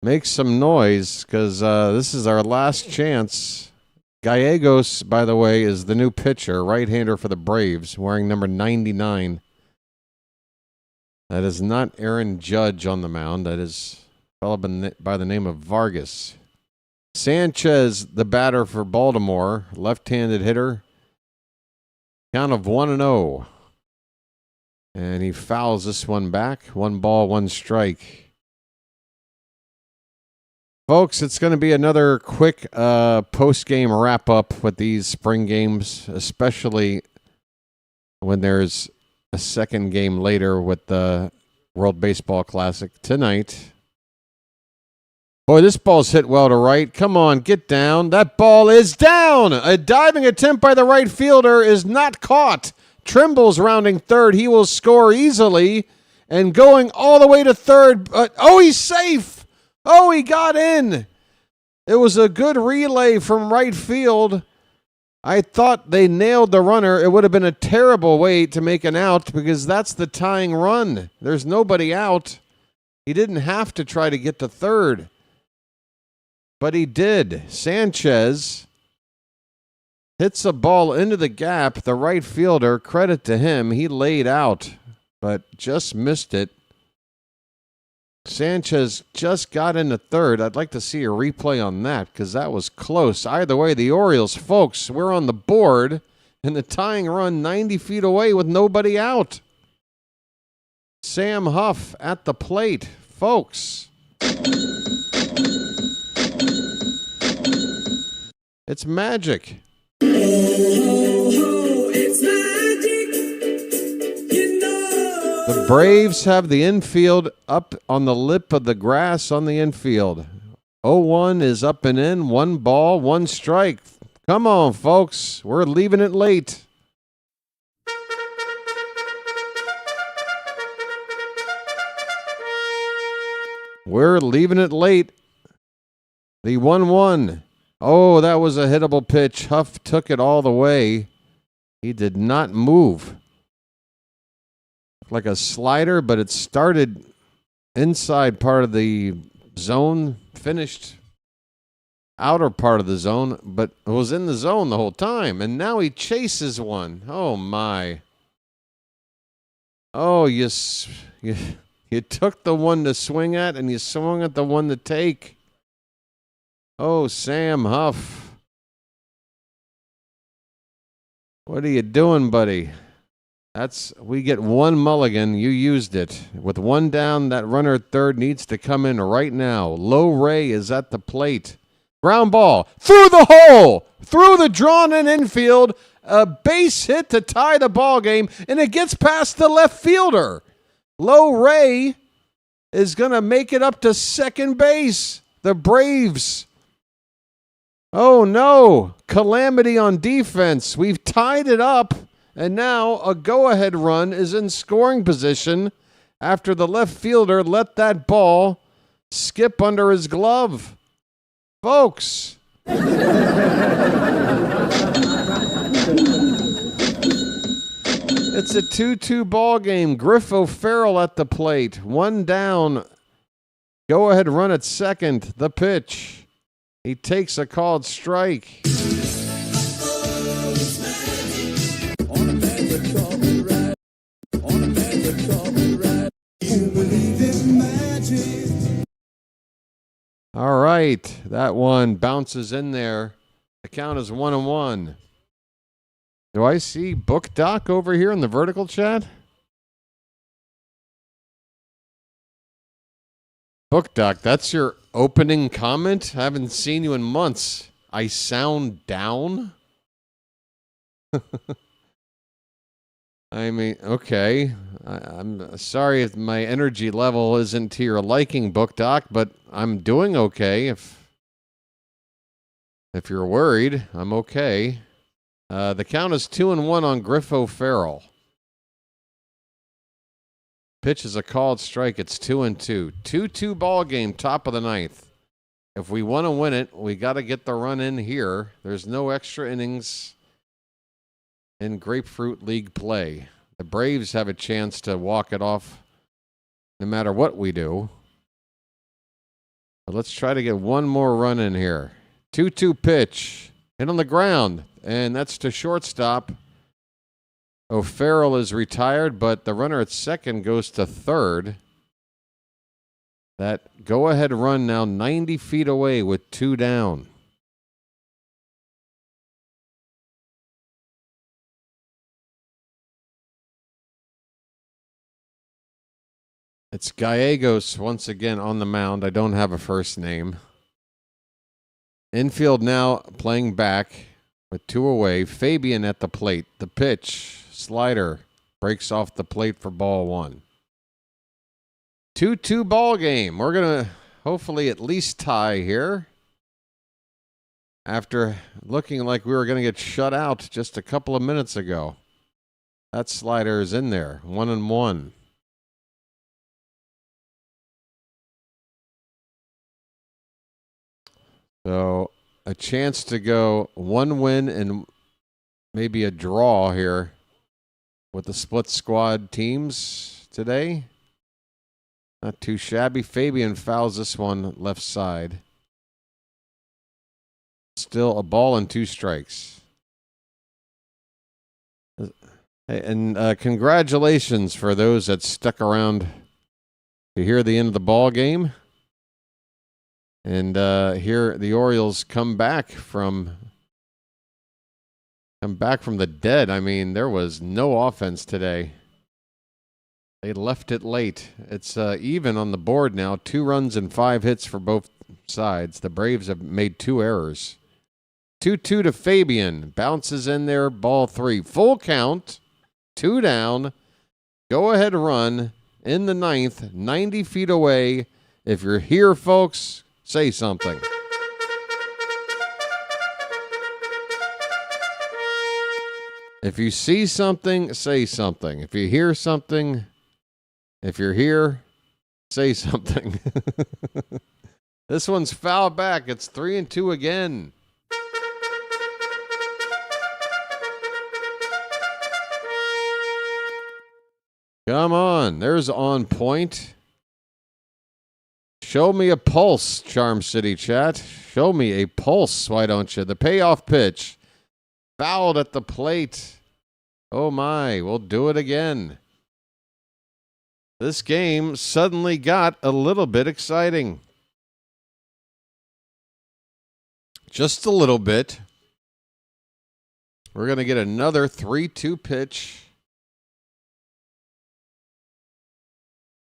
make some noise, because this is our last chance. Gallegos, by the way, is the new pitcher, right-hander for the Braves, wearing number 99. That is not Aaron Judge on the mound. That is a fellow by the name of Vargas. Sanchez, the batter for Baltimore, left-handed hitter. Count of 1-0. And he fouls this one back. 1 ball, 1 strike. Folks, it's going to be another quick post-game wrap-up with these spring games, especially when there's a second game later with the World Baseball Classic tonight. Boy, this ball's hit well to right. Come on, get down. That ball is down. A diving attempt by the right fielder is not caught. Trimble's rounding third. He will score easily. And going all the way to third. He's safe. Oh, he got in. It was a good relay from right field. I thought they nailed the runner. It would have been a terrible way to make an out because that's the tying run. There's nobody out. He didn't have to try to get to third. But he did. Sanchez hits a ball into the gap. The right fielder, credit to him, he laid out, but just missed it. Sanchez just got into third. I'd like to see a replay on that because that was close. Either way, the Orioles, folks, we're on the board and the tying run 90 feet away with nobody out. Sam Huff at the plate, folks. It's magic. The Braves have the infield up on the lip of the grass on the infield. 0-1 is up and in. 1 ball, 1 strike. Come on, folks. We're leaving it late. We're leaving it late. The 1-1. Oh, that was a hittable pitch. Huff took it all the way. He did not move. Like a slider, but it started inside part of the zone, finished outer part of the zone, but it was in the zone the whole time. And now he chases one. Oh, my. Oh, you took the one to swing at, and you swung at the one to take. Oh, Sam Huff. What are you doing, buddy? We get 1 mulligan. You used it. With 1 down, that runner at third needs to come in right now. Low Ray is at the plate. Ground ball. Through the hole. Through the drawn-in infield. A base hit to tie the ball game, and it gets past the left fielder. Low Ray is going to make it up to second base. The Braves. Oh, no. Calamity on defense. We've tied it up. And now a go-ahead run is in scoring position after the left fielder let that ball skip under his glove. Folks. It's a 2-2 ball game. Griff O'Farrell at the plate. 1 down. Go-ahead run at second. The pitch. He takes a called strike. All right, that one bounces in there. The count is 1-1. Do I see Book Doc over here in the vertical chat? Book Doc, that's your opening comment? I haven't seen you in months. I sound down? I mean, okay. I'm sorry if my energy level isn't to your liking, Book Doc, but I'm doing okay. If you're worried, I'm okay. The count is 2-1 on Griff O'Farrell. Pitch is a called strike. It's 2-2. 2-2 ball game, top of the ninth. If we want to win it, we got to get the run in here. There's no extra innings in Grapefruit League play. The Braves have a chance to walk it off no matter what we do. But let's try to get one more run in here. 2-2 pitch. Hit on the ground. And that's to shortstop. O'Farrell is retired, but the runner at second goes to third. That go-ahead run now 90 feet away with 2 down. It's Gallegos once again on the mound. I don't have a first name. Infield now playing back with 2 away. Fabian at the plate. The pitch, slider, breaks off the plate for ball 1. 2-2 ball game. We're going to hopefully at least tie here. After looking like we were going to get shut out just a couple of minutes ago. That slider is in there. 1-1. So a chance to go 1 win and maybe a draw here with the split squad teams today. Not too shabby. Fabian fouls this one left side. Still a ball and 2 strikes. And congratulations for those that stuck around to hear the end of the ball game. And here the Orioles come back from the dead. I mean, there was no offense today. They left it late. It's even on the board now. 2 runs and 5 hits for both sides. The Braves have made 2 errors. 2-2 to Fabian. Bounces in there. Ball 3. Full count. 2 down. Go ahead run in the 9th. 90 feet away. If you're here, folks, say something. If you see something, say something. If you hear something, if you're here, say something. This one's foul back. It's 3-2 again. Come on. There's on point. Show me a pulse, Charm City chat. Show me a pulse, why don't you? The payoff pitch. Fouled at the plate. Oh my, we'll do it again. This game suddenly got a little bit exciting. Just a little bit. We're going to get another 3-2 pitch.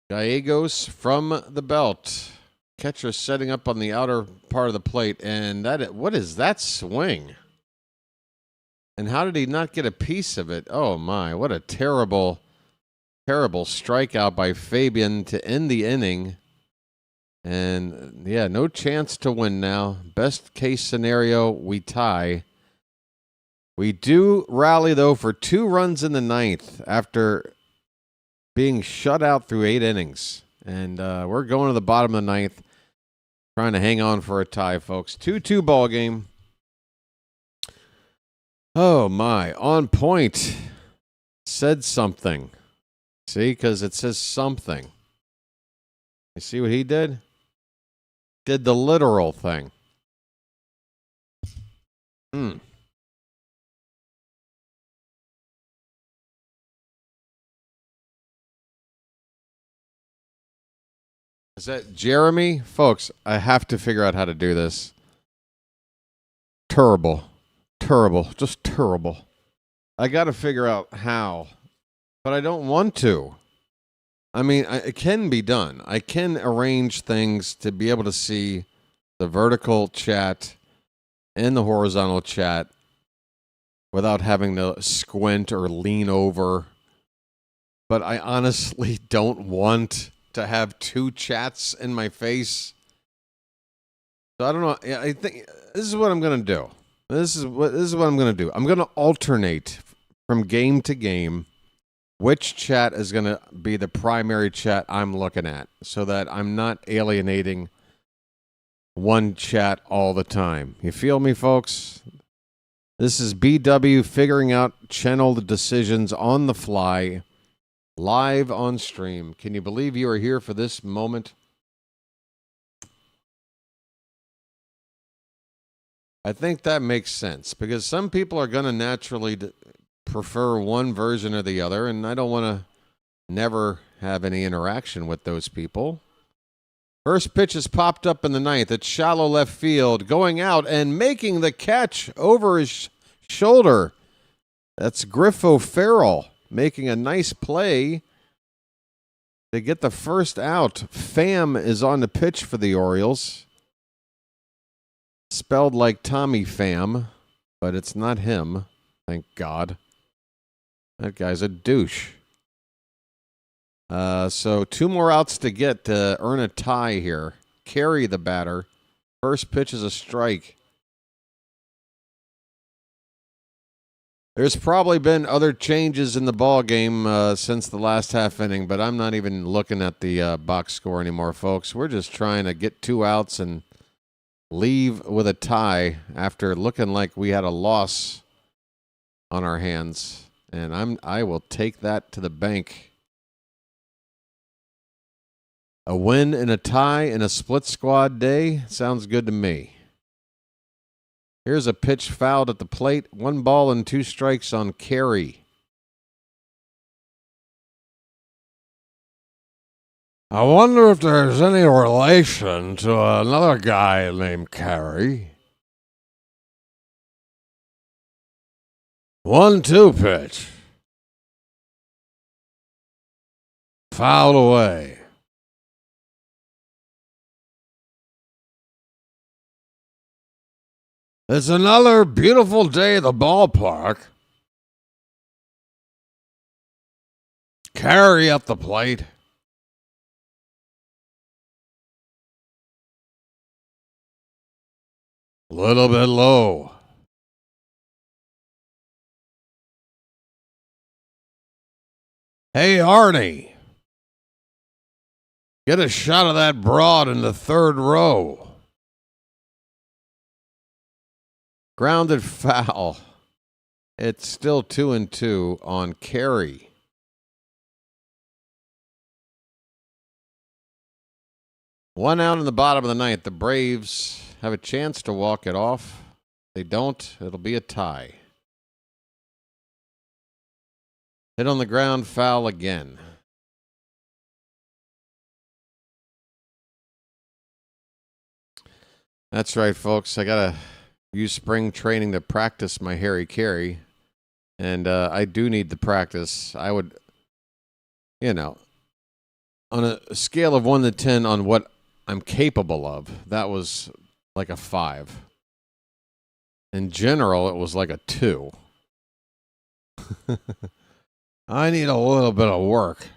Gallegos from the belt. Catcher setting up on the outer part of the plate. And what is that swing? And how did he not get a piece of it? Oh, my. What a terrible, terrible strikeout by Fabian to end the inning. And, yeah, no chance to win now. Best case scenario, we tie. We do rally, though, for 2 runs in the 9th after being shut out through 8 innings. And we're going to the bottom of the 9th, trying to hang on for a tie, folks. 2-2 ball game. Oh, my. On point. Said something. See, because it says something. You see what he did? Did the literal thing. Is that Jeremy? Folks, I have to figure out how to do this. Terrible. Terrible. Just terrible. I got to figure out how. But I don't want to. I mean, it can be done. I can arrange things to be able to see the vertical chat and the horizontal chat without having to squint or lean over. But I honestly don't want to have 2 chats in my face. So I don't know. I think this is what I'm going to do. This is what I'm going to do. I'm going to alternate from game to game which chat is going to be the primary chat I'm looking at so that I'm not alienating one chat all the time. You feel me, folks? This is BW figuring out channel decisions on the fly. Live on stream. Can you believe you are here for this moment? I think that makes sense because some people are going to naturally prefer one version or the other, and I don't want to never have any interaction with those people. First pitch is popped up in the ninth. It's shallow left field, going out and making the catch over his shoulder. That's Griffo Farrell making a nice play to get the first out. Pham is on the pitch for the Orioles. Spelled like Tommy Pham, but it's not him, thank God. That guy's a douche. So 2 more outs to get to earn a tie here. Carey, the batter. First pitch is a strike. There's probably been other changes in the ball game since the last half inning, but I'm not even looking at the box score anymore, folks. We're just trying to get 2 outs and leave with a tie after looking like we had a loss on our hands. And I will take that to the bank. A win and a tie in a split squad day sounds good to me. Here's a pitch fouled at the plate. 1 ball and 2 strikes on Carey. I wonder if there's any relation to another guy named Carey. 1-2 pitch. Fouled away. It's another beautiful day at the ballpark. Carey up the plate. A little bit low. Hey, Arnie. Get a shot of that broad in the 3rd row. Grounded foul. It's still 2-2 on Carey. One out in the bottom of the ninth. The Braves have a chance to walk it off. They don't. It'll be a tie. Hit on the ground, foul again. That's right, folks. I got to use spring training to practice my Harry Carey. And I do need the practice. I would, on a scale of 1 to 10 on what I'm capable of, that was like a 5. In general, it was like a 2. I need a little bit of work.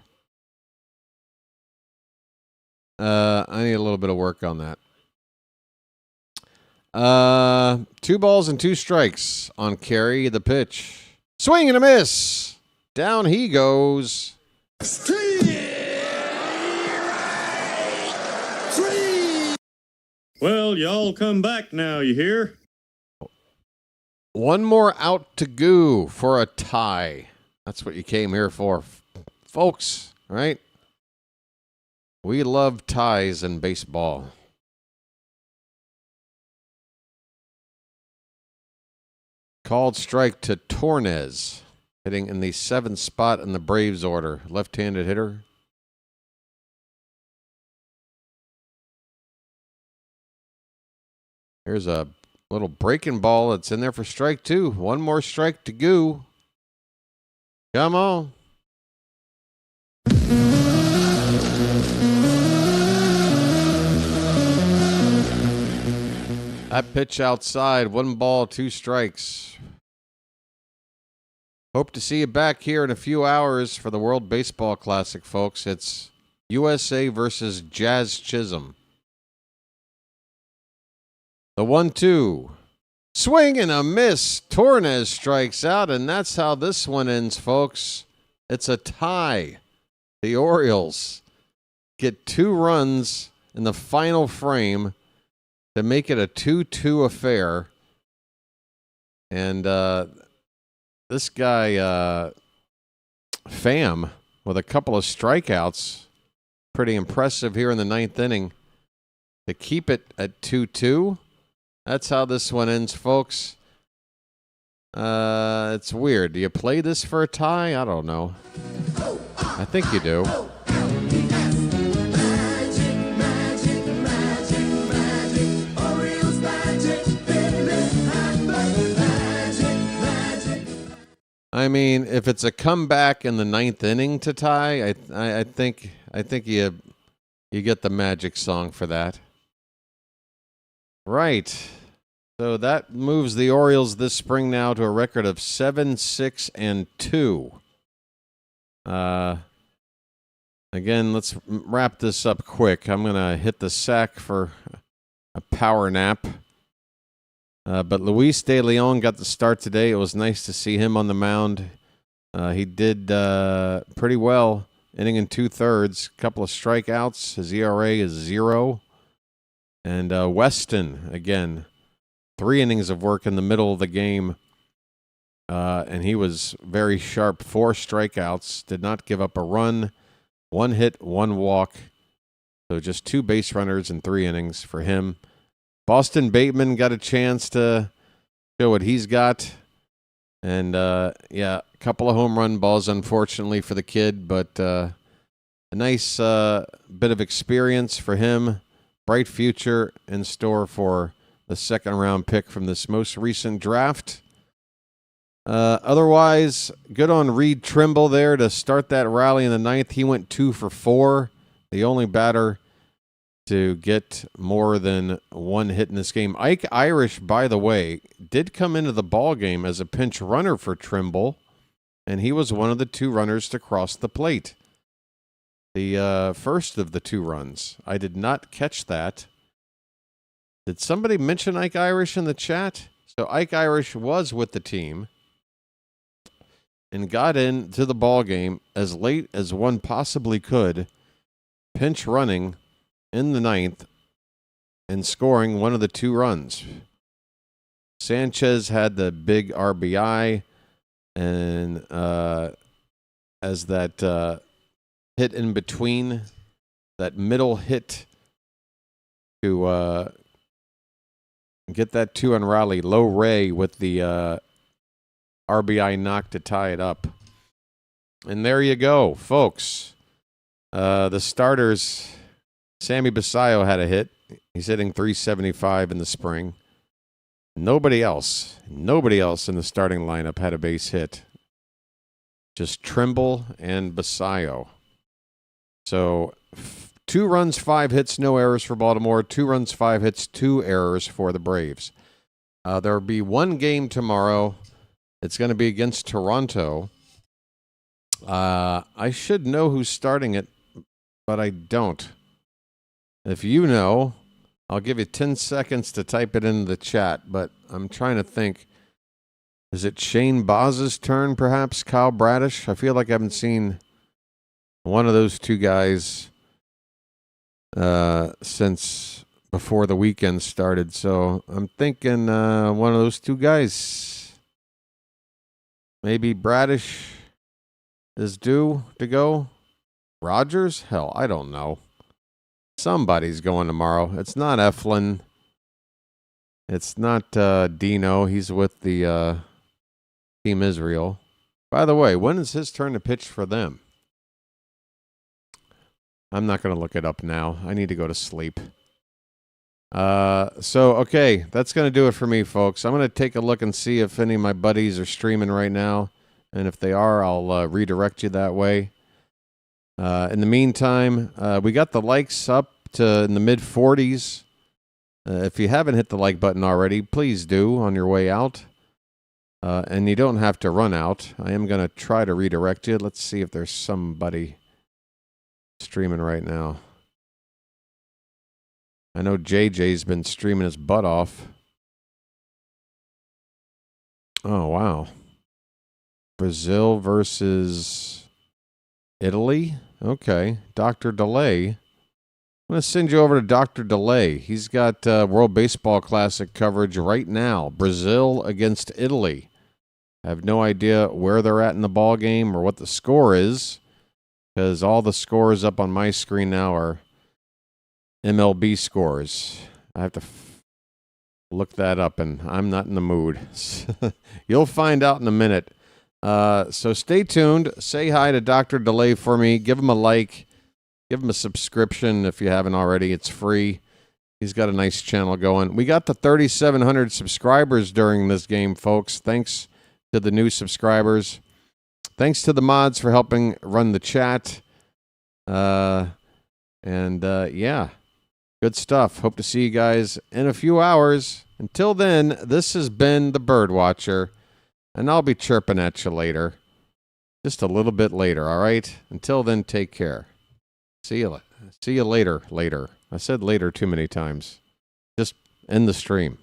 I need a little bit of work on that. 2 balls and 2 strikes on Carey. The pitch. Swing and a miss. Down he goes. Well, y'all come back now, you hear? 1 more out to go for a tie. That's what you came here for, folks, right? We love ties in baseball. Called strike to Tornes, hitting in the 7th spot in the Braves order. Left-handed hitter. Here's a little breaking ball that's in there for strike 2. 1 more strike to go. Come on. That pitch outside. 1 ball, 2 strikes. Hope to see you back here in a few hours for the World Baseball Classic, folks. It's USA versus Jazz Chisholm. The 1-2. Swing and a miss. Tornes strikes out, and that's how this one ends, folks. It's a tie. The Orioles get 2 runs in the final frame to make it a 2-2 affair. And this guy, Pham, with a couple of strikeouts, pretty impressive here in the 9th inning to keep it at 2-2. That's how this one ends, folks. It's weird. Do you play this for a tie? I don't know. I think you do. I mean, if it's a comeback in the 9th inning to tie, I think you get the magic song for that. Right. So that moves the Orioles this spring now to a record of 7-6-2. Again, let's wrap this up quick. I'm going to hit the sack for a power nap. But Luis De Leon got the start today. It was nice to see him on the mound. He did pretty well, inning and 2/3, couple of strikeouts. His ERA is 0. And Weston, again, 3 innings of work in the middle of the game. And he was very sharp. 4 strikeouts, did not give up a run. 1 hit, 1 walk. So just 2 base runners in 3 innings for him. Boston Bateman got a chance to show what he's got. And, a couple of home run balls, unfortunately, for the kid. But a nice bit of experience for him. Bright future in store for the 2nd-round pick from this most recent draft. Otherwise, good on Reed Trimble there to start that rally in the 9th. He went 2 for 4. The only batter to get more than 1 hit in this game. Ike Irish, by the way, did come into the ball game as a pinch runner for Trimble, and he was one of the 2 runners to cross the plate. The first of the 2 runs. I did not catch that. Did somebody mention Ike Irish in the chat? So Ike Irish was with the team and got into the ball game as late as one possibly could, pinch running in the 9th and scoring one of the 2 runs. Sanchez had the big RBI, and as that hit in between, that middle hit to get that 2-run rally. Low Ray with the RBI knock to tie it up. And there you go, folks. The starters, Sammy Basayo had a hit. He's hitting .375 in the spring. Nobody else in the starting lineup had a base hit. Just Trimble and Basayo. So 2 runs, 5 hits, no errors for Baltimore. 2 runs, 5 hits, 2 errors for the Braves. There will be 1 game tomorrow. It's going to be against Toronto. I should know who's starting it, but I don't. If you know, I'll give you 10 seconds to type it into the chat, but I'm trying to think. Is it Shane Boz's turn, perhaps? Kyle Bradish? I feel like I haven't seen one of those 2 guys since before the weekend started. So I'm thinking one of those 2 guys. Maybe Bradish is due to go. Rogers? Hell, I don't know. Somebody's going tomorrow. It's not Eflin. It's not Dino. He's with the Team Israel. By the way, when is his turn to pitch for them? I'm not going to look it up now. I need to go to sleep. Okay, that's going to do it for me, folks. I'm going to take a look and see if any of my buddies are streaming right now. And if they are, I'll redirect you that way. In the meantime, we got the likes up to in the mid-40s. If you haven't hit the like button already, please do on your way out. And you don't have to run out. I am going to try to redirect you. Let's see if there's somebody streaming right now. I know JJ's been streaming his butt off. Oh, wow. Brazil versus Italy? Okay. Dr. Delay. I'm going to send you over to Dr. Delay. He's got World Baseball Classic coverage right now. Brazil against Italy. I have no idea where they're at in the ball game or what the score is, because all the scores up on my screen now are MLB scores. I have to Look that up, and I'm not in the mood. You'll find out in a minute. So stay tuned. Say hi to Dr. Delay for me. Give him a like. Give him a subscription if you haven't already. It's free. He's got a nice channel going. We got the 3,700 subscribers during this game, folks. Thanks to the new subscribers. Thanks to the mods for helping run the chat. Yeah, good stuff. Hope to see you guys in a few hours. Until then, this has been the Birdwatcher, and I'll be chirping at you later. Just a little bit later, all right? Until then, take care. See you later. I said later too many times. Just end the stream.